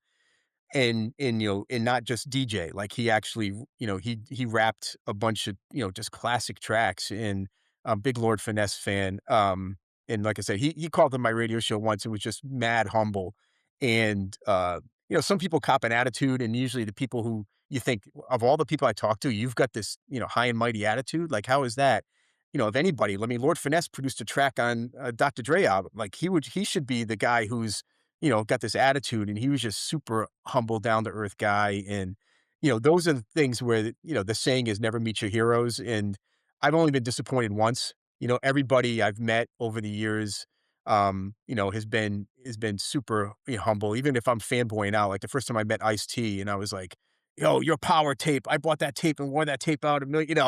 and not just DJ, like he actually, he rapped a bunch of, just classic tracks, and I'm a big Lord Finesse fan. And like I said, he called on my radio show once and was just mad humble. And, some people cop an attitude, and usually the people who you think of all the people I talk to, you've got this, high and mighty attitude. Like, how is that? Of anybody. I mean, Lord Finesse produced a track on a Dr. Dre album. Like, he should be the guy who's, got this attitude, and he was just super humble, down to earth guy. And, those are the things where, the saying is never meet your heroes. And I've only been disappointed once. Everybody I've met over the years, has been super humble. Even if I'm fanboying out, like the first time I met Ice-T and I was like, "Yo, your Power tape. I bought that tape and wore that tape out a million,"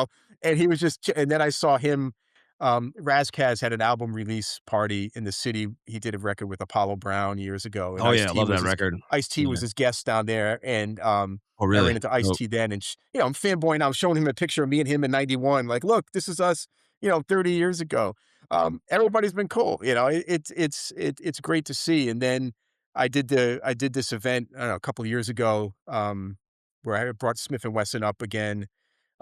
and he was just, and then I saw him, Razkaz had an album release party in the city. He did a record with Apollo Brown years ago, and oh yeah, I love that record. Ice-T Yeah. was his guest down there, and, Oh I ran really? into Dope. Ice-T then, and I'm fanboying. I was showing him a picture of me and him in '91, like, "Look, this is us, 30 years ago." Everybody's been cool, it's great to see. And then I did this event, I don't know, a couple of years ago, where I brought Smith& and Wesson up again,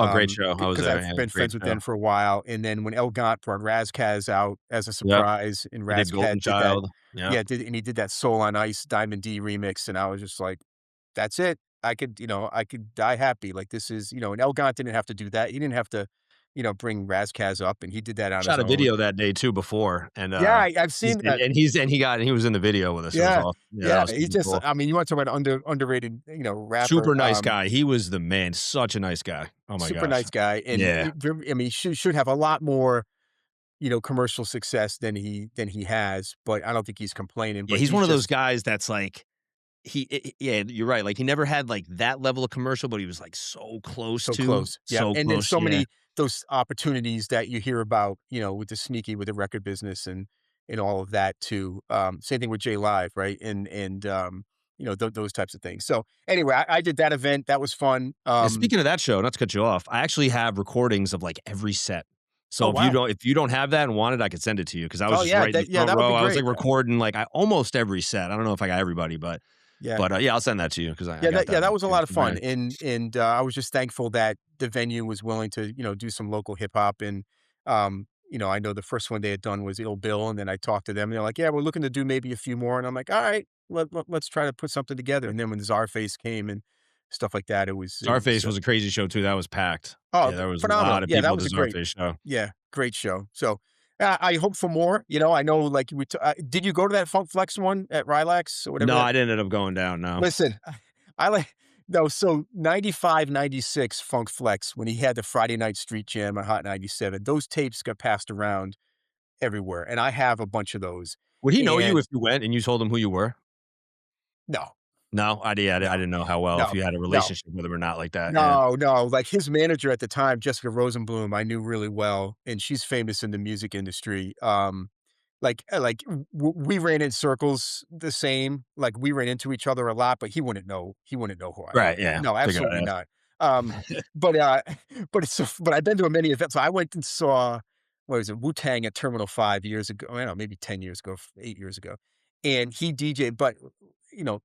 Oh, great show. I was because there. I've Yeah, been great friends with show. them for a while. And then when El Gant brought Razkaz out as a Yep. surprise, and He did Golden Razkaz did that, Child. Yeah. yeah, and he did that Soul on Ice Diamond D remix, and I was just like, "That's it. I could die happy. Like, this is," and El Gant didn't have to do that. He didn't have to, bring Razkaz up, and he did that on his Shot a own. video that day too before, and, Yeah, I've he's seen that. and he was in the video with us. It was Yeah, awesome. Yeah, that yeah, was he super just, cool. I mean, you want to talk about underrated, rapper, Super nice guy. He was the man. Such a nice guy. Oh my super gosh. nice guy. And Yeah. I mean, should have a lot more, commercial success than he has, but I don't think he's complaining. Yeah, But he's he's one of those just, guys that's like yeah, you're right. Like he never had like that level of commercial, but he was like so close So to, close. Yeah. so And then close. so Yeah. many those opportunities that you hear about, with the sneaky with the record business and all of that too. Same thing with J Live, right? And those types of things. So anyway, I did that event. That was fun. Yeah, speaking of that show, not to cut you off, I actually have recordings of like every set. Oh So if you wow. don't have that and want it, I could send it to you because I was Oh just yeah, right in the front that would row. be I was great. like recording like almost every set. I don't know if I got everybody, but Yeah. but yeah, I'll send that to you because I Yeah, got that that was a in lot of the fun, bank. and I was just thankful that the venue was willing to, do some local hip hop, and I know the first one they had done was Ill Bill, and then I talked to them, and they're like, "Yeah, we're looking to do maybe a few more," and I'm like, "All right, let's try to put something together." And then when Czarface came and stuff like that, it was Czarface was a crazy show too. That was packed. oh Yeah, there was a phenomenal. lot of Yeah, people that at was the a great Czarface show. yeah great show. So I hope for more. I know like did you go to that Funk Flex one at Rylax or whatever No, that? I didn't end up going down. No. Listen, I like no, so 95, 96 Funk Flex, when he had the Friday Night Street Jam on Hot 97, those tapes got passed around everywhere, and I have a bunch of those. Would he know you And if you went and you told him who you were? no, No, I no, didn't know how well if no, you had a no, relationship with him or not like that. Yeah. no, like, his manager at the time, Jessica Rosenblum, I knew really well, and she's famous in the music industry. We ran in circles the same, like, we ran into each other a lot, but he wouldn't know who I Right. Yeah. no, Figured absolutely I'd not. Um, but, but I've been to many events, so I went and saw, what was it, Wu-Tang at Terminal 5 years ago, I don't know, maybe 10 years ago, 8 years ago, and he DJ'd, but, you know,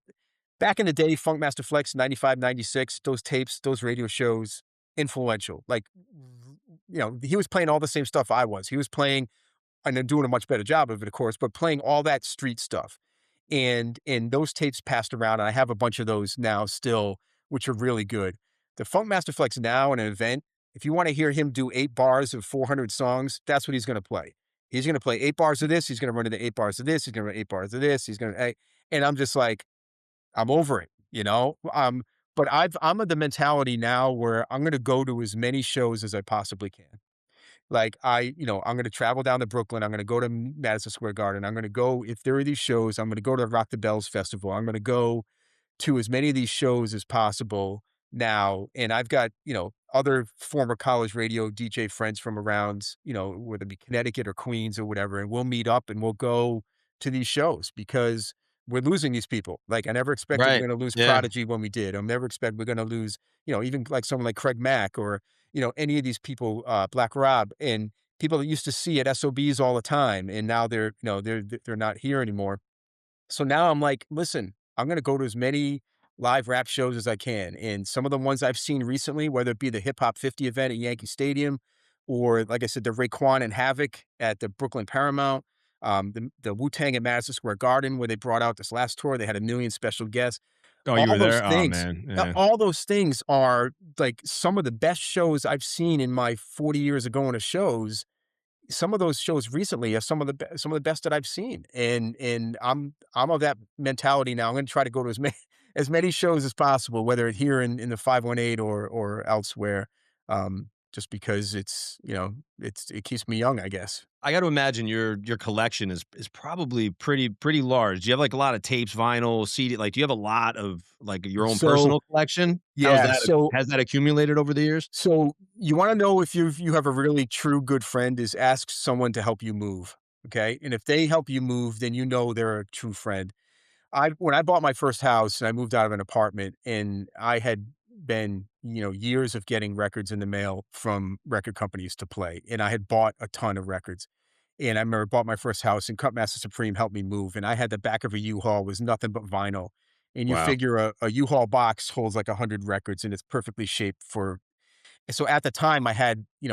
back in the day, Funkmaster Flex, 95, 96, those tapes, those radio shows, influential, like, he was playing all the same stuff I was. He was playing and then doing a much better job of it, of course, but playing all that street stuff. And those tapes passed around, and I have a bunch of those now still, which are really good. The Funk Master Flex now in an event, if you want to hear him do 8 bars of 400 songs, that's what he's going to play. He's going to play 8 bars of this. He's going to run into 8 bars of this. He's going to run 8 bars of this. He's going to, and I'm just like, I'm over it, you know? But I'm of the mentality now where I'm going to go to as many shows as I possibly can. Like I'm going to travel down to Brooklyn. I'm going to go to Madison Square Garden. I'm going to go, if there are these shows, I'm going to go to Rock the Bells Festival. I'm going to go to as many of these shows as possible now. And I've got, other former college radio DJ friends from around, whether it be Connecticut or Queens or whatever. And we'll meet up and we'll go to these shows because we're losing these people. Like I never expected Right. we're going to lose Yeah. Prodigy when we did. I never expect we're going to lose, even like someone like Craig Mack or, any of these people, Black Rob and people that used to see at SOBs all the time. And now they're not here anymore. So now I'm like, listen, I'm going to go to as many live rap shows as I can. And some of the ones I've seen recently, whether it be the Hip Hop 50 event at Yankee Stadium, or like I said, the Raekwon and Havoc at the Brooklyn Paramount, the Wu-Tang at Madison Square Garden, where they brought out this last tour, they had 1 million special guests. Oh, you All were those there? Oh things, man. Yeah. all those things are like some of the best shows I've seen in my 40 years of going to shows. Some of those shows recently are some of the best that I've seen, and I'm of that mentality now. I'm going to try to go to as many as many shows as possible, whether it here in the 518 or elsewhere, just because it keeps me young, I guess. I got to imagine your collection is probably pretty large. Do you have like a lot of tapes, vinyl, CD? Like, do you have a lot of like your own So personal collection? How's yeah, that? Has that accumulated over the years? so you want to know if you have a really true good friend is ask someone to help you move, okay? And if they help you move, then you know they're a true friend. I when I bought my first house and I moved out of an apartment and I had been, years of getting records in the mail from record companies to play. And I had bought a ton of records. And I remember I bought my first house and Cutmaster Supreme helped me move. And I had the back of a U-Haul was nothing but vinyl. And you Wow. figure a U-Haul box holds like 100 records and it's perfectly shaped for and so at the time I had, I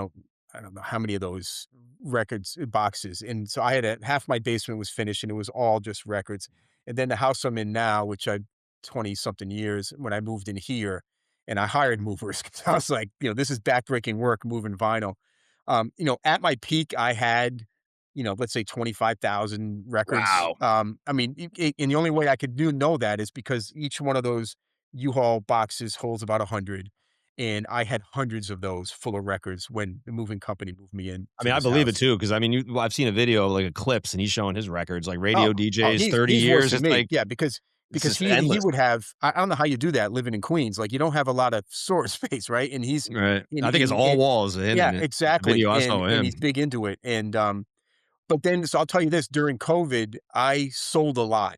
don't know how many of those records boxes. And so I had half my basement was finished and it was all just records. And then the house I'm in now, which I 20 something years when I moved in here and I hired movers. 'Cause I was like, this is backbreaking work moving vinyl. At my peak, I had, let's say 25,000 records. Wow. I mean, and the only way I could know that is because each one of those U-Haul boxes holds about 100 and I had hundreds of those full of records when the moving company moved me in I to mean, I this believe it house. too, because I mean, I've seen a video of like Eclipse, and he's showing his records, like Oh, radio oh, DJs, he's 30 he's worse years. than It's me. like, Yeah, because It's because just he endless. would have, I don't know how you do that living in Queens. Like you don't have a lot of storage space, right? And he's Right. I think it's all in walls in yeah, it. The exactly. video I saw of And he's him. big into it. And but then so I'll tell you this, during COVID, I sold a lot.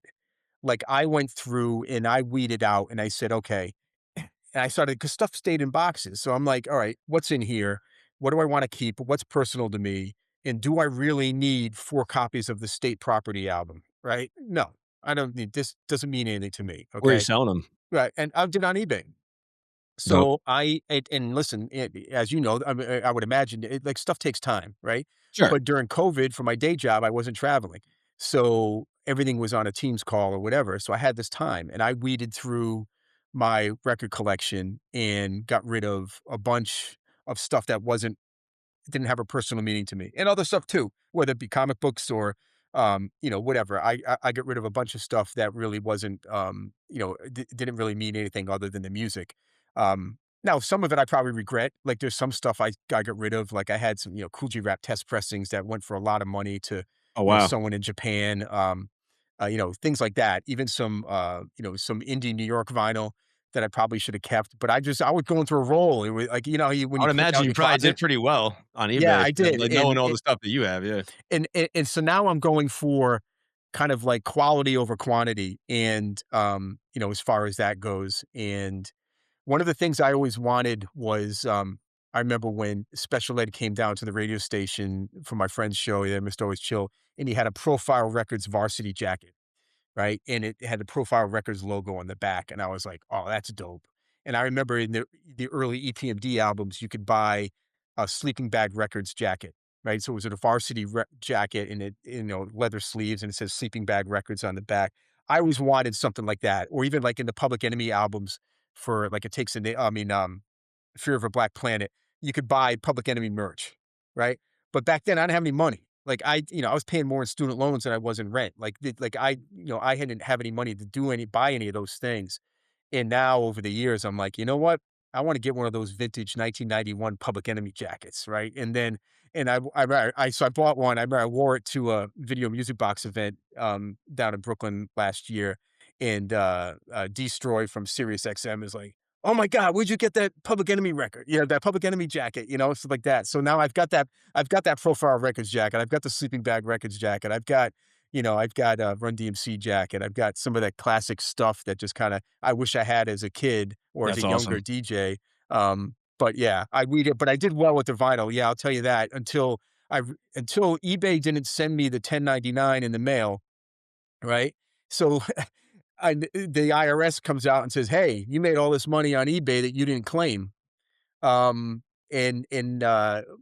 Like I went through and I weeded out and I said, okay. And I started because stuff stayed in boxes. So I'm like, all right, what's in here? What do I want to keep? What's personal to me? And do I really need 4 copies of the State Property album? Right? No, I don't need this. Doesn't mean anything to me. Where are you Okay. selling them? Right. And I did on eBay. Dope. So and listen, as you know, I would imagine like stuff takes time, right? Sure. But during COVID, for my day job, I wasn't traveling, so everything was on a Teams call or whatever. So I had this time, and I weeded through my record collection and got rid of a bunch of stuff that wasn't didn't have a personal meaning to me, and other stuff too, whether it be comic books or, whatever. I get rid of a bunch of stuff that really wasn't, didn't really mean anything other than the music. Now some of it I probably regret. Like there's some stuff I got rid of. Like I had some, Cool G Rap test pressings that went for a lot of money to, Oh, wow. someone in Japan. Things like that. Even some indie New York vinyl that I probably should have kept. But I was going through a roll. It was like, when I you would clean imagine out you your probably closet. did pretty well on Yeah, eBay, I did, like, knowing all the stuff that you have, yeah. and so now I'm going for kind of like quality over quantity and, as far as that goes, and one of the things I always wanted was, I remember when Special Ed came down to the radio station for my friend's show there, Mr. Always Chill, and he had a Profile Records varsity jacket. Right? And it had the Profile Records logo on the back, and I was like, "Oh, that's dope." And I remember in the early EPMD albums, you could buy a Sleeping Bag Records jacket, right? So it was a varsity jacket and it, leather sleeves, and it says Sleeping Bag Records on the back. I always wanted something like that, or even like in the Public Enemy albums for like It Takes a Na I mean, Fear of a Black Planet, you could buy Public Enemy merch, right? But back then, I didn't have any money. Like I was paying more in student loans than I was in rent. Like I didn't have any money to buy any of those things. And now over the years, I'm like, you know what? I want to get one of those vintage 1991 Public Enemy jackets, right? And then, and so I bought one. I remember I wore it to a Video Music Box event down in Brooklyn last year, and Destroy from Sirius XM is like, "Oh my God, where'd you get that Public Enemy record? That Public Enemy jacket, stuff like that." So now I've got that Profile Records jacket. I've got the Sleeping Bag Records jacket. I've got a Run DMC jacket. I've got some of that classic stuff that just kind of I wish I had as a kid or as That's a younger awesome. DJ. But yeah, but I did well with the vinyl. Yeah, I'll tell you that until eBay didn't send me the 1099 in the mail, right? So the IRS comes out and says, "Hey, you made all this money on eBay that you didn't claim." Um,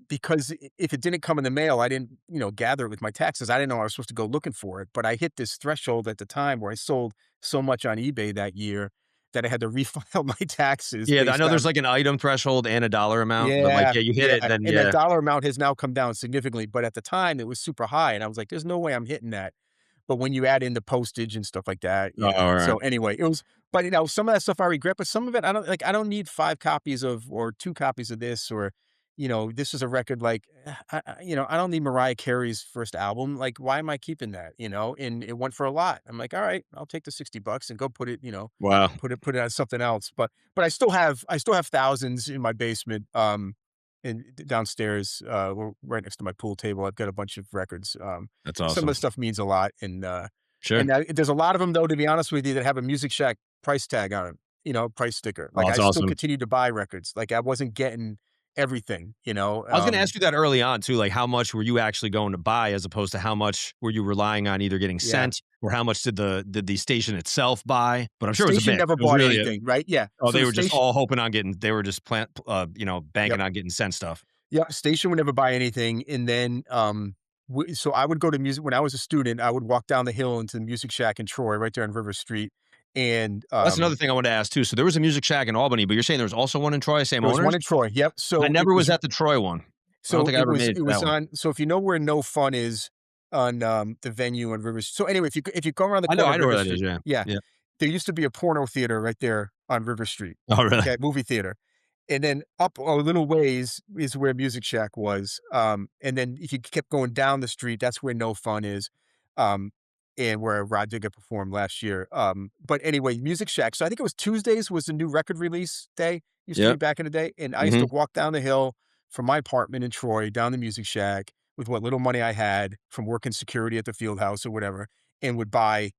because if it didn't come in the mail, I didn't, gather it with my taxes. I didn't know I was supposed to go looking for it, but I hit this threshold at the time where I sold so much on eBay that year that I had to refile my taxes Yeah, I based know there's, on like, an item threshold and a dollar amount, but, like, yeah, yeah, you hit yeah, it, then and that yeah. dollar amount has now come down significantly, but at the time, it was super high, and I was like, "There's no way I'm hitting that." But when you add in the postage and stuff like that, Oh, alright. so anyway, it was but, some of that stuff I regret, but some of it I don't need 5 copies of or 2 copies of this or, this is a record like, I don't need Mariah Carey's first album, like, why am I keeping that, and it went for a lot. I'm like, "Alright, I'll take the $60 and go put it, Wow. put it on something else." But I still have thousands in my basement, and downstairs, right next to my pool table. I've got a bunch of records. That's Some of the awesome. stuff means a lot, Sure. there's a lot of them though, to be honest with you, that have a Music Shack price tag on 'em, price sticker. Oh, Like that's I still awesome. continue to buy records. Like I wasn't getting everything, I was gonna ask you that early on too, like, how much were you actually going to buy as opposed to how much were you relying on either getting Yeah. sent or how much did the station itself buy? But I'm sure it was a Station mix. never It was bought really a anything, right? Yeah. oh, So they the were just station all hoping on getting they were just Yep. banking on getting sent stuff. Yeah, station would never buy anything, and then, so I would go to music when I was a student, I would walk down the hill into the Music Shack in Troy, right there on River Street, and, That's another thing I wanted to ask too. So there was a Music Shack in Albany, but you're saying there was also one in Troy, same there was one owners? in Troy, yep, I so never was at the Troy one. I don't think I ever made it it to that was one. on so if you know where No Fun is on, the venue on River so anyway, if you go around the I corner of know River where that is, Street yeah. yeah, Yeah. there used to be a porno theater right there on River Street, Oh, really? okay, movie theater, and then up a little ways is where Music Shack was, and then if you kept going down the street, that's where No Fun is, um, and where Rod Digger performed last year. But anyway, Music Shack. So I think it was Tuesdays was the new record release day. Used to be Yep. back in the day, and I used to Mhm. walk down the hill from my apartment in Troy down the Music Shack with what little money I had from working security at the field house or whatever, and would buy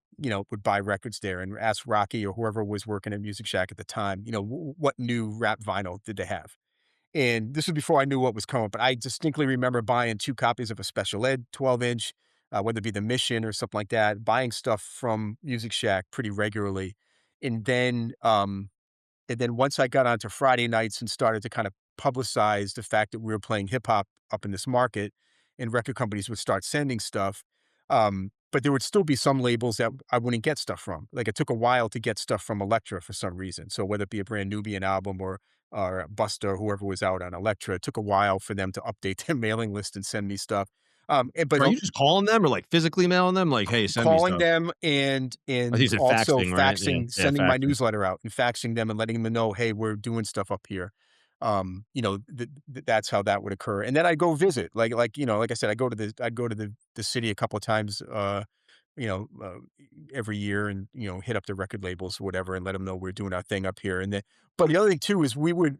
records there and ask Rocky or whoever was working at Music Shack at the time, what new rap vinyl did they have? And this was before I knew what was coming, but I distinctly remember buying 2 copies of a Special Ed 12-inch, whether it be the Mission or something like that, buying stuff from Music Shack pretty regularly. And then, once I got onto Friday nights and started to kind of publicize the fact that we were playing hip hop up in this market, and record companies would start sending stuff. But there would still be some labels that I wouldn't get stuff from. Like it took a while to get stuff from Elektra for some reason. So whether it be a brand Nubian album or Busta or whoever was out on Elektra, it took a while for them to update their mailing list and send me stuff. But Are you just calling them or, like, physically mailing them? Like, "Hey, send me calling stuff." them and I think you said also faxing, right? Yeah, faxing, yeah, sending my faxing. newsletter out and faxing them and letting them know, "Hey, we're doing stuff up here." That's how that would occur, and then I go visit, like I said, I'd go to the city a couple of times, you know, uh, every year and, hit up the record labels or whatever and let them know we're doing our thing up here, and then but the other thing too is we would,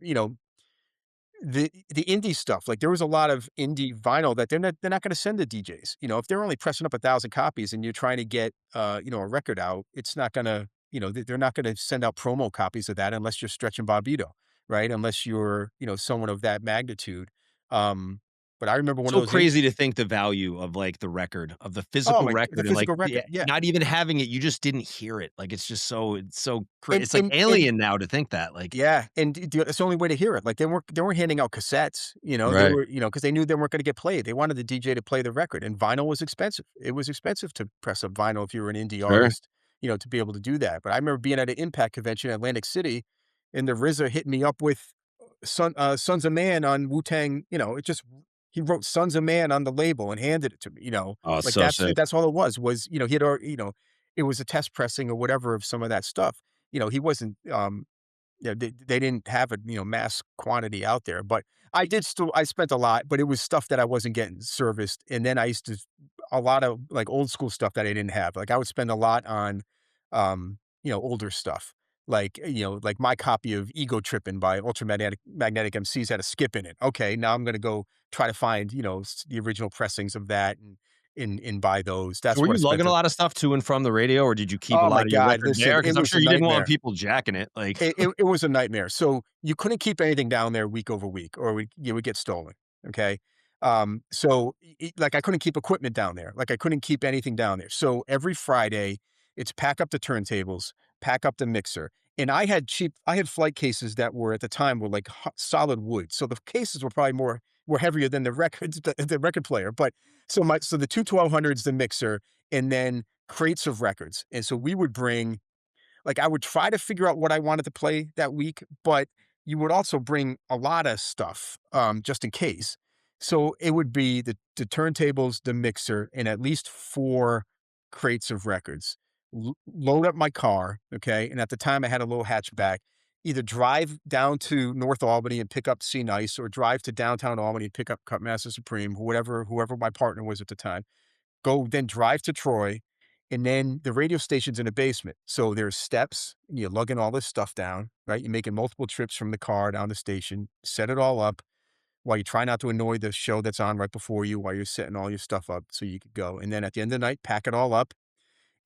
the indie stuff, like, there was a lot of indie vinyl that they're not gonna send to DJs, if they're only pressing up 1,000 copies and you're trying to get, a record out, it's not gonna they're not gonna send out promo copies of that unless you're Stretch and Bobbito, right? Unless you're, someone of that magnitude, but I remember one of So those in crazy to think the value of, like, the record, of the Oh physical my the record and, like, physical record, yeah, yeah, not even having it, you just didn't hear it. Like, it's so and it's, like, and alien now to think that, like. yeah, and it's the only way to hear it. Like they weren't handing out cassettes, they Right. were, because they knew they weren't gonna get played. They wanted the DJ to play the record, and vinyl was expensive. It was expensive to press up vinyl if you were an indie Sure. artist, to be able to do that. But I remember being at an Impact convention in Atlantic City, and the RZA hit me up with Sons of Man on Wu-Tang, it just he wrote Sons of Man on the label and handed it to me, Oh, it's like so sick. that's all it was, he had already, it was a test pressing or whatever of some of that stuff. He wasn't, yeah, they didn't have a, mass quantity out there, but I spent a lot, but it was stuff that I wasn't getting serviced, and then I used to a lot of, like, old school stuff that I didn't have, like, I would spend a lot on, older stuff, like my copy of Ego Trippin' by Magnetic MCs had a skip in it. Okay, now I'm gonna go try to find, the original pressings of that and buy those. So That's were what I you spent lugging a a lot of stuff to and from the radio, or did you keep a Oh lot my of your god, record listen, there? it Because 'Cause I'm was sure a you didn't want nightmare. people jacking it, like. It was a nightmare. So, you couldn't keep anything down there week over week, or it would get stolen, okay? So, like, I couldn't keep equipment down there, like, I couldn't keep anything down there. So, every Friday, it's pack up the turntables, pack up the mixer, and I had flight cases that were, at the time, were, like, ho solid wood, so the cases were probably were heavier than the records the record player, but so the two 1200s, the mixer, and then crates of records, and so we would bring like, I would try to figure out what I wanted to play that week, but you would also bring a lot of stuff, just in case. So it would be the turntables, the mixer, and at least 4 crates of records. Load up my car, okay? And at the time, I had a little hatchback. Either drive down to North Albany and pick up C Nice, or drive to downtown Albany and pick up Cutmaster Supreme, whoever my partner was at the time. Go then drive to Troy, and then the radio station's in the basement. So there's steps, and you're lugging all this stuff down, right? You're making multiple trips from the car down the station, set it all up while you try not to annoy the show that's on right before you while you're setting all your stuff up so you could go. And then at the end of the night, pack it all up.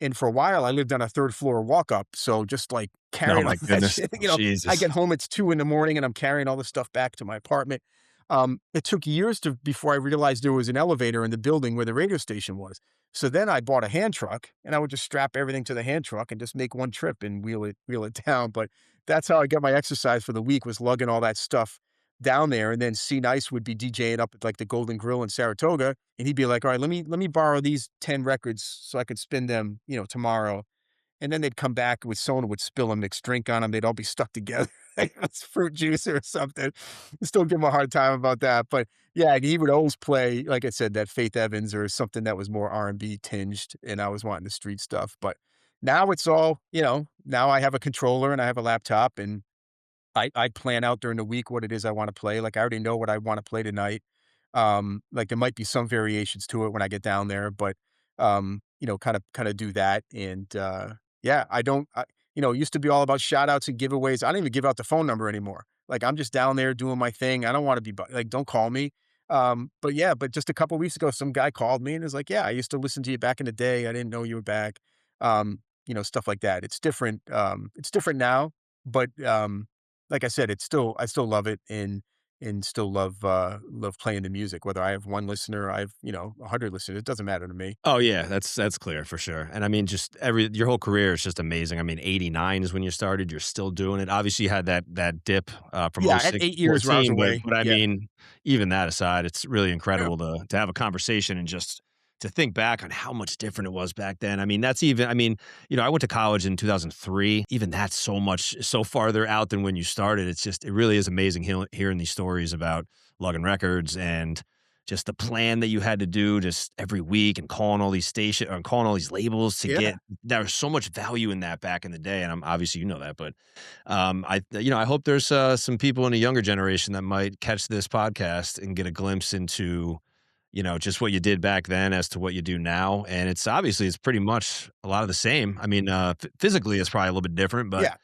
And for a while, I lived on a 3rd floor walk up. So just like Oh carrying all my that goodness. shit, Oh, I Jesus. get home, it's 2 in the morning and I'm carrying all the stuff back to my apartment. It took years before I realized there was an elevator in the building where the radio station was. So then I bought a hand truck and I would just strap everything to the hand truck and just make one trip and wheel it down. But that's how I got my exercise for the week, was lugging all that stuff down there. And then C Nice would be DJing up at, like, the Golden Grill in Saratoga, and he'd be like, "All right, let me borrow these 10 records so I could spin them, tomorrow." And then they'd come back with someone would spill a mixed drink on them. They'd all be stuck together. Like it's fruit juice or something. Still give him a hard time about that. But yeah, he would always play, like I said, that Faith Evans or something that was more R&B tinged, and I was wanting the street stuff. But now it's all, now I have a controller and I have a laptop, and I plan out during the week what it is I wanna play. Like, I already know what I wanna play tonight. Like, there might be some variations to it when I get down there, but, kind of do that. And yeah, I don't, it used to be all about shout outs and giveaways. I don't even give out the phone number anymore. Like I'm just down there doing my thing. I don't want to be like, don't call me. But yeah, but just a couple weeks ago, some guy called me and was like, yeah, I used to listen to you back in the day. I didn't know you were back. Stuff like that. It's different. It's different now, but like I said, I still love it and still love playing the music. Whether I have one listener, I have 100 listeners, it doesn't matter to me. Oh yeah, that's clear for sure. And I mean, just your whole career is just amazing. I mean, '89 is when you started. You're still doing it. Obviously, you had that dip from Yeah, I had '06 8 to years where I was 14, away. but I Yeah. mean, even that aside, it's really Yeah. incredible to have a conversation and just to think back on how much different it was back then. I mean, I went to college in 2003. Even that's so farther out than when you started. It really is amazing hearing these stories about lugging records and just the plan that you had to do just every week and calling all these calling all these labels to Yeah. get there was so much value in that back in the day. And I'm obviously, that, but I hope there's some people in a younger generation that might catch this podcast and get a glimpse into, just what you did back then as to what you do now. And it's pretty much a lot of the same. I mean, physically it's probably a little bit different, but Yeah.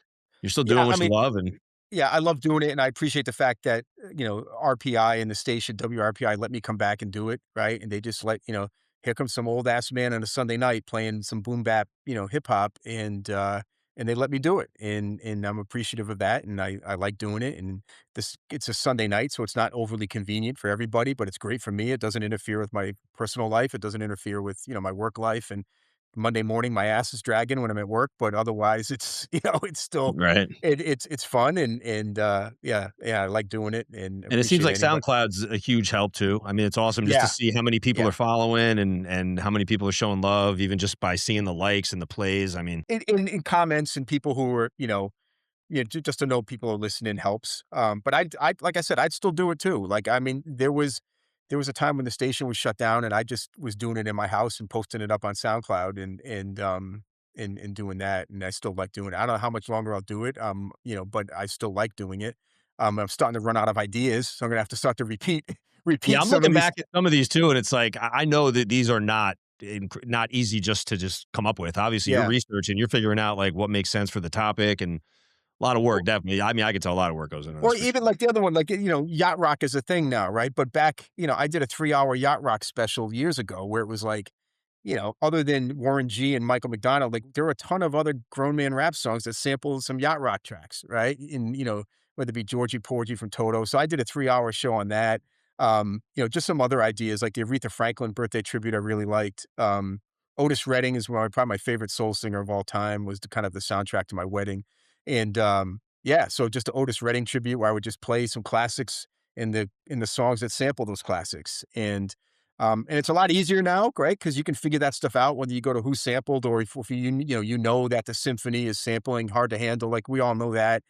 you're still Yeah. doing I what you mean, love. And yeah, I love doing it, and I appreciate the fact that, RPI and the station WRPI let me come back and do it, right? And they just here comes some old ass man on a Sunday night playing some boom bap, hip hop, and they let me do it, and I'm appreciative of that, and I like doing it, and it's a Sunday night, so it's not overly convenient for everybody, but it's great for me. It doesn't interfere with my personal life. It doesn't interfere with my work life, and Monday morning my ass is dragging when I'm at work, but otherwise it's it's still right. it's fun and yeah, I like doing it and And it seems appreciate like anybody. SoundCloud's a huge help too. I mean, it's awesome just to Yeah, see how many people yeah. are following and how many people are showing love, even just by seeing the likes and the plays. I mean, In comments and people who are, just to know people are listening helps. But I like I said, I'd still do it too. Like, I mean, there was a time when the station was shut down and I just was doing it in my house and posting it up on SoundCloud and doing that. And I still like doing it. I don't know how much longer I'll do it. But I still like doing it. I'm starting to run out of ideas, so I'm gonna have to start to repeat yeah, repeat I'm some of looking these. back at some of these too, and it's like I know that these are not easy just to just come up with. Obviously, you're Yeah. researching, you're figuring out like what makes sense for the topic, and a lot of work, definitely. I mean, I could tell a lot of work goes into this Or for sure. even like the other one, like, yacht rock is a thing now, right? But back, I did a 3-hour yacht rock special years ago where it was like, other than Warren G and Michael McDonald, like there were a ton of other grown man rap songs that sampled some yacht rock tracks, right? And, whether it be Georgie Porgy from Toto. So I did a 3-hour show on that. Just some other ideas like the Aretha Franklin birthday tribute I really liked. Otis Redding is probably my favorite soul singer of all time, was the kind of the soundtrack to my wedding. And yeah, so just the Otis Redding tribute where I would just play some classics in the songs that sample those classics. And it's a lot easier now, right? Because you can figure that stuff out whether you go to who sampled or if you know that the symphony is sampling Hard to Handle. Like we all know that,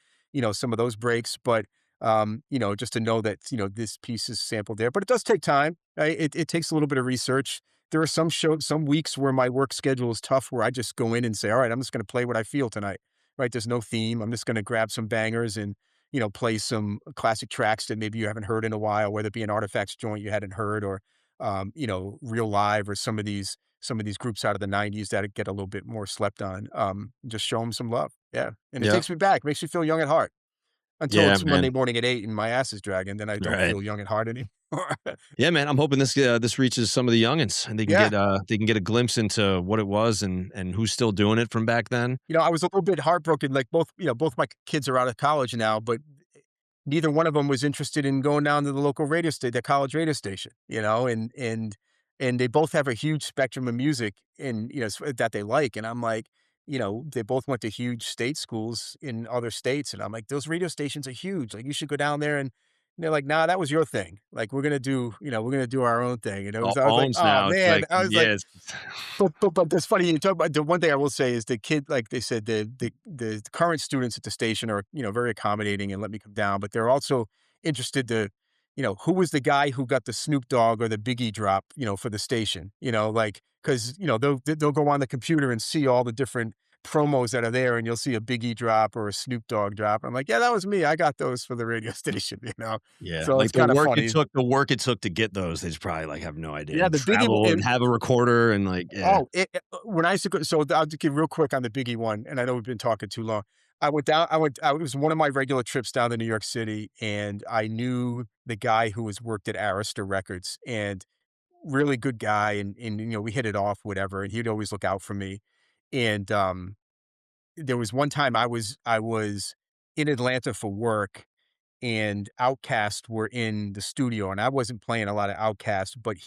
some of those breaks, but just to know that, this piece is sampled there. But it does take time, right? It takes a little bit of research. There are some weeks where my work schedule is tough where I just go in and say, all right, I'm just going to play what I feel tonight, right? There's no theme. I'm just going to grab some bangers and, play some classic tracks that maybe you haven't heard in a while, whether it be an Artifacts joint you hadn't heard or, Real Live or some of these groups out of the 90s that get a little bit more slept on. Just show them some love. Yeah. And it Yeah, takes me back, makes me feel young at heart until yeah, it's Monday man. morning at 8 and my ass is dragging. Then I don't Right. feel young at heart anymore. Yeah, man. I'm hoping this reaches some of the youngins and Yeah. they can get a glimpse into what it was and who's still doing it from back then. I was a little bit heartbroken. Like both my kids are out of college now, but neither one of them was interested in going down to the local radio station, the college radio station, and they both have a huge spectrum of music and, that they like. And I'm like, they both went to huge state schools in other states. And I'm like, those radio stations are huge. Like you should go down there. And they're like, nah, that was your thing. Like we're gonna do our own thing. And All I was like, owns oh now. It's man. like, I was like, yes. but that's funny you talk about the one thing I will say is the kid, like they said, the current students at the station are, very accommodating and let me come down, but they're also interested to, who was the guy who got the Snoop Dogg or the Biggie drop, for the station, like, cause they'll go on the computer and see all the different promos that are there, and you'll see a Biggie drop or a Snoop Dogg drop. I'm like, yeah, that was me. I got those for the radio station, you know. Yeah, So it's like, the kind of work it funny. took the work it took to get those, they just probably, like, have no idea, Yeah, and the Biggie travel and and have a recorder and, like, yeah. oh, when I used to go, so I'll just give real quick on the Biggie one, and I know we've been talking too long. It was one of my regular trips down to New York City, and I knew the guy who was worked at Arista Records, and really good guy, and you know, we hit it off, whatever, and he'd always look out for me. And there was one time I was in Atlanta for work, and Outkast were in the studio, and I wasn't playing a lot of Outkast, but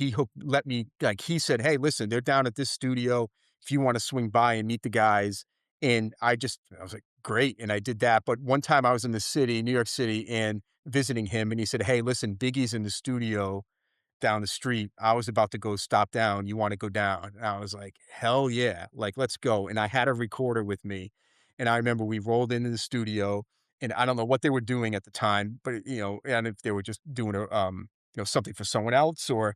let me, like, he said, "Hey, listen, they're down at this studio if you wanna swing by and meet the guys." And I was like, "Great," and I did that. But one time I was in the city, New York City, and visiting him, and he said, "Hey, listen, Biggie's in the studio down the street. I was about to go stop down. You wanna go down?" And I was like, "Hell yeah, like, let's go." And I had a recorder with me, and I remember we rolled into the studio, and I don't know what they were doing at the time, but, you know, and if they were just doing you know, something for someone else, or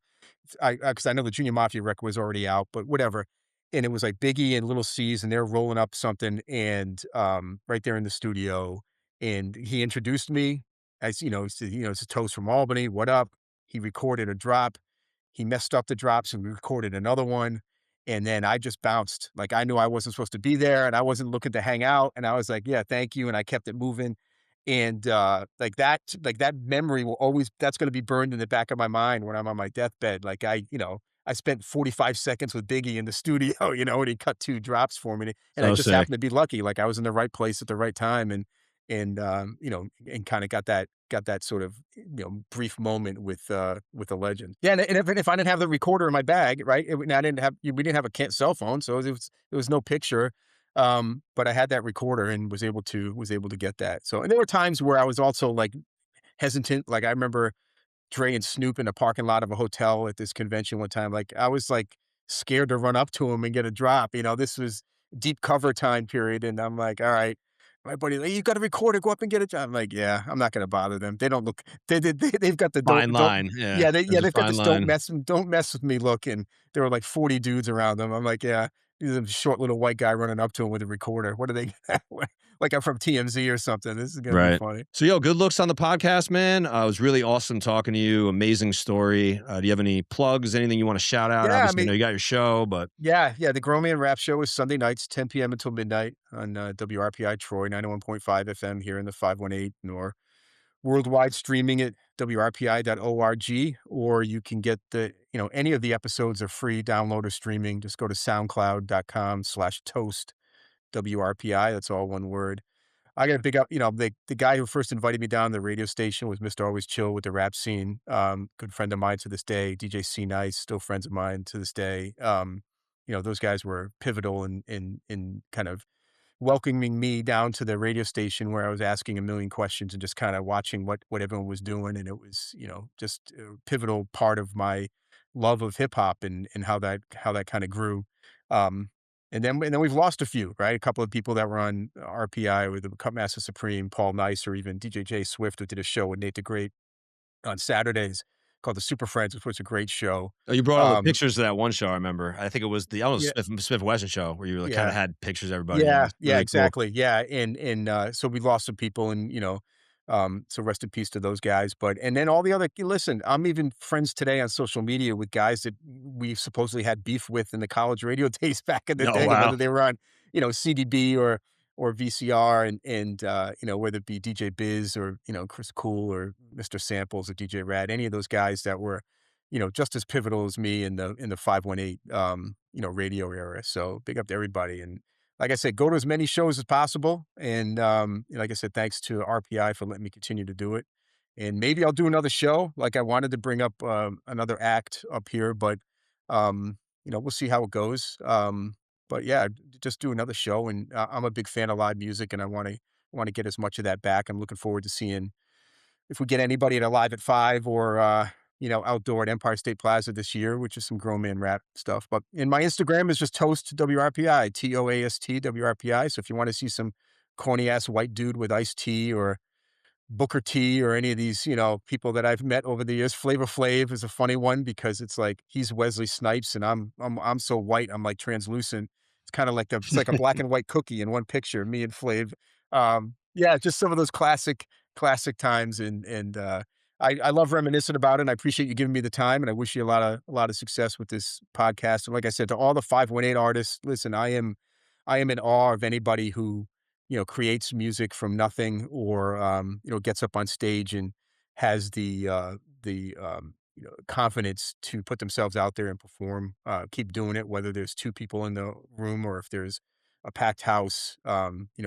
because I know the Junior Mafia record was already out, but whatever. And it was like Biggie and Little C's, and they're rolling up something, and right there in the studio, and he introduced me as, you know, he said, you know, "It's a Toast from Albany. What up?" He recorded a drop. He messed up the drops, and we recorded another one. And then I just bounced. Like, I knew I wasn't supposed to be there, and I wasn't looking to hang out. And I was like, "Yeah, thank you." And I kept it moving. And like that memory will always, that's going to be burned in the back of my mind when I'm on my deathbed. Like, you know, I spent 45 seconds with Biggie in the studio, you know, and he cut two drops for me. And I So just sick. happened to be lucky. Like, I was in the right place at the right time. And you know, and kind of got that sort of, you know, brief moment with a legend. Yeah, and if I didn't have the recorder in my bag, right? And I didn't have, we didn't have a cell phone, so it was no picture. But I had that recorder and was able to get that. So, and there were times where I was also like hesitant. Like, I remember Dre and Snoop in a parking lot of a hotel at this convention one time. Like, I was like scared to run up to him and get a drop. You know, this was deep cover time period, and I'm like, all right. My buddy, like, "You got a recorder, go up and get a job." I'm like, "Yeah, I'm not gonna bother them. They don't look." They've got the Fine don't. line, yeah, Yeah, there's a they've got fine this line. don't mess with me look, and there were like 40 dudes around them. I'm like, "Yeah, he's a short little white guy running up to him with a recorder. What are they? Like, I'm from TMZ or something. This is gonna be Right. funny." So, yo, good looks on the podcast, man. It was really awesome talking to you. Amazing story. Do you have any plugs, anything you wanna shout out? Yeah, I Obviously, I know mean, you got your show, but yeah, the Grown Man Rap Show is Sunday nights, 10 PM until midnight on, WRPI Troy, 91.5 FM here in the 518, or worldwide streaming at wrpi.org, or you can get you know, any of the episodes are free download or streaming. Just go to soundcloud.com/toast WRPI. That's all one word. I got to big up, you know, the guy who first invited me down to the radio station was Mr. Always Chill with the rap scene. Good friend of mine to this day, DJ C Nice, still friends of mine to this day. You know, those guys were pivotal in kind of welcoming me down to the radio station, where I was asking a million questions and just kind of watching what everyone was doing. And it was, you know, just a pivotal part of my love of hip hop, and how that kind of grew. Um, and then we've lost a few, right? A couple of people that were on RPI with the Cutmaster Supreme, Paul Nice, or even DJ Swift, who did a show with Nate the Great on Saturdays called the Super Friends, which was a great show. oh, you brought all the Um, pictures to that one show, I remember. I think it was the I don't yeah, know, Smith Wesson show where you, like, kinda yeah. had pictures of everybody, and it Yeah, was yeah, really cool. exactly. Yeah, so we lost some people, and, you know, so rest in peace to those guys. But and then all the other, listen, I'm even friends today on social media with guys that we supposedly had beef with in the college radio days back in the Oh, day, wow. whether they were on, you know, CDB or VCR, and you know, whether it be DJ Biz, or, you know, Chris Cool, or Mr. Samples, or DJ Rad, any of those guys that were, you know, just as pivotal as me in the 518 you know, radio era. So big up to everybody. And like I said, go to as many shows as possible. And like I said, thanks to RPI for letting me continue to do it. And maybe I'll do another show. Like, I wanted to bring up another act up here, but you know, we'll see how it goes. But yeah, just do another show. And I'm a big fan of live music, and I want to get as much of that back. I'm looking forward to seeing if we get anybody at Alive at 5, or you know, outdoor at Empire State Plaza this year, which is some grown man rap stuff. But in my Instagram is just Toast WRPI, TOAST WRPI. So if you want to see some corny ass white dude with iced tea, or Booker T, or any of these, you know, people that I've met over the years. Flavor Flav is a funny one, because it's like he's Wesley Snipes, and I'm so white, I'm like translucent. It's kind of like it's like a black and white cookie in one picture, me and Flav. Yeah, just some of those classic times, and I love reminiscing about it. And I appreciate you giving me the time, and I wish you a lot of success with this podcast. And like I said, to all the 518 artists, listen, I am in awe of anybody who creates music from nothing, or gets up on stage and has the confidence to put themselves out there and perform. Keep doing it, whether there's two people in the room or if there's a packed house.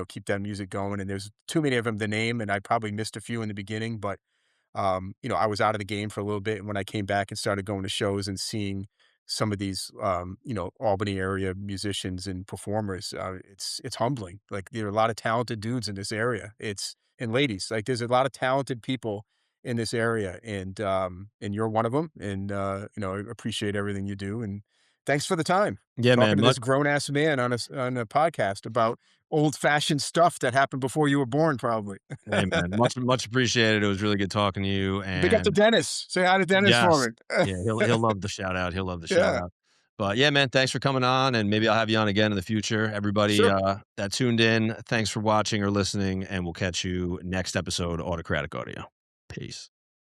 Keep that music going. And there's too many of them to name, and I probably missed a few in the beginning, but I was out of the game for a little bit, and when I came back and started going to shows and seeing some of these, Albany area musicians and performers, it's humbling. Like, there are a lot of talented dudes in this area. And ladies, like, there's a lot of talented people in this area, and you're one of them. And I appreciate everything you do. And thanks for the time Yeah, talking man. to this grown ass man on a podcast about old fashioned stuff that happened before you were born, probably. Hey, man. Much appreciated. It was really good talking to you. Big up to And Dennis. Say hi to Dennis yes, for me. yeah, he'll love the shout out. He'll love the shout Yeah, out. But yeah, man, thanks for coming on, and maybe I'll have you on again in the future. Everybody sure. that tuned in, thanks for watching or listening, and we'll catch you next episode, Audicratic Audio. Peace.